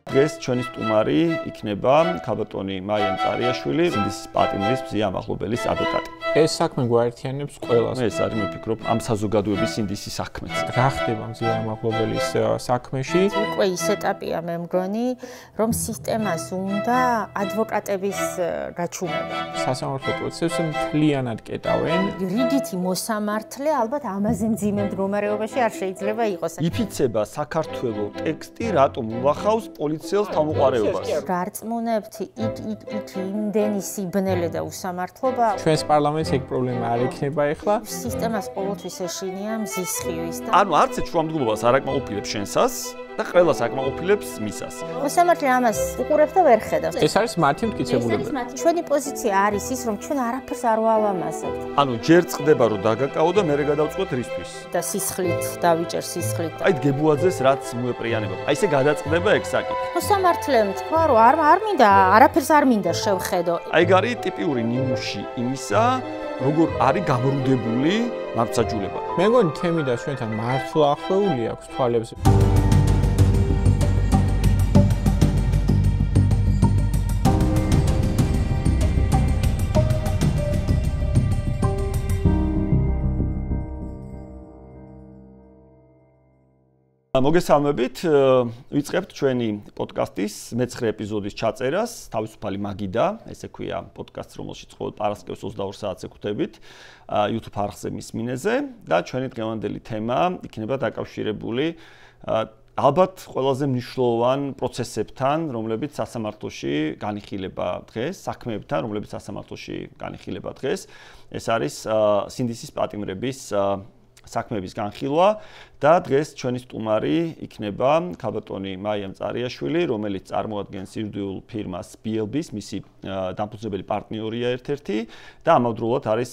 დღეს ჩვენი სტუმარი იქნება ქაბატონი მაია მწარიაშვილი, სინდისის პატიმრის მზია მაღლობელის ადვოკატი. ეს საქმე გვაერთიანებს ყველას. ეს არის მე ვფიქრობ ამ საზოგადოების სინდისის საქმეც. რა ხდება მზია მაღლობელის საქმეში? უკვე ის ეტაპია მე მგონი, რომ სისტემას უნდა ადვოკატების გაჩუმება. სასამართლო პროცესს მთლიანად კეტავენ. რიგითი მოსამართლე ალბათ ამაზე მძიმე მდგომარეობაში არ შეიძლება იყოს. იფიცება საქართველოს ტექსტი, რატომ ულახავს პოლიციელს თავმოყარებას. გარწმუნებთ იქ იმდენი სიბნელე და უსამართლობა. ჩვენს პარლამენტს ეგ პრობლემა არ ექნება ახლა. სისტემას ყოველთვის ეშინია მზის ხივის და ანუ არც ერთ შუამდგომლობას არ აკმაყოფილებს შენსას და ყველას აკმაყოფილებს მისას. მოსამართლე ამას უყურებს და ვერ ხედავს. ეს არის მათი მტკიცებულება. ჩვენი პოზიცია არის ის, რომ ჩვენ არაფერს არ ვალამაზებთ. ანუ ჯერ წდება რომ დაგაკავო და მერე გადავწყვეტ რისთვის. და სისხლით დავიჭერ სისხლით. აი გებუაძეს რაც მოეპრიანება. აი ესე გადაწყდება ეგ საკითხი. მოსამართლემ თქვა რომ არ მინდა, არაფერს არ მინდა შევხედო. აი არის ტიპიური ნიმუში იმისა, როგორ არის გამრუდებული მართლმსაჯულება. მე მგონი თემი და ჩვენთან მართლა ახვეული აქვს თვალებს. მოგესალმებით, ვიწყებთ ჩვენი პოდკასტის მე-9 ეპიზოდის ჩაწერას, თავისუფალი მაგიდა, ესე ქვია პოდკასტს, რომელშიც ყოველ პარასკევს 22 საათს ეკუთებით YouTube არხზე მისმინეზე და ჩვენი დღევანდელი თემა იქნება დაკავშირებული ალბათ ყველაზე მნიშვნელოვან პროცესებთან, რომლებიც სასამართლოში განიხილება დღეს, საქმეებთან, რომლებიც სასამართლოში განიხილება დღეს. ეს არის სინდისის პატიმრების საქმეების განხილვა და დღეს ჩვენი სტუმარი იქნება ქაბატონი მაია მწარიაშვილი, რომელიც წარმოადგენს იურიდიულ ფირმას BLB-ს, მისი დამფუძნებელი პარტნიორია ერთ-ერთი და ამავდროულად არის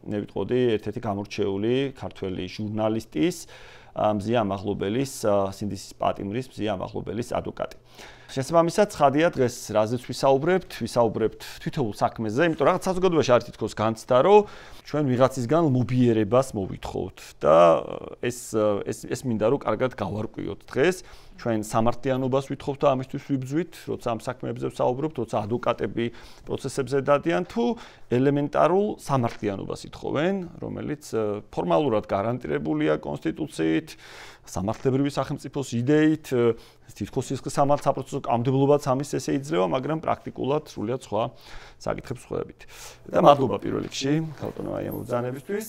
მე ვიტყოდი ერთ-ერთი გამორჩეული ქართველი ჟურნალისტის მზია მაღლობელის სინდისის პატიმრის მზია მაღლობელის ადვოკატი. შესაბამისად, ცხადია დღეს რაზეც ვისაუბრებთ თითოეულ საქმეზე, იმიტომ რაღაც საზოგადოებაში არის თითქოს განცდა, რომ ჩვენ ვიღაცისგან მობიერებას მოვითხოვთ და ეს მინდა რომ კარგად გავარკვიოთ დღეს. ჩვენ სამართლიანობას ვითხოვთ და ამისთვის ვიბრძვით, როცა ამ საქმეებზე ვსაუბრობთ, როცა ადვოკატები პროცესებზე დადიან თუ ელემენტარულ სამართლიანობას ითხოვენ, რომელიც ფორმალურად გარანტირებულია კონსტიტუციით, სამართლებრივი სახელმწიფოს იდეით, თითქოს სისხლის სამართლопроცესო კანონმდებლობაც ამის ესე იძლევა, მაგრამ პრაქტიკულად სრულიად სხვა საკითხებს ხვდებით. და მადლობა პირველ რიგში ქალბატონო მაია მობრძანებისთვის.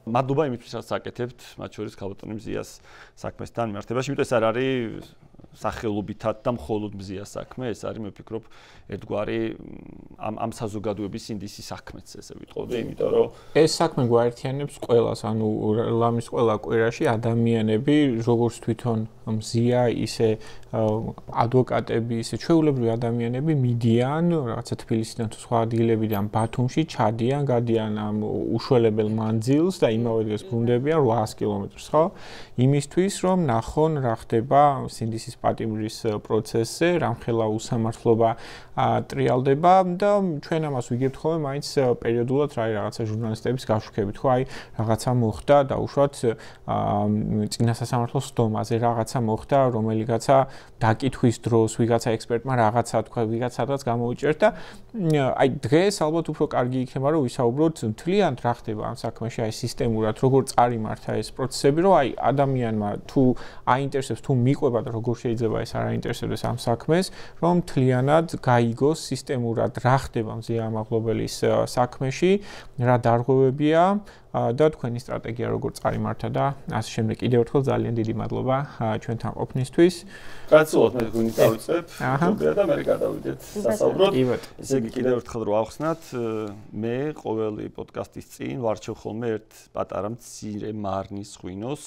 მადლობა იმისთვის, რაც აკეთებთ, მათ შორის ქალბატონი მზიას საქმესთან მიმართებაში, იმიტომ ეს არ არის სახელობითად და მხოლოდ მზიას საქმე, ეს არის მე ვფიქრობ ერთგვარი ამ საზოგადოების სინდისის საქმეც, ესე ვიტყოდი, იმიტომ რომ ეს საქმე გვაერთიანებს ყველას, ანუ ლამის ყველა კვირაში ადამიანები, როგორც თვითონ მზია, ისე ადვოკატები, ისე ჩვეულებრივი ადამიანები მიდიან რაღაცა თბილისიდან თუ სხვა ადგილებიდან ბათუმში, ჩადიან, გადიან ამ უშველებელ მანძილს და იმავე დღეს ბრუნდებიან 800 კილომეტრს, ხო? იმისთვის, რომ ნახონ რა ხდება სინდისის პატიმრის პროცესზე, რამხელა უსამართლობა ტრიალდება და ჩვენ ამას ვიგებთ ხოლმე მაინც პერიოდულად რაღაცა ჟურნალისტების გაშუქებით, ხო, აი რაღაცა მოხდა დაუშვათ წინა სასამართლოს სტომაზე რაღაცა მოხდა, რომელიღაცა დაკითხვის დროს ვიღაცა ექსპერტმა რაღაცა თქვა, ვიღაცადაც გამოუჭერთ და აი დღეს ალბათ უფრო კარგი იქნება რომ ვისაუბროთ მთლიანად რა ხდება ამ საქმეში, აი სისტემურად როგორ წარიმართა ეს პროცესები, რომ აი ადამიანმა თუ აინტერესებს, თუ მიყვება და როგორ შეიძლება ეს არ აინტერესებს ამ საქმეს, რომ მთლიანად გაიგოს სისტემურად რა ხდება მზია მაღლობელის საქმეში, რა დარღვევებია და თქვენი სტრატეგია როგორ წარიმართა და ასე შემდეგ. კიდევ ერთხელ ძალიან დიდი მადლობა ჩვენთან ყოფნისთვის. კაცოოდ მე გვინდა დავიწყებ, და მე გადავიდეთ სასაუბროდ. ესე იგი კიდევ ერთხელ რომ ავხსნათ, მე ყოველი პოდკასტის წინ ვარჩევ ხოლმე ერთ პატარა მცირე მარნის ღვინოს.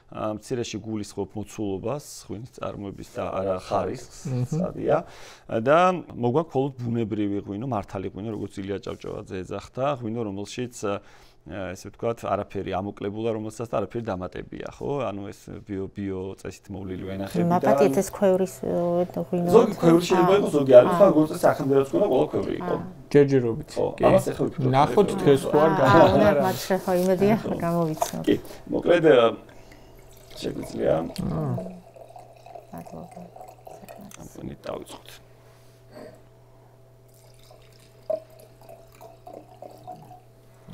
მცირეში გულისხმობ მოცულობას, ღვინის წარმოების და არა ხარისხს, სადია. და მოგვაქვს მხოლოდ ბუნებრივი ღვინო, მართალი ღვინო, როგორც ილია ჭავჭავაძე ეძახდა, ღვინო, რომელშიც ესე ვთქვათ, არაფერი ამოკლებულა, რომელსაც არაფერი დამატებია, ხო? ანუ ეს ბიო წესით მოვლილი ვენახები და მაპატიეთ ეს ქვევრის ღვინო. ზოგი ქვევრი შეიძლება იყოს, ზოგი არ იყო, როგორც სახელმწიფოს ყველა ქვევრი იყო. ჯერჯერობით. კი. ამას ახლა ვფიქრობ. ნახოთ დღეს ხო არ გამოვიდა. მათ შეხო იმედია გამოვიცნო. კი. მოკლედ შეგვიძლია. მადლობა. ამბონით დავიწყოთ.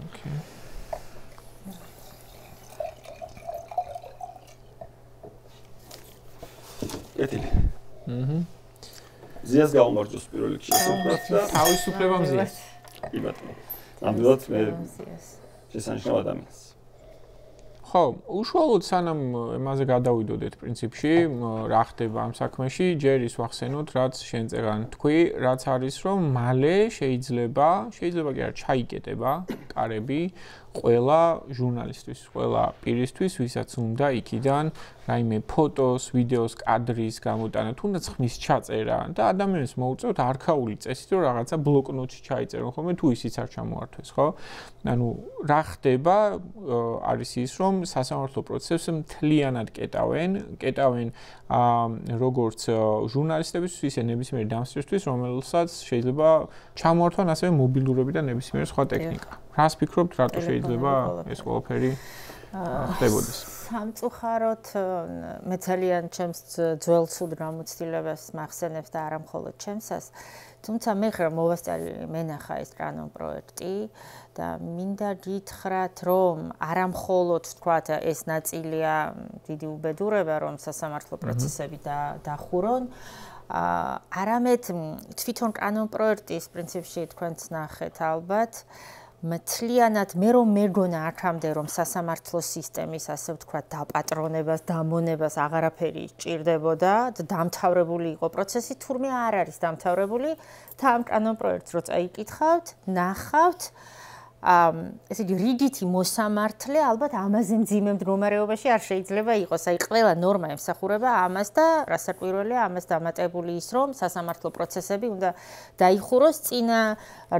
ოკეი. ეთილი. ზიას გაუმარჯოს პირველ რიგში შეხვდათ და თავისუფლება მზიას. კი ბატონო. ნამდვილად მე შესანიშნავ ადამიანს. ხო, უშუალოდ სანამ იმაზე გადავიდოდეთ პრინციპში, რა ხდება ამ საქმეში, ჯერ ის ვახსენოთ, რაც შენ წერან თქვი, რაც არის რომ მალე შეიძლება კი არა ჩაიკეტება კარები ყველა ჟურნალისტვის, ყველა პირისთვის, ვისაც უნდა იქიდან რაიმე ფოტოს, ვიდეოს კადრის გამოტანა, თუნდაც ხმის ჩაწერა და ადამიანს მოუწევთ არქაული წესით, რომ რაღაცა ბლოკნოტში ჩაიწერონ ხოლმე თუ ისიც არ ჩამოართვეს, ხო? ანუ რა ხდება, არის ის, რომ სასამართლო პროცესს მთლიანად კეტავენ როგორც ჟურნალისტებისთვის, ისე ნებისმიერი დამსწრისთვის, რომელსაც შეიძლება ჩამოართვან ასევე მობილურები და ნებისმიერი სხვა ტექნიკა. რას ფიქრობთ, რატო შეიძლება ეს ყველაფერი ხდებოდეს? სამწუხაროდ მე ძალიან ჩემს ძველ ცუდ გამოცდილებას მახსენებს და არა მხოლოდ ჩემსას, თუმცა მე ხარ მოვასწარი მენახა ეს კანონ პროექტი და მინდა გითხრათ, რომ არა მხოლოდ თქვათ ეს ნაწილია დიდი უბედურება, რომ სასამართლო პროცესები დახურონ, არამედ თვითონ კანონ პროექტის პრინციპში თქვენც ნახეთ ალბათ მთლიანად მე რომ მეგონა აქამდე რომ სასამართლო სისტემის ასე ვთქვათ დაპატრონებას, დამონებას აღარაფერი ჭირდებოდა და დამთავრებული იყო პროცესი, თურმე არ არის დამთავრებული და ამ კანონ პროექტს რო წაიკითხავთ, ნახავთ ესე იგი რიგითი მოსამართლე ალბათ ამაზე მძიმე მდგომარეობაში არ შეიძლება იყოს. აი ყველა ნორმა ემსახურება ამას და რასაკვირველია ამას დამატებული ის რომ სასამართლო პროცესები უნდა დაიხუროს წინა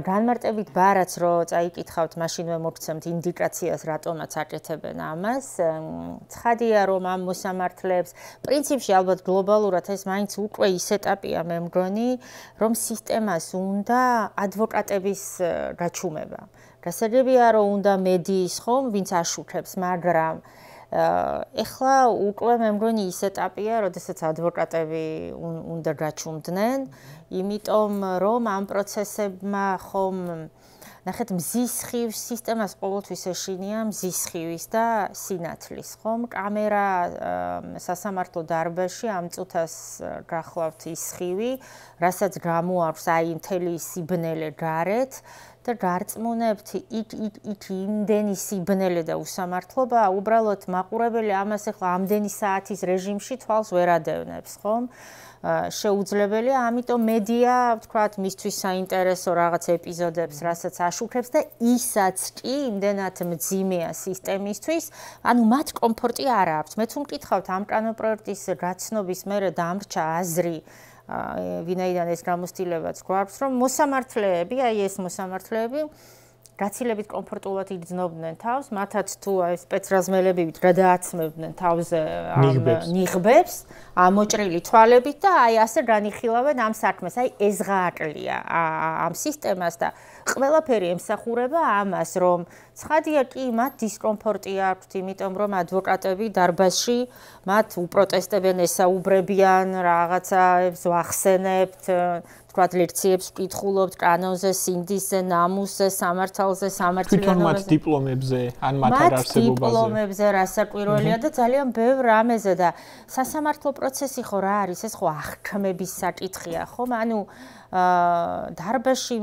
განმარტებით ბარაც რო წაიკითხავთ, მაშინვე მოგცემთ ინდიკაციას რატომაც აკეთებენ ამას. ცხადია რომ ამ მოსამართლეებს პრინციპში ალბათ გლობალურად ეს მაინც უკვე ის ეტაპია მე მგონი, რომ სისტემას უნდა ადვოკატების გაჩუმება. გასაგებია რომ უნდა მედიის ხომ ვინც აშუქებს, მაგრამ ეხლა უკვე მე მგონი ის ეტაპია, როდესაც ადვოკატები უნდა გაჩუმდნენ, იმიტომ რომ ამ პროცესებმა ხომ ნახეთ მზის ხივის სისტემას ყოველთვის ეშინია მზის ხივის და სინათლის, ხომ? კამერა სასამართლო დარბაზში ამ წუთას გახლავთ ის ხივი, რასაც გამოაქვს აი მთელი სიბნელე გარეთ და გარწმუნებთ იქ იმდენი სიბნელე და უსამართლობა, უბრალოდ მაყურებელი ამას ახლა ამდენი საათის რეჟიმში თვალს ვერ ადევნებს, ხომ? შეუძლებელია, ამიტომ მედია, ვთქვათ, მისთვის საინტერესო რაღაც ეპიზოდებს, რასაც აშუქებს და ისაც კი იმდენად მძიმეა სისტემისთვის, ანუ მათ კომფორტი არ აქვს. მე თუ მკითხავთ ამ კანონ პროექტის გაცნობის მერე დამრჩა აზრი ვინაიდან ეს გამოცდილებაც გვაქვს, რომ მოსამართლეები, აი ეს მოსამართლეები გაცილებით კომფორტულად იგრძნობდნენ თავს, მათაც თუ აი სპეცრაზმელებივით გადააცმევდნენ თავზე ნიღბებს, ამოჭრილი თვალებით და აი ასე განიხილავენ ამ საქმეს. აი ეს ღააკლია ამ სისტემას და ყველაფერი ემსახურება ამას, რომ ცხადია კი მათ დისკომფორტი აქვთ, იმიტომ რომ ადვოკატები დარბაზში მათ უპროტესტებენ, ესაუბრებიან რაღაცებს, ვახსენებთ, თქვათ ლექციებს ვკითხულობთ კანონზე, სინდისზე, ნამუსზე, სამართალზე, სამართლიანობაზე. თვითონ მათ დიპლომებზე, ან მათ არ არსებობაზე. მათ დიპლომებზე რასაკვირველია და ძალიან ბევრ რამეზე და სასამართლო პროცესი ხო რა არის, ეს ხო აღქმების საკითხია, ხომ? ანუ დარბაზში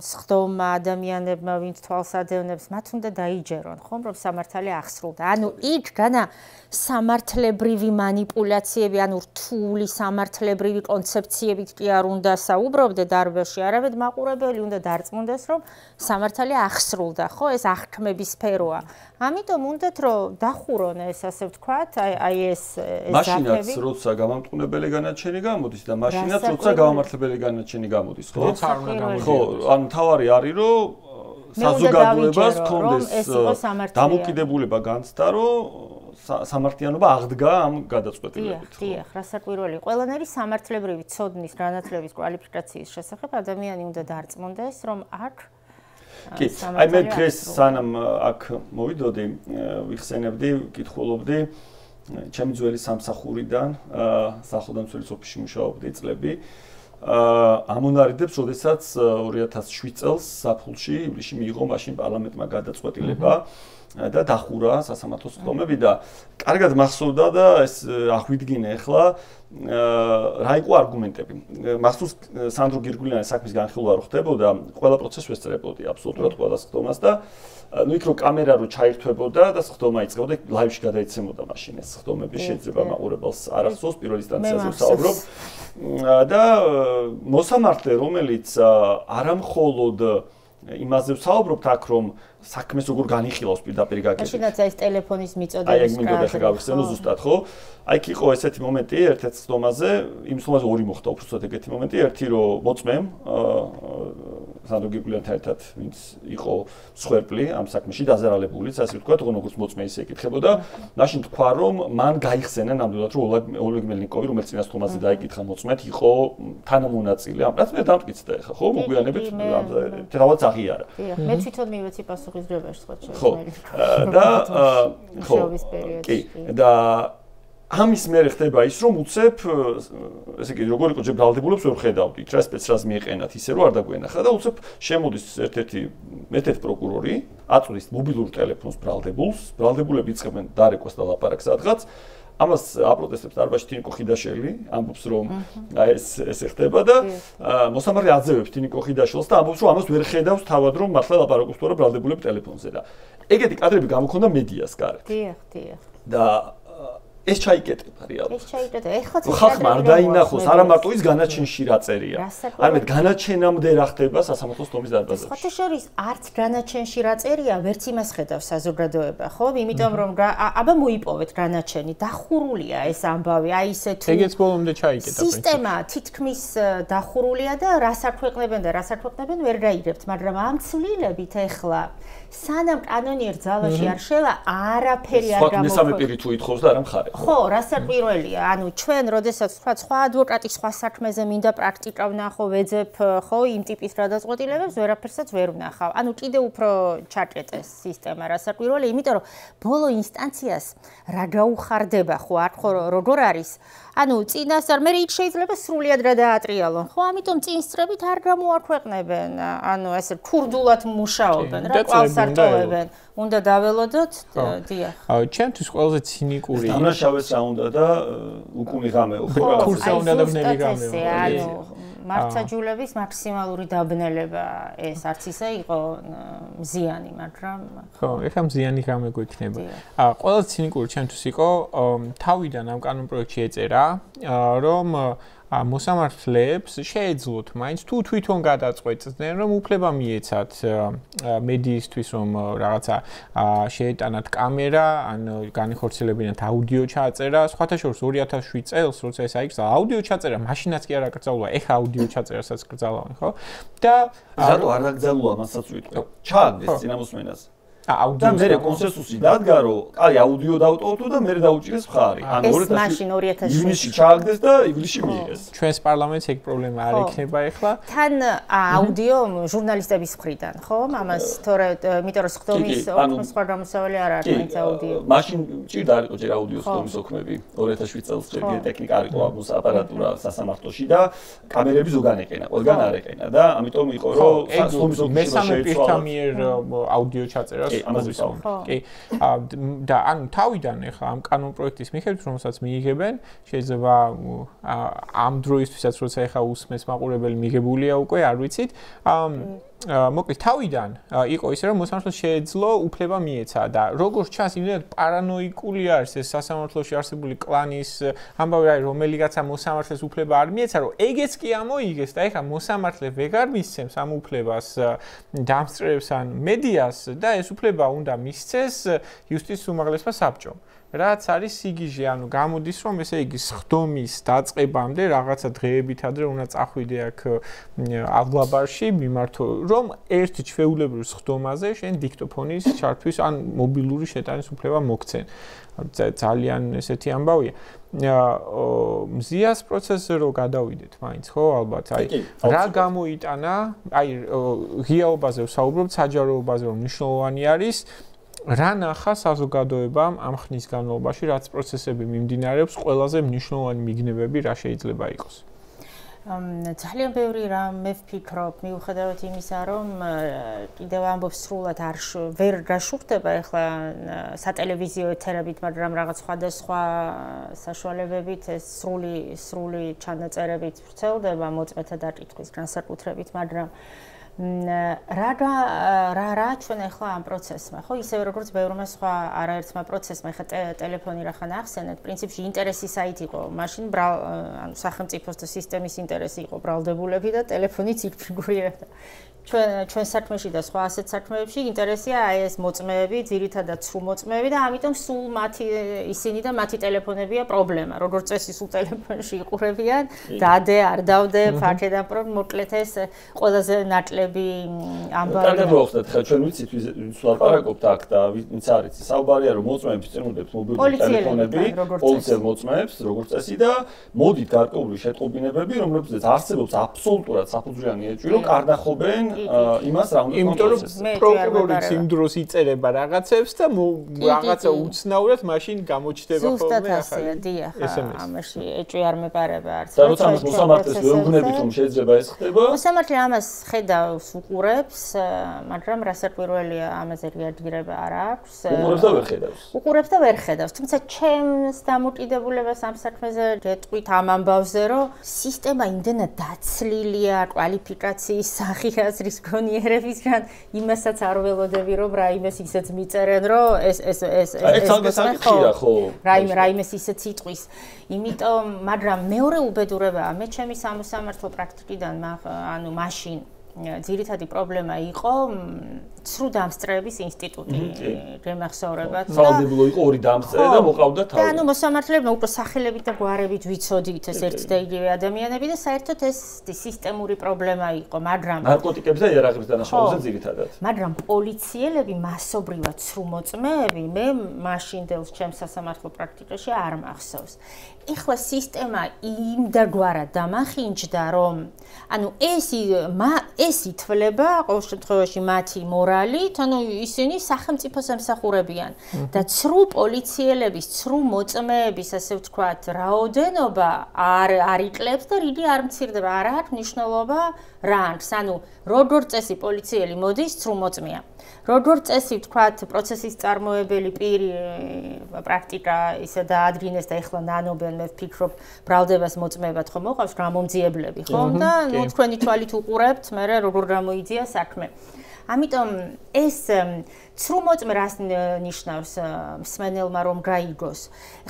სხდომა ადამიანებმა, ვინც თვალს ადევნებს, მათ უნდა დაიჯერონ, ხომ, რომ სამართალი აღსრულდა. ანუ იქ განა სამართლებრივი манипуляციები, ანუ რთული სამართლებრივი კონცეფციებით კი არ უნდა საუბრობდე დარბაზში, არამედ მაყურებელი უნდა დარწმუნდეს, რომ სამართალი აღსრულდა, ხო, ეს აღქმების სფეროა. ამიტომ უნდათ რომ დახურონ ეს ასე ვთქვათ, აი ეს ზაფები. მაშინაც როცა გამამტყუნებელი განაჩენი გამოდის და მაშინაც როცა გამამართლებელი განაჩენი გამოდის, ხო? ხო, ანუ თავარი არის რომ საზოგადოებას კონდეს დამოკიდებულება განცდა, რომ სამართლიანობა აღდგა ამ გადაწყვეტილებით. დიახ, რასაკვირველი. ყველანაირი სამართლებრივი ცოდნის, განათლების, კვალიფიკაციის შესახებ ადამიანი უნდა დარწმუნდეს, რომ აქ კი, აი მე დღეს სანამ აქ მოვიდოდი, ვიხსენებდი, ვკითხულობდი ჩემი ძველი სამსახურიდან სახელმწიფო ოფისში მუშაობდი წლები. ამონარიდებს, როდესაც 2007 წელს საფულში ივლისში მიიღო მაშინ პარლამენტმა გადაწყვეტილება და დახურა სასამართლოს სხდომები და კარგად მახსოვდა და ეს აღვიდგინე ახლა რა იყო არგუმენტები. მახსოვს სანდრო გირგულიანის საქმის განხილვა რო ხდებოდა, ყველა პროცესს ვესწრებოდი აბსოლუტურად ყველა სხდომას და ну იქ რო კამერა რო ჩაირთვებოდა და სხდომა იწყებოდა, ლაივში გადაიცემოდა მაშინ ეს სხდომები, შეიძლება მაყურებელს არ ახსოვს პირველ ინსტანციაზე ვსაუბრობ. და მოსამართლე, რომელიც არამხოლოდ იმაზე ვსაუბრობთ აქ, რომ საქმეს როგორ განიხილავს პირდაპირ გაგებით. მაშინაც ეს ტელეფონის მიწოდების აი, ეგ მინდოდა ხა გავიხსენო ზუსტად, ხო? აი, იქ იყო ესეთი მომენტი ერთ-ერთ სხდომაზე, იმ სხდომაზე ორი მოხდა უბრალოდ ეგეთი მომენტი, ერთი რომ მოწმემ სანდრო გირგულიანთან ერთად, ვინც იყო მსხვერპლი ამ საქმეში დაზარალებულიც, ასე ვთქვათ, როგორც მოწმე ისე ეკითხებოდა, მაშინ თქვა, რომ მან გაიხსენა ნამდვილად, რომ ოლეგ მელნიკოვი, რომელიც წინა სხდომაზე დაიკითხა მოწმედ, იყო თანამონაწილე. ამ რაც მე დამტკიცდა ხა, ხო? მოგვიანებით თავად აღიარა. მე თვითონ მივეცი პასუხისმგებლობაში სხვა შეიძლება. და ხო, კი, და ამის მერე ხდება ის, რომ უცებ, ესე იგი, როგორ იყო ჯერ ბრალდებულებს ვერ ხედავდით, რა სპეცრას მიეყენათ, ისე რომ არ დაგვენახა და უცებ შემოდის ერთ-ერთი მეთეთ პროკურორი, აწვდის მობილურ ტელეფონს ბრალდებულები იწყებენ დარეკვას და ლაპარაკს სადღაც. ამას აპროტესტებს დარბაზში თინიკო ხიდაშელი, ამბობს რომ ეს ხდება და მოსამართლე აძევებს თინიკო ხიდაშელს და ამბობს რომ ამას ვერ ხედავს თავად რომ მართლა ლაპარაკობს თუ არა ბრალდებულები ტელეფონზე და ეგეთი კადრები გამოქონდა მედიას გარეთ. დიახ. და ეს ჩაიკეტება რეალურად. ეს ჩაიკეტება. ეხლა ხალხმა არ დაინახოს, არა მარტო ის განაჩენში რა წერია. არამედ განაჩენამდე რა ხდება სასამართლოს სხდომის დარბაზებში. სხვათა შორის არც განაჩენში რა წერია, ვერც იმას ხედავს საზოგადოება, ხო? იმიტომ რომ აბა მოიპოვეთ განაჩენი, დახურულია ეს ამბავი, აი ესე თუ ეგეც ბოლომდე ჩაიკეტა. სისტემა თითქმის დახურულია და რას არ ქვეყნებენ და რას არ ქვეყნებენ ვერ გაიგებთ, მაგრამ ამ ცვლილებით ეხლა სანამ კანონიერ ძალაში არ შევა, არაფერი არ გამოხდება. მესამე პირი თუ ითხოვს და არა მხარე. ხო, რასაც პირველია, ანუ ჩვენ როდესაც ვთქვა სხვა ადვოკატი სხვა საქმეზე მინდა პრაქტიკა ვნახო, ვეძებ, ხო, იმ ტიპის გადაწყვეტილებებს ვერაფერსაც ვერ ვნახავ. ანუ კიდე უფრო ჩაკეტეს სისტემა, რასაც პირველია, იმიტომ რომ ბოლო ინსტანციას რა გაუხარდება, ხო, არ ხო როგორ არის? ანუ წინასწარ მე იქ შეიძლება სრულად რა დაატრიალონ, ხო, ამიტომ წინსწრებით არ გამოაქვეყნებენ, ანუ ესე ქურდულად მუშაობენ, რა ყავს არ ტოვებენ. უნდა დაველოდოთ, დიახ. ჩემთვის ყველაზე ცინიკური დამნაშავეს რა უნდა და უკუნი ღამეო, ხო, კურსა უნდა და ბნელი ღამეო. ანუ მარცხაჯულების მაქსიმალური დაბნელება ეს არც ისე იყო მზიანი, მაგრამ ხო, ეხლა მზიანი ღამე გვექნება. ყველაზე ცინიკური ჩემთვის იყო თავიდან ამ კანონ პროექტში ეწერა, რომ მოსამართლეებს შეეძლოთ მაინც თუ თვითონ გადაწყვეტდნენ რომ უფლება მიეცათ მედიისთვის რომ რაღაცა შეეტანათ კამერა ან განიხორციელებინათ აუდიო ჩაწერა სხვათა შორის 2007 წელს როცა ეს აიგზავნა აუდიო ჩაწერა მაშინაც კი არ აკრძალულა ეხა აუდიო ჩაწერასაც კრძალავენ ხო და ზატო არ აკრძალულა მასაც ვიტყვი ჩააგდეს წინამოსმენას აუდიო და მე კონსენსუსი დადგა რომ აი აუდიო დავტოვოთ და მე დავუჭირეს მხარი ან 2007 ივნისში ჩააგდეს და ივლისში მიიღეს ჩვენს პარლამენტს ეგ პრობლემა არ ექნება ეხლა თან აუდიო ჟურნალისტების მხრიდან ხო ამას თორე იმიტომ რომ სხდომის ოქმის სხვა გამოსავალი არ არის მაინც აუდიო მაშინ ჭირდა არ იყო ჯერ აუდიო სხდომის ოქმები 2007 წელს ჯერ ტექნიკა არ იყო ამოს აპარატურა სასამართლოში და კამერები ზოგან ეყენა ყველგან არ ეყენა და ამიტომ იყო რომ სხდომის ოქმში მესამე პირთა მიერ აუდიო ჩაწერა კი და ანუ თავიდან ახლა ამ კანონ პროექტის მიხედვით რომელსაც მიიღებენ შეიძლება ამ დროისთვისაც როცა ახლა უსმენს მაყურებელი მიღებულია უკვე არ ვიცით მოკლედ თავიდან იყო ისე რომ მოსამართლეს შეეძლო უფლება მიეცა და როგორც ჩანს იმდენად პარანოიკული არის ეს სასამართლოში არსებული კლანის ამბავი არის რომელიღაცა მოსამართლეს უფლება არ მიეცა რომ ეგეც კი ამოიგეს და ეხლა მოსამართლე ვეგარ მისცემს ამ უფლებას დამსწრებს ან მედიას და ეს უფლება უნდა მისცეს იუსტიციის უმაღლესმა საბჭომ რაც არის სიგიჟე, ანუ გამოდის რომ ესე იგი სხდომის დაწყებამდე რაღაცა დღეებით ადრე უნდა წახვიდე აქ ავლაბარში მიმართო რომ ერთი ჩვეულებრივ სხდომაზე შენ დიქტოფონის ჩართვის ან მობილური შეტანის უფლება მოგცენ. ძალიან ესეთი ამბავია. მზიას პროცესზე რო გადავიდეთ მაინც ხო ალბათ აი რა გამოიტანა აი ღიაობაზე ვსაუბრობთ საჯაროობაზე რომ მნიშვნელოვანი არის რა ნახა საზოგადოებამ ამ ხნის განმავლობაში, რაც პროცესები მიმდინარეობს, ყველაზე მნიშვნელოვანი მიგნებები რა შეიძლება იყოს? ძალიან ბევრი რამ მე ვფიქრობ, მიუხედავად იმისა, რომ კიდევ ამბობს სრულად ვერ გაშუქდება ახლა სატელევიზიო ეთერებით, მაგრამ რაღაც სხვადასხვა საშუალებებით ეს სრული ჩანაწერებით ვრცელდება მოწმეთა დაკითხვის განსაკუთრებით, მაგრამ რა ჩვენ ახლა ამ პროცესმა, ხო, ისევე როგორც ბევრმა სხვა არაერთმა პროცესმა, ახლა ტელეფონი რახან ახსენეთ, პრინციპში ინტერესი საით იყო, მაშინ ანუ სახელმწიფოს და სისტემის ინტერესი იყო ბრალდებულები და ტელეფონიც იქ ფიგურირებდა. ჩვენ საქმეში და სხვა ასეთ საქმეებში ინტერესია აი ეს მოწმეები, ძირითადად სრულ მოწმეები და ამიტომ სულ ისინი და მათი ტელეფონებია პრობლემა. როგორც წესი სულ ტელეფონში იყურებიან, დადე, არ დავდე, ფარჩედან მოკლედ ეს ყველაზე ნაკლები ამბავი. კარგად მოახსნათ, ხა ჩვენ ვიცით ვის ვლაპარაკობთ აქ და ვინც არის, საუბარია რომ მოწმეებს წინულებთ მობილური ტელეფონები, პოლიციელ მოწმეებს, როგორც წესი და მოდით გარკვეული შეტყობინებები, რომლებზეც არსებობს აბსოლუტურად საფუძვლიანი ეჭვი, რომ კარნახობენ იმას რა უნდა კონტროლებს. პროკურორიც იმ დროს იწერება რაღაცებს და რაღაცა უცნაურად მაშინ გამოჩდება ხოლმე ახალი. დიახ, ამაში ეჭვი არ მეპარება არც. და როცა ამას მოსამართლეს ვეუბნებით რომ შეიძლება ეს ხდება. მოსამართლე ამას ხედავს, უყურებს, მაგრამ რასაკვირველია ამაზე რეაგირება არ აქვს. უყურებს და ვერ ხედავს. უყურებს და ვერ ხედავს. თუმცა ჩემს დამოკიდებულებას ამ საქმეზე გეტყვით ამ ამბავზე, რომ სისტემა იმდენად დაცლილია კვალიფიკაციის სახით რის გონიერებისგან იმასაც არ ველოდები რომ რაიმეს ისეც მიწერენ რომ ეს ხო რაიმეს ისეც იტყვის იმიტომ მაგრამ მეორე უბედურებაა მე ჩემი სამოსამართლო პრაქტიკიდან ანუ მაშინ ძირითადი პრობლემა იყო ცრუ დამსწრეების ინსტიტუტი გემახსოვრებათ და ვალდებულო იყო ორი დამსწრე და მოყავდა თავი. და ანუ მოსამართლებმა უკვე სახელებით და გვარებით ვიცოდით ეს ერთი და იგივე ადამიანები და საერთოდ ეს სისტემური პრობლემა იყო, მაგრამ ნარკოტიკებს და იარაღების დანაშაულზე ძირითადად. მაგრამ პოლიციელები მასობრივად ცრუ მოწმეები მე მაშინდელს ჩემს სასამართლო პრაქტიკაში არ მახსოვს. ეხლა სისტემა იმდაგვარად დამახინჯდა რომ ანუ ეს ითვლება ყოველ შემთხვევაში მათი მორალით, ანუ ისინი სახელმწიფოს ემსახურებიან და ცრუ პოლიციელების, ცრუ მოწმეების, ასე ვთქვათ, რაოდენობა არ იკლებს და რიგი არ მცირდება, არ აქვს მნიშვნელობა რანგს, ანუ როგორ წესი პოლიციელი მოდის, ცრუ მოწმეა. როგორ წესი ვთქვათ, პროცესის წარმოებელი პირი პრაქტიკა ისე დაადგინეს და ეხლა ნანობენ, მე ვფიქრობ, ბრალდებას მოწმეებად ხომ მოყავს გამომძიებლები, ხო? და ნუ თქვენი თვალით უყურებთ, მე როგორ გამოიძია საქმე. ამიტომ ეს ცრუ მოწმე რას ნიშნავს მსმენელმა რომ გაიგოს.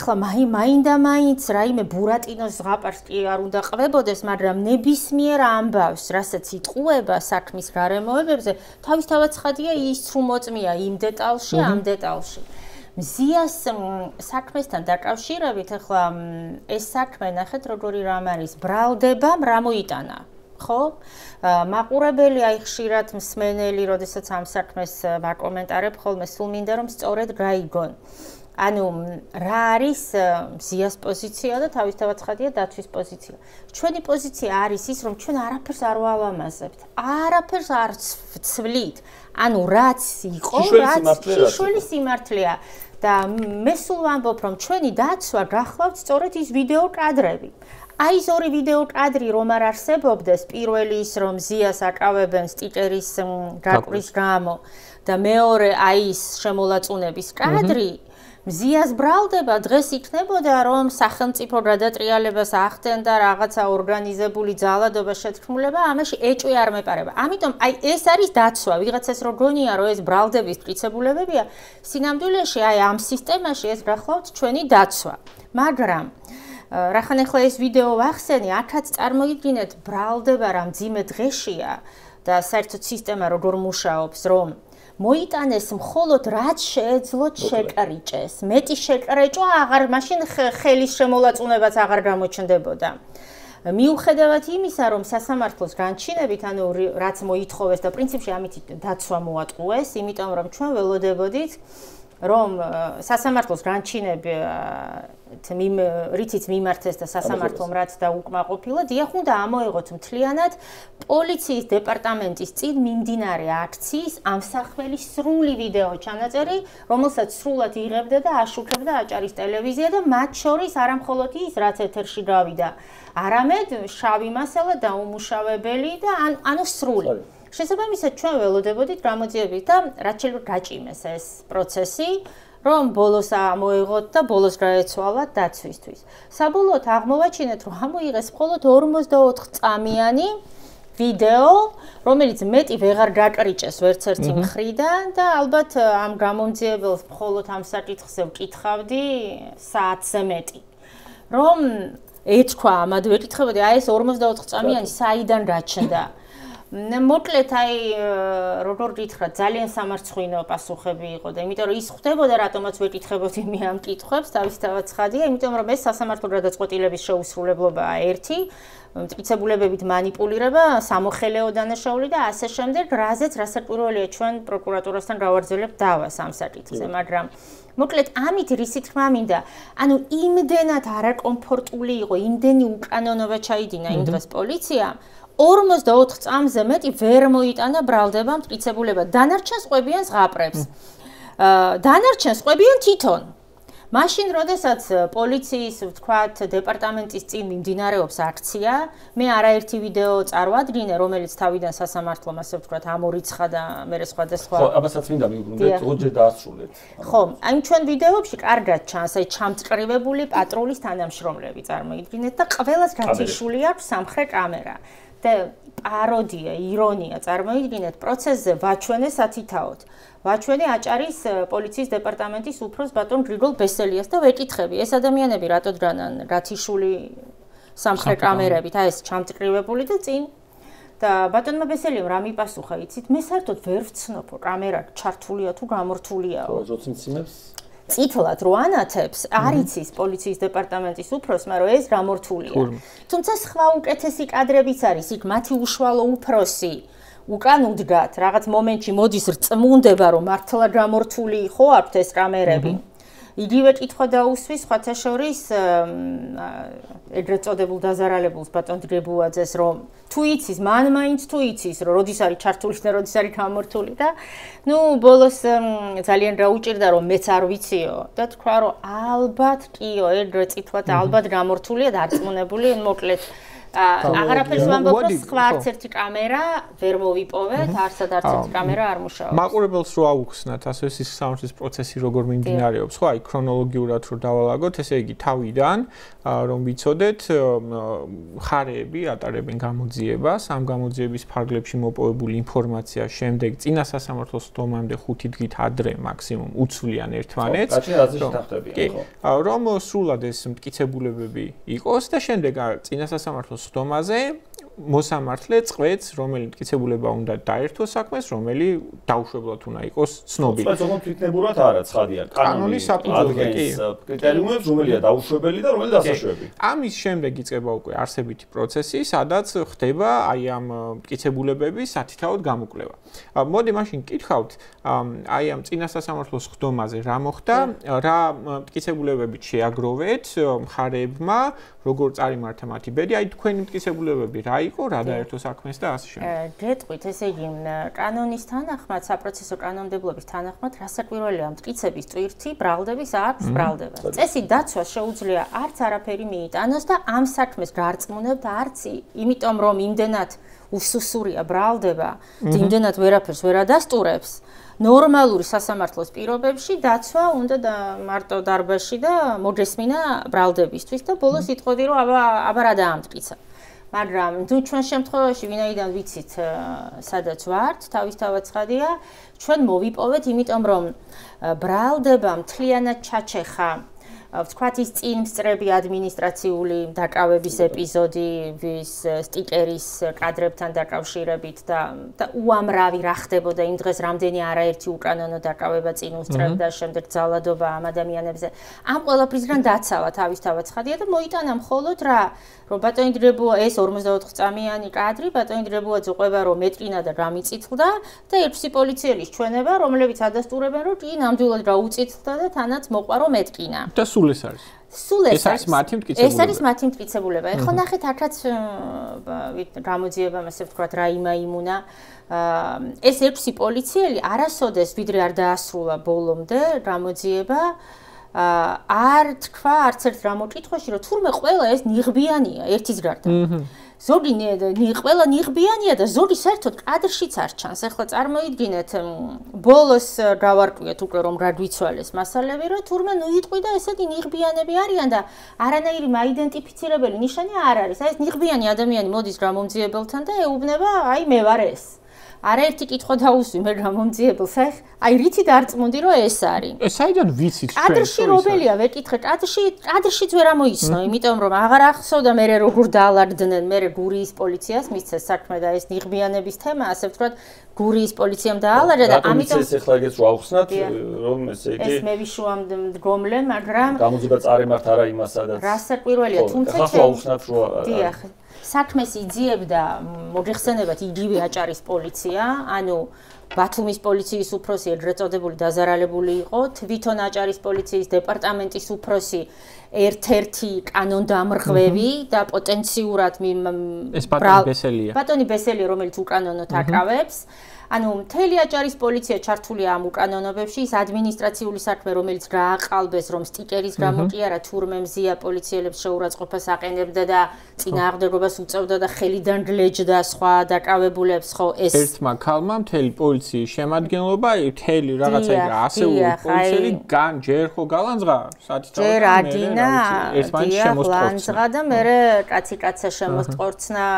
ეხლა მაინდა-მაინც რაიმე ბურატინოს ზღაპარს კი არ უნდა ყვებოდეს, მაგრამ ნებისმიერ ამბავს, რასაც იტყუება საქმის გარემოებებზე, თავისთავად ცხადია ის ცრუ მოწმეა იმ დეტალში, ამ დეტალში. მზიას საქმესთან დაკავშირებით, ეხლა ეს საქმე ნახეთ როგორი რამ არის, ბრალდებამ რა მოიტანა. ხო? მაყურებელი აი ხშირად მსმენელი, როდესაც ამ საქმეს ვაკომენტარებ ხოლმე, სულ მინდა რომ სწორედ გაიგონ. ანუ რა არის მზიას პოზიცია და თავისთავად ცხადია დაცვის პოზიცია. ჩვენი პოზიცია არის ის, რომ ჩვენ არაფერს არ ვალამაზებთ. არაფერს არ ვცვლით. ანუ რაც იყო, რაც შიშველი სიმართლეა. და მე სულ ვამბობ, რომ ჩვენი დაცვა გახლავთ სწორედ ის ვიდეო კადრები. აი ეს ორი ვიდეო კადრი რომ არ არსებობდეს, პირველი ის რომ ზიას აკავებენ სტიკერის გაკვრის გამო და მეორე აი ის შემოლაწუნების კადრი, მზიას ბრალდება დღეს იქნებოდა რომ სახელმწიფო გადატრიალებას ახდენდა რაღაცა ორგანიზებული ძალადობა შეთქმულება, ამაში ეჭვი არ მეპარება. ამიტომ აი ეს არის დაცვა, ვიღაცას რო გონია რომ ეს ბრალდების პრინციპულებებია, სინამდვილეში აი ამ სისტემაში ეს გახლავთ ჩვენი დაცვა. მაგრამ რახან ახლა ეს ვიდეო ვახსენი, აქაც წარმოიდგინეთ ბრალდება რა მძიმე დღეშია და საერთოდ სისტემა როგორ მუშაობს, რომ მოიტანეს მხოლოდ რაც შეეძლოთ შეკრიჭეს. მეტი შეკრეჭვა აღარ მაშინ ხელის შემოლაწუნებაც აღარ გამოჩნდებოდა. მიუხედავად იმისა, რომ სასამართლოს განჩინებით, ანუ რაც მოითხოვეს და პრინციპში ამით დაცვა მოატყუეს, იმიტომ რომ ჩვენ ველოდებოდით რომ სასამართლოს განჩინები რითიც მიმართეს და სასამართლომ რაც დაუკმაყოფილა, დიახ, უნდა ამოიღოთ მთლიანად პოლიციის დეპარტამენტის წინ მიმდინარე აქციის ამსახველის სრული ვიდეო ჩანაწერი, რომელსაც სრულად იღებდა და აშუქებდა აჭარის ტელევიზია და მათ შორის არა მხოლოდ ის, რაც ეთერში გავიდა, არამედ შავი მასალა დაუმუშავებელი და ანუ სრული. შესაბამისად ჩვენ ველოდებოდით გამოძიებით და რაც შეიძლება გაჭიმეს ეს პროცესი, რომ ბოლოს ამოიღოთ და ბოლოს გაეცვალათ დაცვისთვის. საბოლოოდ აღმოვაჩინეთ, რომ ამოიღეს მხოლოდ 44 წამიანი ვიდეო, რომელიც მეტი ვეღარ გაკრიჭეს ვერც ერთი მხრიდან და ალბათ ამ გამომძიებელს მხოლოდ ამ საკითხზე ვკითხავდი საათზე მეტი. რომ ეთქვა ამად ვეკითხებოდი, აი ეს 44 წამიანი საიდან გაჩნდა. მოკლედ აი როგორ გითხრათ, ძალიან სამარცხვინო პასუხები იყო და იმიტომ რომ ის ხვდებოდა რატომაც ვეკითხებოდი მე ამ კითხვებს, თავისთავად ცხადია, იმიტომ რომ ეს სასამართლო გადაწყვეტილების შეუსრულებლობაა ერთი, მტკიცებულებებით манипуლირება, სამოხელეო დანაშაული და ასე შემდეგ, რაზეც რასაკვირველია ჩვენ პროკურატურასთან გავარძელებთ დავას ამ საკითხზე, მაგრამ მოკლედ ამით რისი თქმა მინდა, ანუ იმდენად არაკომფორტული იყო, იმდენი უკანონობა ჩაიდინა იმ დღეს პოლიციამ 44 წამზე მეტი ვერ მოიტანა ბრალდება მტკიცებულება. დანარჩენს ყვებიან ზღაპრებს. დანარჩენს ყვებიან თვითონ. მაშინ, როდესაც პოლიციის, ვთქვათ, დეპარტამენტის წინ მიმდინარეობს აქცია, მე არაერთი ვიდეო წარვადგინე, რომელიც თავიდან სასამართლომ, ასე ვთქვათ, ამორიცხა და მერე სხვადასხვა. ხო, ამასაც მინდა მივუბრუნდეთ, ოჯერ დაასრულეთ. ხო, აი ჩვენ ვიდეოებში კარგად ჩანს, აი ჩამწკრივებული პატრულის თანამშრომლები წარმოიდგინეთ და ყველას გათიშული აქვს სამხრეთ კამერა. და პაროდია, ირონია წარმოიდგინეთ პროცესზე ვაჩვენე სათითაოდ. ვაჩვენე აჭარის პოლიციის დეპარტამენტის უფროს ბატონ გრიგოლ ბესელიას და ვეკითხები, ეს ადამიანები რატო დგანან გათიშული სამხრეთ კამერებით, აი ეს ჩამწკრივებული და წინ და ბატონმა ბესელიამ რა მიპასუხა, იცით, მე საერთოდ ვერ ვცნობ, კამერა ჩართულია თუ გამორთულიაო. როცა მციმებს წითლად რო ანათებს, არ იცის პოლიციის დეპარტამენტის უფროსმა, რომ ეს გამორთულია. თუმცა სხვა უკეთესი კადრებიც არის, იქ მათი უშუალო უფროსი უკან უდგათ, რაღაც მომენტში მოდის რწმუნდება, რომ მართლა გამორთული ხო აქვთ ეს კამერები. იგივე კითხვა დაუსვის სხვათა შორის ეგრეთ წოდებულ დაზარალებულს ბატონ დგებუაძეს, რომ თუ იცის, მან მაინც თუ იცის, რომ როდის არის ჩართული და როდის არის გამორთული და ნუ ბოლოს ძალიან გაუჭირდა, რომ მეც არ ვიციო და თქვა, რომ ალბათ კიო, ეგრე წითლად ალბათ გამორთულია და არწმუნებული, მოკლედ აღარაფერს ვამბობ, რომ სხვა არც ერთი კამერა ვერ მოვიპოვეთ, არცად არც ერთი კამერა არ მუშაობს. მაყურებელს რო აუხსნათ, ასე ის სამართლის პროცესი როგორ მიმდინარეობს, ხო, აი ქრონოლოგიურად რო დავალაგოთ, ესე იგი თავიდან რომ ვიცოდეთ, ხარეები ატარებენ გამოძიებას, ამ გამოძიების ფარგლებში მოპოვებული ინფორმაცია შემდეგ წინა სასამართლოს ხდომამდე 5 დღით ადრე მაქსიმუმ უცვლიან ერთმანეთს. რომ სრულად ეს მტკიცებულებები იყოს და შემდეგ წინა სასამართლოს ხდომაზე მოსამართლე წყვეტს, რომელი მტკიცებულება უნდა დაერთოს საქმეს, რომელი დაუშვებლად უნდა იყოს ცნობილი. წყვეტს ოღონდ თვითნებურად არა, ცხადია. კანონის საფუძველზე კი. კრიტერიუმებს, რომელია დაუშვებელი და რომელი დასაშვები. ამის შემდეგ იწყება უკვე არსებითი პროცესი, სადაც ხდება აი ამ მტკიცებულებების სათითაოდ გამოკვლევა. მოდი მაშინ კითხავთ, აი ამ წინა სასამართლოს ხდომაზე რა მოხდა, რა მტკიცებულებებით შეაგროვეთ მხარეებმა, როგორ წარიმართა მათი ბედი, აი თქვენი მტკიცებულებები რა იყო, რა დაერთო საქმეს და ასე შემდეგ. გეტყვით, ესე იგი, კანონის თანახმად, საპროცესო კანონმდებლობის თანახმად, რასაკვირველია, მტკიცების ტვირთი ბრალდების აქვს ბრალდება. წესით დაცვას შეუძლია არც არაფერი მიიტანოს და ამ საქმეს გარწმუნებთ არც იმიტომ, რომ იმდენად უსუსურია ბრალდება, იმდენად ვერაფერს ვერ ადასტურებს. ნორმალური სასამართლოს პირობებში დაცვა უნდა მარტო დარბაზში და მოგესმინა ბრალდებისთვის და ბოლოს იტყოდი, რომ აბა რა დაამტკიცა. მაგრამ თუ ჩვენ შემთხვევაში ვინაიდან ვიცით, სადაც ვართ, თავისთავად ცხადია, ჩვენ მოვიპოვეთ, იმიტომ რომ ბრალდება მთლიანად ჩაჩეხა ვთქვათ ის წინსწრები ადმინისტრაციული დაკავების ეპიზოდი ვის სტიკერის კადრებთან დაკავშირებით და უამრავი რა ხდებოდა იმ დღეს რამდენი არაერთი უკანონო დაკავება წინ უსწრებდა შემდეგ ძალადობა ამ ადამიანებზე ამ ყველაფრისგან დაცალა თავისთავად ცხადია და მოიტანა მხოლოდ რა რომ ბატონი დრებუა ეს 44 წამიანი კადრი ბატონი დრებუაძე ყვება რომ მეტყინა და გამიწითლდა და ერთსი პოლიციელის ჩვენება რომლებიც ადასტურებენ რომ კი ნამდვილად რა უწითლდა და თანაც მოყვა რომ მეტყინა და სულ ეს არის ეს არის მათი მტკიცებულება. ეს არის მათი მტკიცებულება. ეხლა ნახეთ აქაც გამოძიებამ ასე ვთქვათ რა იმუნა ეს ექვსი პოლიციელი არასოდეს ვიდრე არ დაასრულა ბოლომდე გამოძიება არ თქვა არც ერთ რამოკითხვაში რომ თურმე ყველა ეს ნიღბიანია ერთის გარდა. ზოგი ყველა ნიღბიანია და ზოგი საერთოდ კადრშიც არ ჩანს. ეხლა წარმოიდგინეთ ბოლოს გავარკვიეთ უკვე რომ რა გვიცვალეს მასალები რომ თურმე ნუ იტყვი და ესეთი ნიღბიანები არიან და არანაირი მაიდენტიფიცირებელი ნიშანი არ არის. აი ეს ნიღბიანი ადამიანი მოდის გამომძიებელთან და ეუბნება აი მე ვარ ეს. არაერთი კითხვა დაუსვი მე გამომძიებელს აი რითი დარწმუნდი რომ ეს არის. ეს საიდან ვიცით ჩვენ? კადრში რომელია ვეკითხე კადრშიც ვერ ამოიცნო იმიტომ რომ აღარ ახსოვდა მე როგორ დაალარდნენ მე გურიის პოლიციას მისცეს საქმე და ეს ნიღბიანების თემა ასე ვთქვათ გურიის პოლიციამ დაალარდა და ამიტომ ეს ახლა ეგეც რა ახსნათ რომ ესე იგი ეს მე ვიშუამ მდგომლე მაგრამ გამოძიება წარემართ არა იმას სადაც რასაკვირველია თუმცა ახლა ახსნათ რომ დიახ საქმეს იძიებდა მოგეხსენებათ იგივე აჭარის პოლიცია, ანუ ბათუმის პოლიციის უფროსი ეგრეთ წოდებული დაზარალებული იყო, თვითონ აჭარის პოლიციის დეპარტამენტის უფროსი ერთ-ერთი კანონდამრღვევი და პოტენციურად ეს ბატონი ბესელია. ბატონი ბესელი რომელიც უკანონოდ აკავებს ანუ მთელი აჭარის პოლიცია ჩართულია ამ უკანონობებში ის ადმინისტრაციული საქმე რომელიც გააყალბეს რომ სტიკერის გამოყიარა თურმე მზია პოლიციელებს შეურაცხყოფას აყენებდა და წინააღმდეგობას უწევდა და ხელიდან გლეჯდა სხვა დაკავებულებს ხო ეს ერთმა ქალმა მთელი პოლიციის შემადგენლობა მთელი რაღაცა ასეული პოლიციელი ჯერ ხო გალანძღა ჯერ ადინა გალანძღა და მე კაცი-კაცა შემოსტყორცნა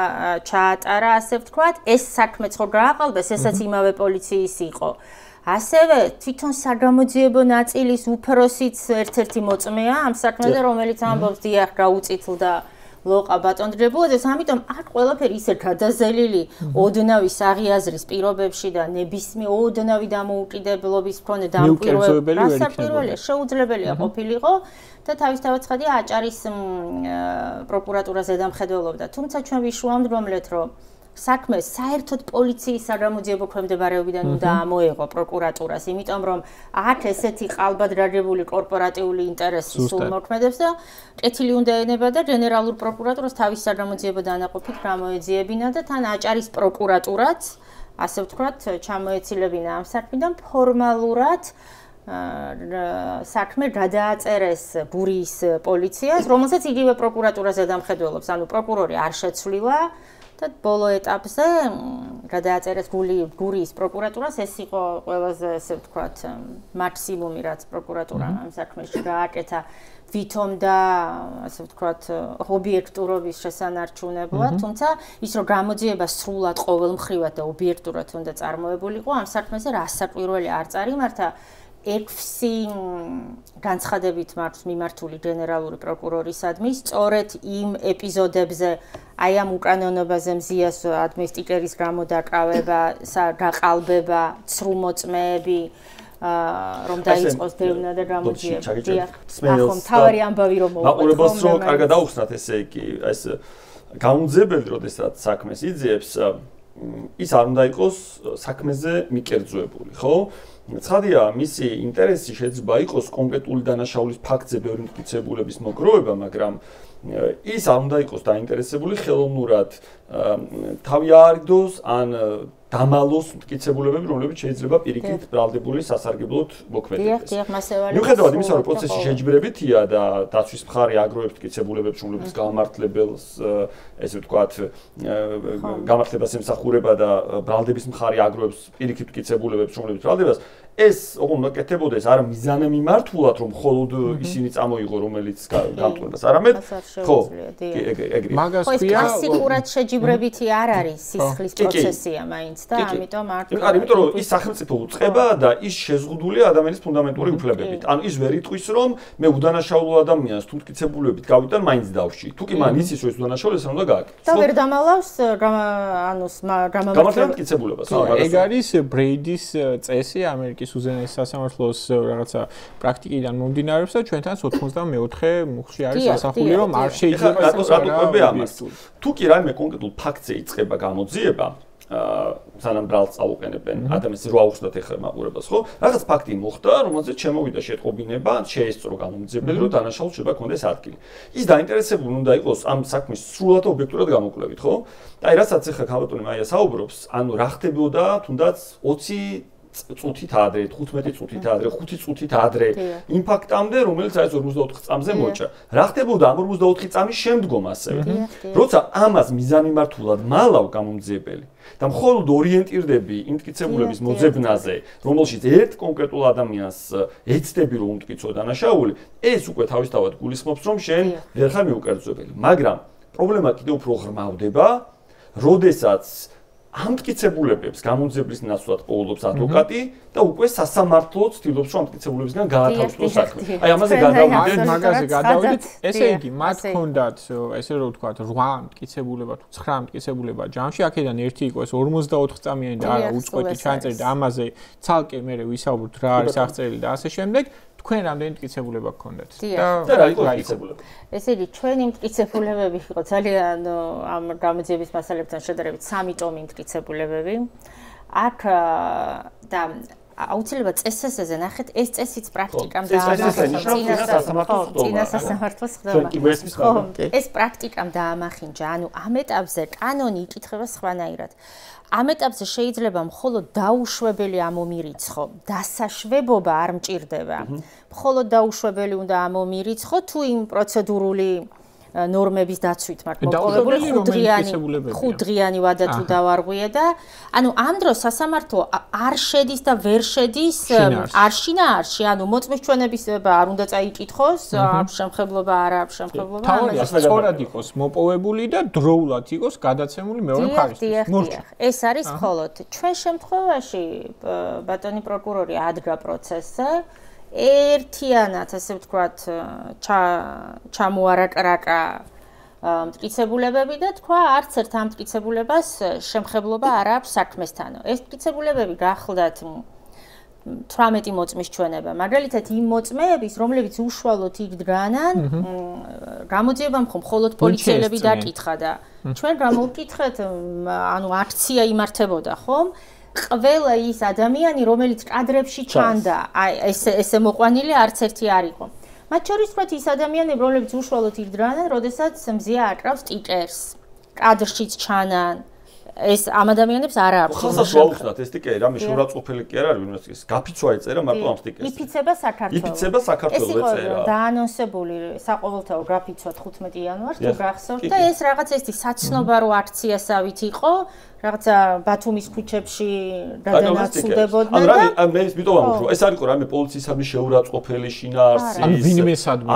ჩაატარა ასე ვთქვათ ეს საქმეც ხო გააყალბეს ესაც იმავე პოლიციის იყო. ასევე თვითონ საგამოძიებო ნაწილის უფროსიც ერთ-ერთი მოწმეა ამ საქმეზე, რომელიც ამბობს დიახ გაუწითლდა ლოყა ბატონ დრებუაძეს, ამიტომ აქ ყველაფერი ისე გადაზელილი ოდნავი საღიაზრის პირობებში და ნებისმიერ ოდნავი დამოუკიდებლობის მქონე დამკვირვებელია შეუძლებელია ყოფილიყო და თავისთავად ცხადია აჭარის პროკურატურას ზედამხედველობდა. თუმცა ჩვენ ვიშუამდგომლეთ რომ საქმე საერთოდ პოლიციის საგამოძიებო ქვემდებარეობიდან უნდა ამოეღო პროკურატურას, იმიტომ რომ აქ ესეთი ყალბად დაგებული კორპორატიული ინტერესი სულ მოქმედებს და კეთილი უნდა ენება და გენერალურ პროკურატურას თავის საგამოძიებო დანაყოფით გამოეძიებინა და თან აჭარის პროკურატურაც, ასე ვთქვათ, ჩამოეცილებინა ამ საქმიდან ფორმალურად საქმე გადააწერეს გურიის პოლიციას, რომელსაც იგივე პროკურატურა ზედამხედველობს, ანუ პროკურორი არ შეცვლილა და ბოლო ეტაპზე გადააწერეს გურიის პროკურატურას ეს იყო ყველაზე ესე ვთქვათ მაქსიმუმი რაც პროკურატურამ ამ საქმეში გააკეთა ვითომ და ასე ვთქვათ ობიექტურობის შესანარჩუნებლად თუმცა ის რომ გამოძიება სრულად ყოველმხრივად და ობიექტურად უნდა წარმოებულიყო ამ საქმეზე რასაკვირველი არ წარიმართა 6 განცხადებით მაქვს მიმართული გენერალური პროკურორისადმი სწორედ იმ ეპიზოდებზე აი ამ უკანონობაზე მზიას ადმინისტრატორის გამოდაკავება, გაყალბება, ცრუ მოწმეები რომ დაიწყოს დევნა და გამოძიება. ახლა მთავარი ამბავი რომ მოვყვეთ. მაყურებელს რომ კარგად აუხსნათ ესე იგი ეს გამომძიებელი როდესაც საქმეს იძიებს ის არ უნდა იყოს საქმეზე მიკერძოებული, ხო? ცხადია, მისი ინტერესი შეიძლება იყოს კონკრეტული დანაშაულის ფაქტზე ბევრი მტკიცებულების მოგროვება, მაგრამ ის არ უნდა იყოს დაინტერესებული ხელოვნურად თავი აარიდოს ან დამალოს მტკიცებულებები, რომლებიც შეიძლება პირიქით ბრალდებული სასარგებლოდ მოქმედებდეს. მიუხედავად იმისა, რომ პროცესი შეჯიბრებითია და დაცვის მხარე აგროვებს მტკიცებულებებს, რომლებიც გამართლებელს, ესე ვთქვათ, გამართლებას ემსახურება და ბრალდების მხარე აგროვებს პირიქით მტკიცებულებებს, რომლებიც ბრალდებას ეს ოღონდ მოკეთებოდეს არა მიზანე მიმართულად რომ მხოლოდ ისინი წამოიღო რომელიც გამწვენებას არამედ ხო მაგას ქვია კლასიკურად შეჯიბრებითი არ არის სისხლის პროცესია მაინც და ამიტომ არ იმიტომ რომ ის სახელმწიფო უწყება და ის შეზღუდულია ადამიანის ფუნდამენტური უფლებებით. ანუ ის ვერ იტყვის რომ მე უდანაშაულო ადამიანს თუ მტკიცებულებებით გავიტან მაინც დავში. თუ კი მან იცის რომ ეს უდანაშაულო ეს უნდა გააკეთოს. და ვერ დამალავს ანუ გამართლება მტკიცებულებას. ეგ არის ბრეიდის წესი ამერიკის უზენაეს სასამართლოს რაღაცა პრაქტიკიდან მომდინარეობს და ჩვენთან 94 მუხლში არის ასახული რომ არ შეიძლება რატო ამას. თუ კი რაიმე კონკრეტულ ფაქტზე იწყება გამოძიება სანამ ბრალს წაუყენებენ ადამიანს რო აუხსნათ ეხლა მაყურებას ხო რაღაც ფაქტი მოხდა რომელზეც შემოვიდა შეტყობინება შეესწრო გამოძიებელი რომ დანაშაულს შეიძლება კონდეს ადგილი ის დაინტერესებული უნდა იყოს ამ საქმის სრულად ობიექტურად გამოკვლევით ხო აი რასაც ეხლა ქალბატონი მაია საუბრობს ანუ რა ხდებოდა თუნდაც 20 წუთით ადრე 15 წუთით ადრე 5 წუთით ადრე იმ ფაქტამდე რომელიც აი 54 წამზე მოჭრა რა ხდებოდა ამ 54 წამის შემდგომ ასევე როცა ამას მიზანმიმართულად მალავ გამომძიებელი და მხოლოდ ორიენტირდები იმ მტკიცებულების მოძებნაზე რომელშიც ერთ კონკრეტულ ადამიანს ეცდები რომ უმტკიცო დანაშაული ეს უკვე თავისთავად გულისხმობს რომ შენ ვერ ხარ მიუკერძებელი მაგრამ პრობლემა კიდევ უფრო ღრმავდება როდესაც ამ მტკიცებულებებს გამომძიებლის ნაცვლად პოულობს ადვოკატი და უკვე სასამართლო ცდილობს რომ ამ მტკიცებულებისგან გაათავისუფლოს საქმე. აი ამაზე გადავიდეთ. ესე იგი, მათ ჰქონდათ ესე რომ ვთქვათ 8 მტკიცებულება თუ 9 მტკიცებულება ჯამში, აქედან ერთი იყო ეს 44 წამიანი და არა უწყვეტი ჩანაწერი და ამაზე ცალკე მე ვისაუბროთ რა არის აღწერილი და ასე შემდეგ. თქვენ რამდენი მტკიცებულება გქონდათ? და რა იყო მტკიცებულება? ესე იგი, ჩვენი მტკიცებულებები იყო ძალიან ამ გამოძიების მასალებთან შედარებით 3 ტომი მტკიცებულებები. აქ და აუცილებლად წესსესზე ნახეთ, ეს წესიც პრაქტიკამ წინა სასამართლოს ხდება. ეს პრაქტიკამ დაამახინჯა, ანუ ამ ეტაპზე კანონი იკითხება სხვანაირად. ამ ეტაპზე შეიძლება მხოლოდ დაუშვებელი ამომირიცხო, დასაშვებობა არ მჭირდება. მხოლოდ დაუშვებელი უნდა ამომირიცხო თუ იმ პროცედურული ნორმების დაცვით მართ მოპოვებული 5 დღიანი ვადა თუ დავარღვია და ანუ ამ დროს სასამართლო არ შედის და ვერ შედის არ შინაარსში ანუ მოწმის ჩვენებისება არ უნდა წაიკითხოს შემხებლობა არა შემხებლობა ამას სწორად იყოს მოპოვებული და დროულად იყოს გადაცემული მეორე მხარისთვის ეს არის მხოლოდ ჩვენ შემთხვევაში ბატონი პროკურორი ადგა პროცესზე ერთიანად ასე ვთქვათ ჩამოარაკრაკა მტკიცებულებები და თქვა არც ერთ ამ მტკიცებულებას შემხებლობა არ აქვს საქმესთანო. ეს მტკიცებულებები გახლდათ 18 მოწმის ჩვენება. მაგალითად იმ მოწმეების, რომლებიც უშუალოდ იქ დგანან, გამოძიებამ მხოლოდ პოლიციელები დაკითხა და ჩვენ გამოვკითხეთ, ანუ აქცია იმართებოდა, ხომ? ყველა ის ადამიანი, რომელიც კადრებში ჩანდა, აი ესე მოყვანილი არც ერთი არ იყო. მათ შორის ვთქვათ ის ადამიანები, რომლებიც უშუალოდ ირდრანან, როდესაც მზია აკრავს სტიკერს, კადრშიც ჩანან. ეს ამ ადამიანებს არ აქვს. ხალხს ვაუხსნათ ეს სტიკერი, რამე შეურაცხყოფელი კი არ არის, ვინმეს ის გაფიცვა ეწერა მარტო ამ სტიკერს. იფიცება საქართველოს. იფიცება საქართველოს ეწერა. დაანონსებული საყოველთაო გაფიცვა 15 იანვარს თუ გახსოვთ და ეს რაღაც ესეთი საცნობარო აქციასავით იყო. რაღაცა ბათუმის ქუჩებში გადანაცვლებოდნენ და ანუ მე ის მიტოვამ რომ ეს არ იყო რამე პოლიციისადმი შეურაცხყოფელი შინაარსი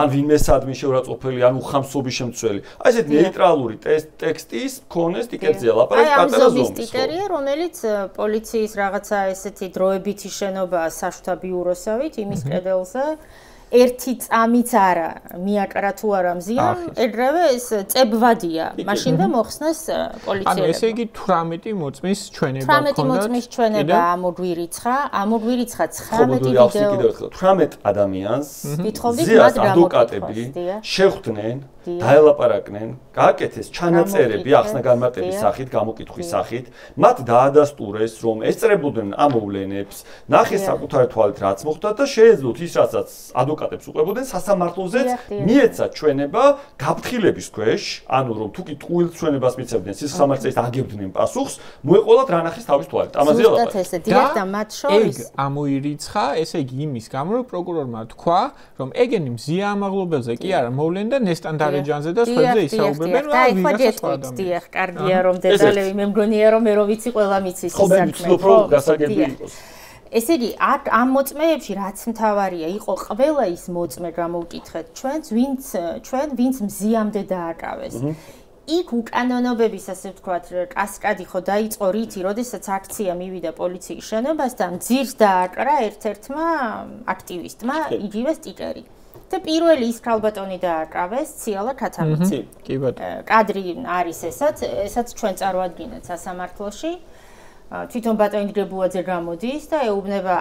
ან ვინმესადმი შეურაცხყოფელი ან უხამსობის შემცველი აი ესეთ ნეიტრალური ტექსტის მქონე სტიკერზეა ლაპარაკი პატარა ზომის სტიკერია რომელიც პოლიციის რაღაცა ესეთი დროებითი შენობაა საშუთა ბიუროსავით იმის კედელზე ერთი წამიც არა მიაკრა თუ არა მზია ეგრევე ეს წებვადია მაშინვე მოხსნეს პოლიციელებმა ანუ ესე იგი 18 მოწმის ჩვენება ქონდათ 18 მოწმის ჩვენება ამოგვირიცხა 19 ვიდეო 18 ადამიანს ზიას ადვოკატები შეხვდნენ დაელაპარაკნენ გააკეთეს ჩანაწერები ახსნა განმარტების სახით გამოკითხვის სახით მათ დაადასტურეს რომ ესწრებოდნენ ამ მოვლენებს ნახეს საკუთარი თვალით რაც მოხდა და შეეძლოთ ის რასაც ადვოკატებს უყვებოდნენ სასამართლოზეც მიეცა ჩვენება გაფრთხილების ქვეშ ანუ რომ თუ კი ტყუილ ჩვენებას მიცემდნენ სასამართლოს აგებდნენ პასუხს მოეყოლათ რა ნახეს თავის თვალით ამაზე ლაპარაკი და მათ შორის ეგ ამოირიცხა ესე იგი იმის გამო რომ პროკურორმა თქვა რომ ეგენი მზია ამაღლობელზე კი არა მოვლენ და ნესტანდარეჯანზე და სხვებზე ისაუბრებენ და ეხლა ჯეთქვით კარგია რომ დეტალები მე მგონია რომ მე რო ვიცი ყველა მიცის საქმე ესე იგი ამ მოწმეებში რაც მთავარია იყო ყველა ის მოწმე გამოვკითხეთ ჩვენ ვინც მზიამდე დააკავეს იქ უკანონობების, ასე ვთქვათ, კასკადი ხო დაიწყო რითი, როდესაც აქცია მივიდა პოლიციის შენობასთან, ძირს დააკრა ერთ-ერთმა აქტივისტმა, იგივე სტიკერი. და პირველი ის ქალბატონი დააკრავეს, ციალა ქათამიძე. კი ბატონო. კადრი არის ესაც ჩვენ წარვადგინეთ სასამართლოში. თვითონ ბატონი დგებუაძე გამოდის და ეუბნება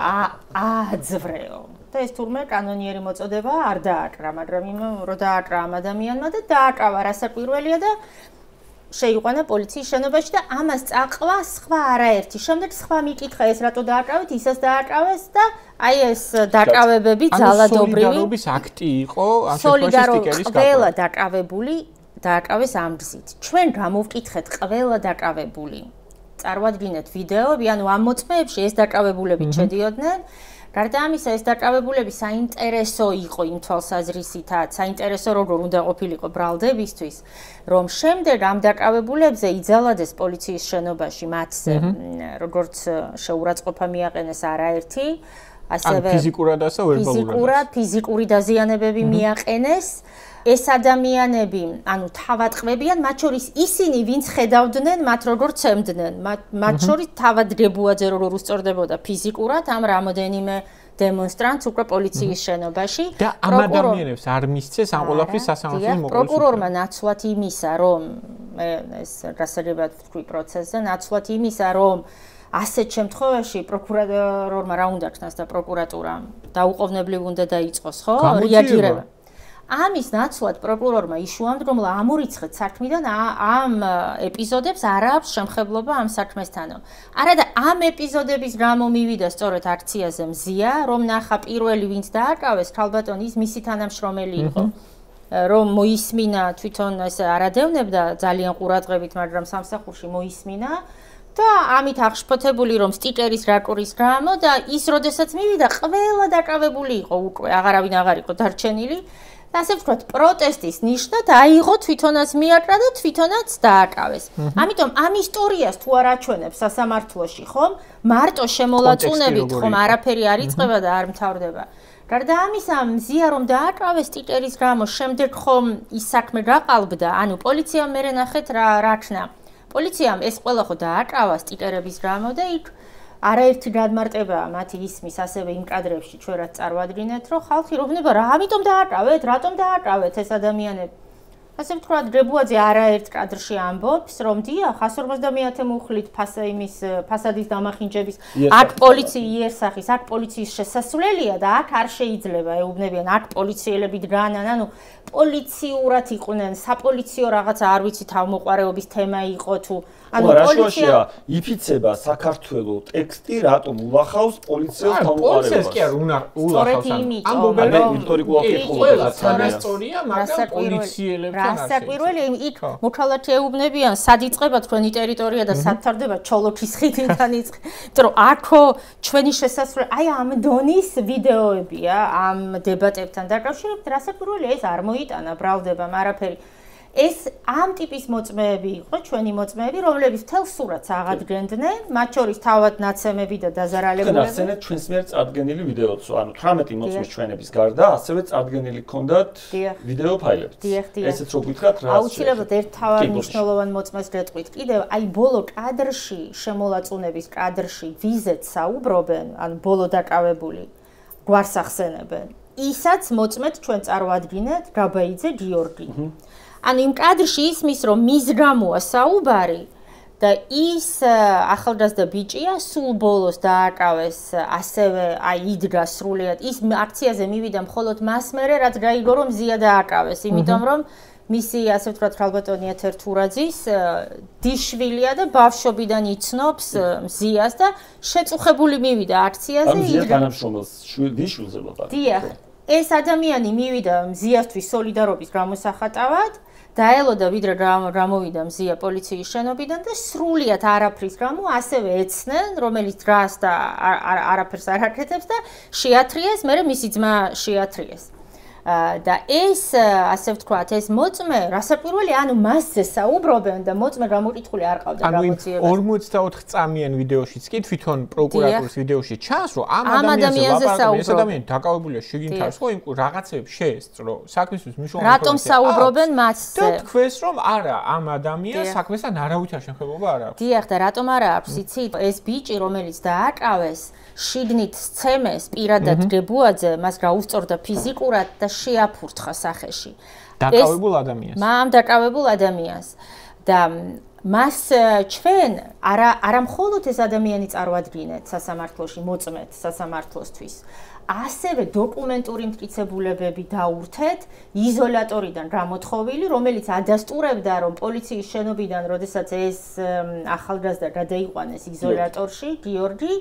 ააძვრეო. და ეს თურმე კანონიერი მოწოდება არ დააკრა, მაგრამ რო დააკრა ამ ადამიანმა და დააკრა რასაკვირველია და შეიყვანა პოლიციის შენობაში და ამას წაყვა სხვა არაერთი. შემდეგ სხვა მიკითხა ეს რატო დააკრავეთ, ისაც დააკრავეს და აი ეს დაკავებები ძალადობრივი სოლიდარობის აქტი იყო, ასე სტიკერის კაპა. ყველა დაკავებული დააკავეს ამ გზით. ჩვენ გამოვკითხეთ ყველა დაკავებული. წარვადგინეთ ვიდეოები, ანუ ამ მოწმეებში ეს დაკავებულები შედიოდნენ. გარდა ამისა, ეს დაკავებულები საინტერესო იყო იმ თვალსაზრისითაც, საინტერესო როგორ უნდა ყოფილიყო ბრალდებისთვის, რომ შემდეგ ამ დაკავებულებზე იძალადეს პოლიციის შენობაში მათზე, როგორც შეურაცხყოფა მიაყენეს არაერთი, ასევე ფიზიკური დაზიანებები მიაყენეს. ეს ადამიანები, ანუ თავად ყბებიან, მათ შორის ისინი, ვინც ხედავდნენ, მათ როგორ ცემდნენ, მათ შორის თავად დებუაძე როგორ უსწორდებოდა ფიზიკურად ამ რამოდენიმე დემონსტრანტს უკვე პოლიციის შენობაში. და ამ ადამიანებს არ მისცეს ამ ყველაფრის სასამართლო მოყოლს. პროკურორმა ნაცვლად იმისა, რომ ეს რასადებად თქვი პროცესზე, ნაცვლად იმისა, რომ ასეთ შემთხვევაში პროკურორმა რა უნდა ქნას და პროკურატურამ დაუყოვნებლივ უნდა დაიწყოს, ხო? რეაგირება. ამის ნაცვლად პროკურორმა იშუამდგომლა ამორიცხეთ საქმიდან ამ ეპიზოდებს არ აქვს შემხებლობა ამ საქმესთანო. არადა ამ ეპიზოდების გამო მივიდა სწორედ აქციაზე მზია, რომ ნახა პირველი ვინც დააკავეს ქალბატონი ის მისი თანამშრომელი იყო. რომ მოისმინა თვითონ ეს არადევნებდა ძალიან ყურადღებით, მაგრამ სამსახურში მოისმინა და ამით აღშფოთებული რომ სტიკერის რაკურის გამო და ის როდესაც მივიდა ყველა დაკავებული იყო უკვე აღარავინ აღარ იყო დარჩენილი. ასე ვთქვათ, პროტესტის ნიშნად აიღო თვითონაც მიაკრა და თვითონაც დააკავეს. ამიტომ ამ ისტორიას თუ არ აჩვენებს სასამართლოში, ხომ? მარტო შემოლაწუნებით ხომ არაფერი არ იწყება და არ მთავრდება. გარდა ამისა, მზია რომ დააკავეს სტიკერის გამო, შემდეგ ხომ ის საქმე გაყალბდა, ანუ პოლიციამ მერე ნახეთ რა ქნა. პოლიციამ ეს ყველა ხო დააკავა სტიკერების გამო და იქ არაერთი გადმარტებაა მათი ისმის ასევე იმ კადრებში ჩვენ რაც წარვადგინეთ, რომ ხალხი როვნება რა ამიტომ დააკავეთ, რატომ დააკავეთ ეს ადამიანები. ასე ვთქვათ, დებუაძე არაერთ კადრში ამბობს, რომ დიახ, 150 მუხლით ფასადის დამახინჯების აქ იერსახის, აქ პოლიციის შესასვლელია და აქ არ შეიძლება ეუბნებიან, აქ პოლიციელები დგანან, ანუ პოლიციურად იყვნენ, საპოლიციო რაღაცა არ ვიცი თავმოყარეობის თემა იყო თუ ანუ პოლიცია იფიცება საქართველოს ტექსტი რატომ улахავს პოლიციას თავმოყარებას. პოლიციას კი არ улахავს. ამბობენ რომ ყველა წარასწორია, მაგრამ პოლიციელებთან რასაკვირველია, იქ მოქალაქე ეუბნებიან, სად იწყება თქვენი ტერიტორია და სად თარდება ჩოლოქის ხიდიდან იწყება. იმიტომ რომ აქო ჩვენი შესასვლელი, აი ამ დონის ვიდეოებია ამ დებატებთან დაკავშირებით, რასაკვირველია, ეს არ მოიტანა ბრალდებამ არაფერი. ეს ამ ტიპის მოწმეები იყო, ჩვენი მოწმეები, რომლებიც თელ სურათს აღადგენდნენ, მათ შორის თავად ნაცემები და დაზარალებულები. ახსენეთ ჩვენს მიერ წარდგენილი ვიდეოც, ანუ 18 მოწმის ჩვენების გარდა, ასევე წარდგენილი ჰქონდათ ვიდეო ფაილები. ესეც რო გითხრათ რა. აუცილებლად ერთ თავარ მნიშვნელოვან მოწმეს გეტყვით. კიდევ აი ბოლო კადრში, შემოლაწუნების კადრში ვიზეთ საუბრობენ, ანუ ბოლო დაკავებული გვარს ახსენებენ. ისაც მოწმეთ ჩვენ წარვადგინეთ გაბაიძე გიორგი. ანუ იმ კადრში ისმის რომ მის გამოა საუბარი და ის ახალგაზრდა ბიჭია სულ ბოლოს დააკავეს ასევე აი იდგა სრულიად ის აქციაზე მივიდა მხოლოდ მას მერე რაც გაიგო რომ ზია დააკავეს იმიტომ რომ მისი ასე ვთქვათ ქალბატონი ეთერ თურაძის დიშვილია და ბავშვობიდან იცნობს მზიას და შეწუხებული მივიდა აქციაზე მზია თანამშრომელს დიშვილზე ვაყარ დიახ ეს ადამიანი მივიდა მზიასთვის სოლიდარობის გამოსახატავად დაელოდა ვიდრე გამოვიდა მზია პოლიციის შენობიდან და სრულიად არაფრის გამო ასევე ეცნენ რომელიც დრას და არაფერს არ აკეთებს და შეათრიეს მერე მისი ძმა შეათრიეს და ეს ასე ვთქვათ, ეს მოწმე, რასაკვირველი, ანუ მასზე საუბრობენ და მოწმე გამოკითხული არ ყავდა გამოცდილებას. ანუ 44 წამიან ვიდეოშიც კი თვითონ პროკურატურის ვიდეოში ჩანს, რომ ამ ადამიანზე საუბრობენ. ადამიანი დაკავებულია შიგნით არის, ხო, იმ რაღაცებს შეესწრო, საქმისთვის მნიშვნელოვანი. რატომ საუბრობენ მასზე? და თქვენს რომ არა, ამ ადამიანს საქმესთან არავითარ შემხებობა არ აქვს. დიახ, და რატომ არა აქვს, იცით? ეს ბიჭი, რომელიც დააკავეს, შიგნით სცემეს პირადად დებუაძე, მას გაუსწორდა ფიზიკურად და შეაფურთხა სახეში. დაკავებულ ადამიანს. მამ დაკავებულ ადამიანს. და მას ჩვენ არა მხოლოდ ეს ადამიანი წარვადგინეთ სასამართლოში, მოწმეთ სასამართლოსთვის. ასევე დოკუმენტური მტკიცებულებები დაურთეთ იზოლატორიდან გამოთხოვილი, რომელიც ადასტურებდა, რომ პოლიციის შენობიდან, როდესაც ეს ახალგაზრდა გადაიყვანეს იზოლატორში, გიორგი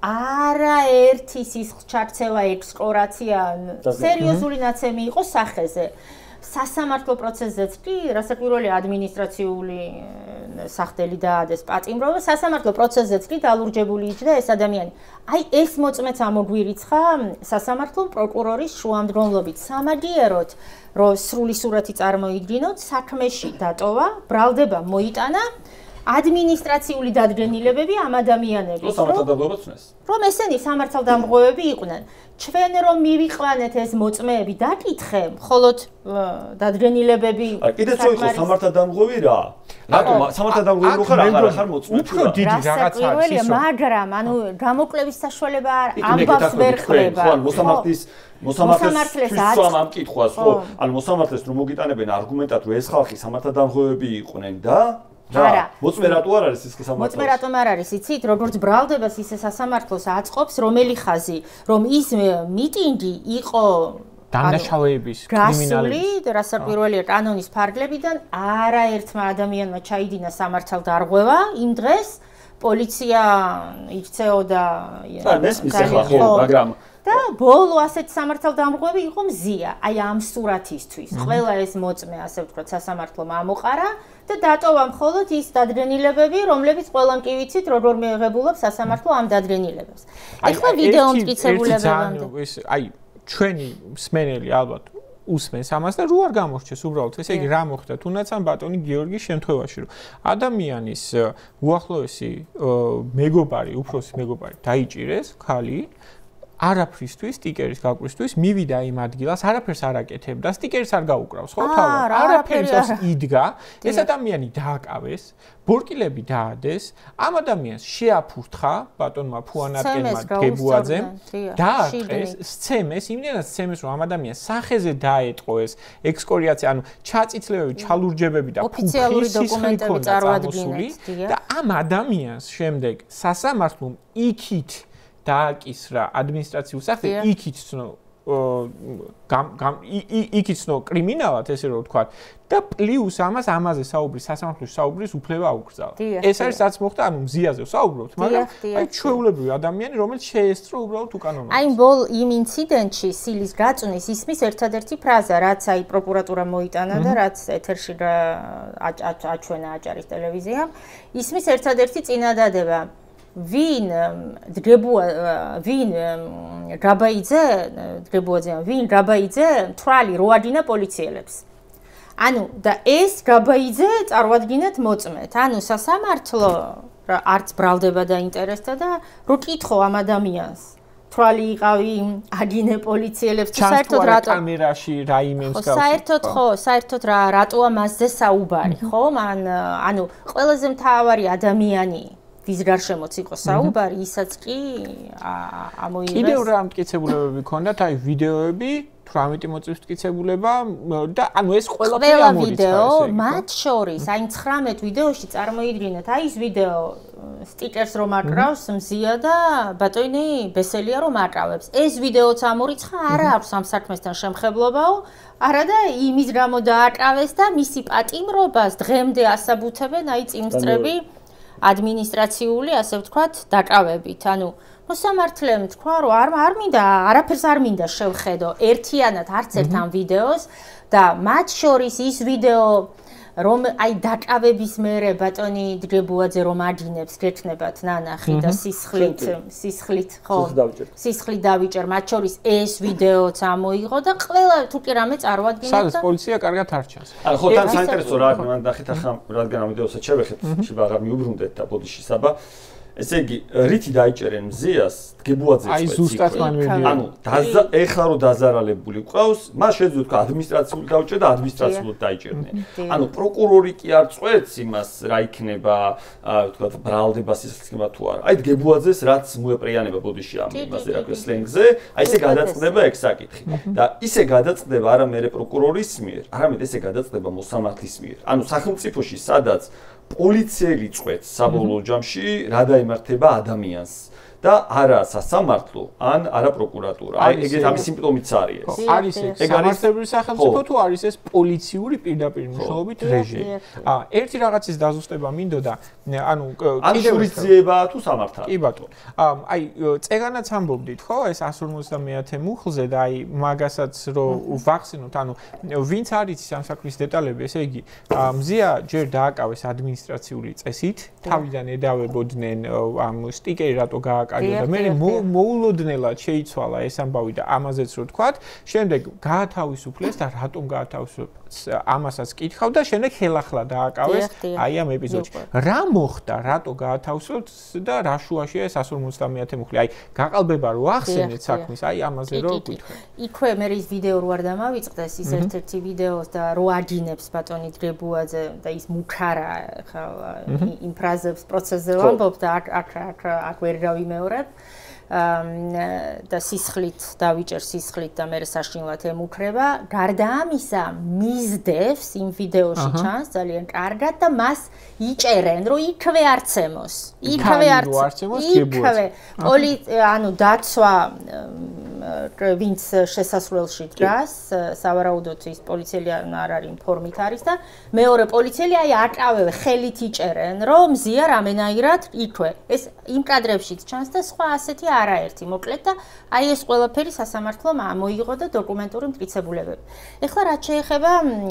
არაერთი სისხლჩარცევა, ექსპლორაცია, სერიოზული ნაცემი იყო სახეზე. სასამართლო პროცესზეც კი, რასაკვირველი ადმინისტრაციული სახდელი დაადეს პატიმრობა, სასამართლო პროცესზეც კი დალურჯებული იჯდა ეს ადამიანი. აი ეს მოწმეც ამოგვირიცხა სასამართლო პროკურორის შუამდგომლობით სამაგიეროდ, რომ სრული სურათი წარმოიდგინოთ, საქმეში დატოვა, ბრალდება მოიტანა ადმინისტრაციული დადგენილებები ამ ადამიანების, რომ ესენი სამართალდამღვრევები იყვნენ. ჩვენ რომ მივიყვანეთ ეს მოწმეები დაკითხე, მხოლოდ დადგენილებები კიდეც რო იყო სამართალდამღვრევი რა? რატომ სამართალდამღვრევი ხარ ახარ მოწმე? უფრო დიდი რაღაცა არის ის, მაგრამ ანუ გამოკლების საშუალება ამბავს ვერ ხდება. ხო, მოსამართლეს ამ კითხვას, ხო? ანუ მოსამართლეს რომ მოგიტანებენ არგუმენტად, რომ ეს ხალხი სამართალდამღვრევები იყვნენ და არა. მოწმე რატო არ არის ის კი სამართლოს? მოწმე რატომ არ არის, იცით, როგორც ბრალდებას ისე სასამართლოს აწყობს, რომელი ხაზი, რომ ის მიტინგი იყო დანაშაულების კრიმინალური რასაკვირველია კანონის ფარგლებიდან არაერთმა ადამიანმა ჩაიდინა სამართალდარღვევა იმ დღეს პოლიცია იქცეოდა მაგრამ და ბოლო ასეთ სამართალდამღვრევი იყო მზია, აი ამ სურათისთვის. ყველა ეს მოწმე, ასე ვთქვათ, სასამართლომ ამოყარა და დატოვა მხოლოდ ის დადგენილებები, რომლებიც ყველამ კი ვიცით, როგორ მიიღებულობს სასამართლო ამ დადგენილებას. ეხლა ვიდეო მტკიცებულებებამდე. აი ჩვენი მსმენელი ალბათ უსმენს ამას და რო არ გამორჩეს უბრალოდ ესე იგი რა მოხდა თუნდაც ამ ბატონი გიორგის შემთხვევაში რომ ადამიანის უახლოესი მეგობარი, უფროსი მეგობარი დაიჭირეს ხალი არაფრისთვის სტიკერის გაკვისთვის მივიდა იმ ადგილას, არაფერს არ აკეთებდა, სტიკერს არ გაუკრავს, ხო თავად? არაფერს იდგა, ეს ადამიანი დააკავეს, ბორკილები დაადეს, ამ ადამიანს შეაფურთხა ბატონმა ფუანატკენმა გებუაძემ, დააყეს, სცემეს, იმდენად სცემეს, რომ ამ ადამიანს სახეზე დაეტყო ეს ექსკორიაცია, ანუ ჩაწითლებები, ჩალურჯებები და ოფიციალური დოკუმენტები წარმოადგენს და ამ ადამიანს შემდეგ სასამართლომ იქით დააკისრა ადმინისტრაციულ სახე იქიცნო კრიმინალად ესე რომ ვთქვა და პლუს ამაზე საუბრის სასამართლოში საუბრის უფლება აუკრძალა. ეს არის რაც მოხდა, ანუ მზიაზე საუბრობთ, მაგრამ აი ჩვეულებრივი ადამიანი რომელიც შეესწრო უბრალოდ უკანონოებს. აი იმ ინციდენტში სილის გაწვნის ისმის ერთადერთი ფრაზა, რაც აი პროკურატურა მოიტანა და რაც ეთერში აჩვენა აჭარის ტელევიზიამ, ისმის ერთადერთი წინადადება ვინ გაბაიძე თვალი როადინა პოლიციელებს. ანუ და ეს გაბაიძე წარმოადგენთ მოწმეთ. ანუ სასამართლო არც ბრალდება დაინტერესდა და რო კითხო ამ ადამიანს თვალი იყავი აგინე პოლიციელებს საერთოდ რატო კამერაში რაიმენს გავხსნა საერთოდ რატო მასზე საუბარი ხო ანუ ყველაზე მთავარი ადამიანი ვის გარშემოც იყო საუბარი, ისაც კი ამოიღეს. კიდევ რა მტკიცებულებები ქონდათ, აი ვიდეოები, 18 მოწმის მტკიცებულება და ანუ ეს ყველაფერი ვიდეო, მათ შორის, აი 19 ვიდეოში წარმოიდგინეთ, აი ეს ვიდეო სტიკერს რომ აკრავს მზია და ბატონი ბესელია რომ აკავებს. ეს ვიდეოც ამორიცხა, არა აქვს ამ საქმესთან შემხებლობაო, არა და იმის გამო დააკავეს და მისი პატიმრობას დღემდე ასაბუთებენ აი წინსწრები ადმინისტრაციული, ასე ვთქვათ, დაკავებით. ანუ მოსამართლემ თქვა, რომ არ მინდა, არაფერს არ მინდა შევხედო ერთიანად არც ერთ ამ ვიდეოს და მათ შორის ის ვიდეო რომ აი დაკავების მერე ბატონი დრებუაძე რომ აჯინებს გექნებათ ნანახი და სისხლით ხო სისხლით დავიჭერ მათ შორის ეს ვიდეოც ამოიღო და ყველა თუ კი რამე წარმოადგენდა სადაც პოლიცია კარგად არ ჩანს ხო თან საინტერესო რა მან დახით ახლა რადგან ამ ვიდეოსაც შევეხეთ შეიძლება აღარ მიუბრუნდეთ და ბოდიში საბა ესე იგი რითი დაიჭერენ მზიას დგებუაძე აი ზუსტად მან მიდიოდა ანუ ეხლა რო დაზარალებული ყავს მას შეძლო თქვა ადმინისტრაციულად დაუჭერდა და ადმინისტრაციულად დაიჭერდნენ ანუ პროკურორი კი არ წვეთს იმას რა იქნება თქვა ბრალდება სისხლისგება თუ არა აი დგებუაძეს რაც მოეპრიანება ბოდიში ამ იმაზე რა ქვია სლენგზე აი ესე გადაწყდება ეგ საკითხი და ისე გადაწყდება არა მერე პროკურორის მიერ არამედ ესე გადაწყდება მოსამართლის მიერ ანუ სახელმწიფოში სადაც პოლიციელი წვეთს საბოლოო ჯამში რა დაემართება ადამიანს და არა სასამართლო ან არა პროკურატურა. აი ეგეთ ამის სიმპტომიც არის ეს. არის ეს სამართლებრივი სახელმწიფო თუ არის ეს პოლიციური პირდაპირ მნიშვნელობით რეჟიმი. ერთი რაღაცის დაზუსტება მინდოდა, ანუ კიდევ რიძიება თუ სამართალი. კი ბატონო. აი წეგანაც ამბობდით, ხო, ეს 150-ე მუხლზე და აი მაგასაც რო ვახსენოთ, ანუ ვინც არის ამ საქმის დეტალები, ესე იგი, მზია ჯერ დააკავეს ადმინისტრაციული წესით, თავიდან ედავებოდნენ ამ სტიკერი რატო გააკარიო და მე მოულოდნელად შეიცვალა ეს ამბავი და ამაზეც რო თქვათ, შემდეგ გაათავისუფლეს და რატომ გაათავისუფლეს ამასაც კითხავ და შემდეგ ხელახლა დააკავეს აი ამ ეპიზოდში. რა მოხდა, რატო გაათავისუფლეს და რა შუაშია ეს 150-ე მუხლი? აი გაყალბება რო ახსენეთ საქმის, აი ამაზე რო ვკითხე. იქვე მე ის ვიდეო რო არ დამავიწყდეს, ის ერთ-ერთი ვიდეოს და რო აჯინებს ბატონი დრებუაძე და ის მუქარა ხა იმ ფრაზებს პროცესზე ვამბობ და აქ ვერ გავიმეორებ. და სისხლით დავიჭერ სისხლით და მე საშინლად ემუქრება. გარდა ამისა, მიზდევს იმ ვიდეოში ჩანს ძალიან კარგად და მას იჭერენ, რომ იქვე არცემოს. იქვე ანუ დაცვა ვინც შესასვლელში დგას, სავარაუდოდ ის პოლიციელი არ არის ინფორმით არის და მეორე პოლიციელი აი აკავებ ხელით იჭერენ, რომ მზია რამენაირად იქვე. ეს იმ კადრებშიც ჩანს და სხვა ასეთი არაერთი მოკლედ და აი ეს ყველაფერი სასამართლომ ამოიღო და დოკუმენტური მტკიცებულებები. ეხლა რაც შეეხება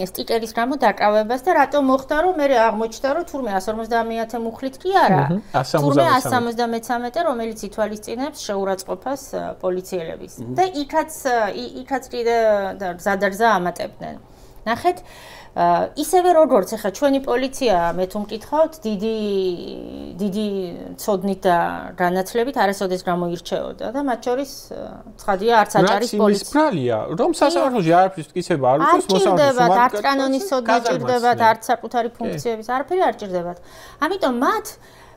სტიკერის გამო დაკავებას და რატომ მოხდა რომ მე აღმოჩნდა რომ თურმე 150-ე მუხლით კი არა, თურმე 173, რომელიც ითვალისწინებს შეურაცხყოფას პოლიციელების. და იქაც კიდე ზადარზა ამატებდნენ. ნახეთ, ისევე როგორც ახლა ჩვენი პოლიცია მე თუ მკითხავთ დიდი ცოდნით და განათლებით არასოდეს გამოირჩეოდა და მათ შორის ცხადია არც აჭარის პოლიცია. ის ბრალია, რომ სასამართლოში არაფრის მტკიცება არ უწევს მოსამართლეს, არც კანონის ცოდნა ჭირდებათ, არც საკუთარი ფუნქციების არაფერი არ ჭირდებათ. ამიტომ მათ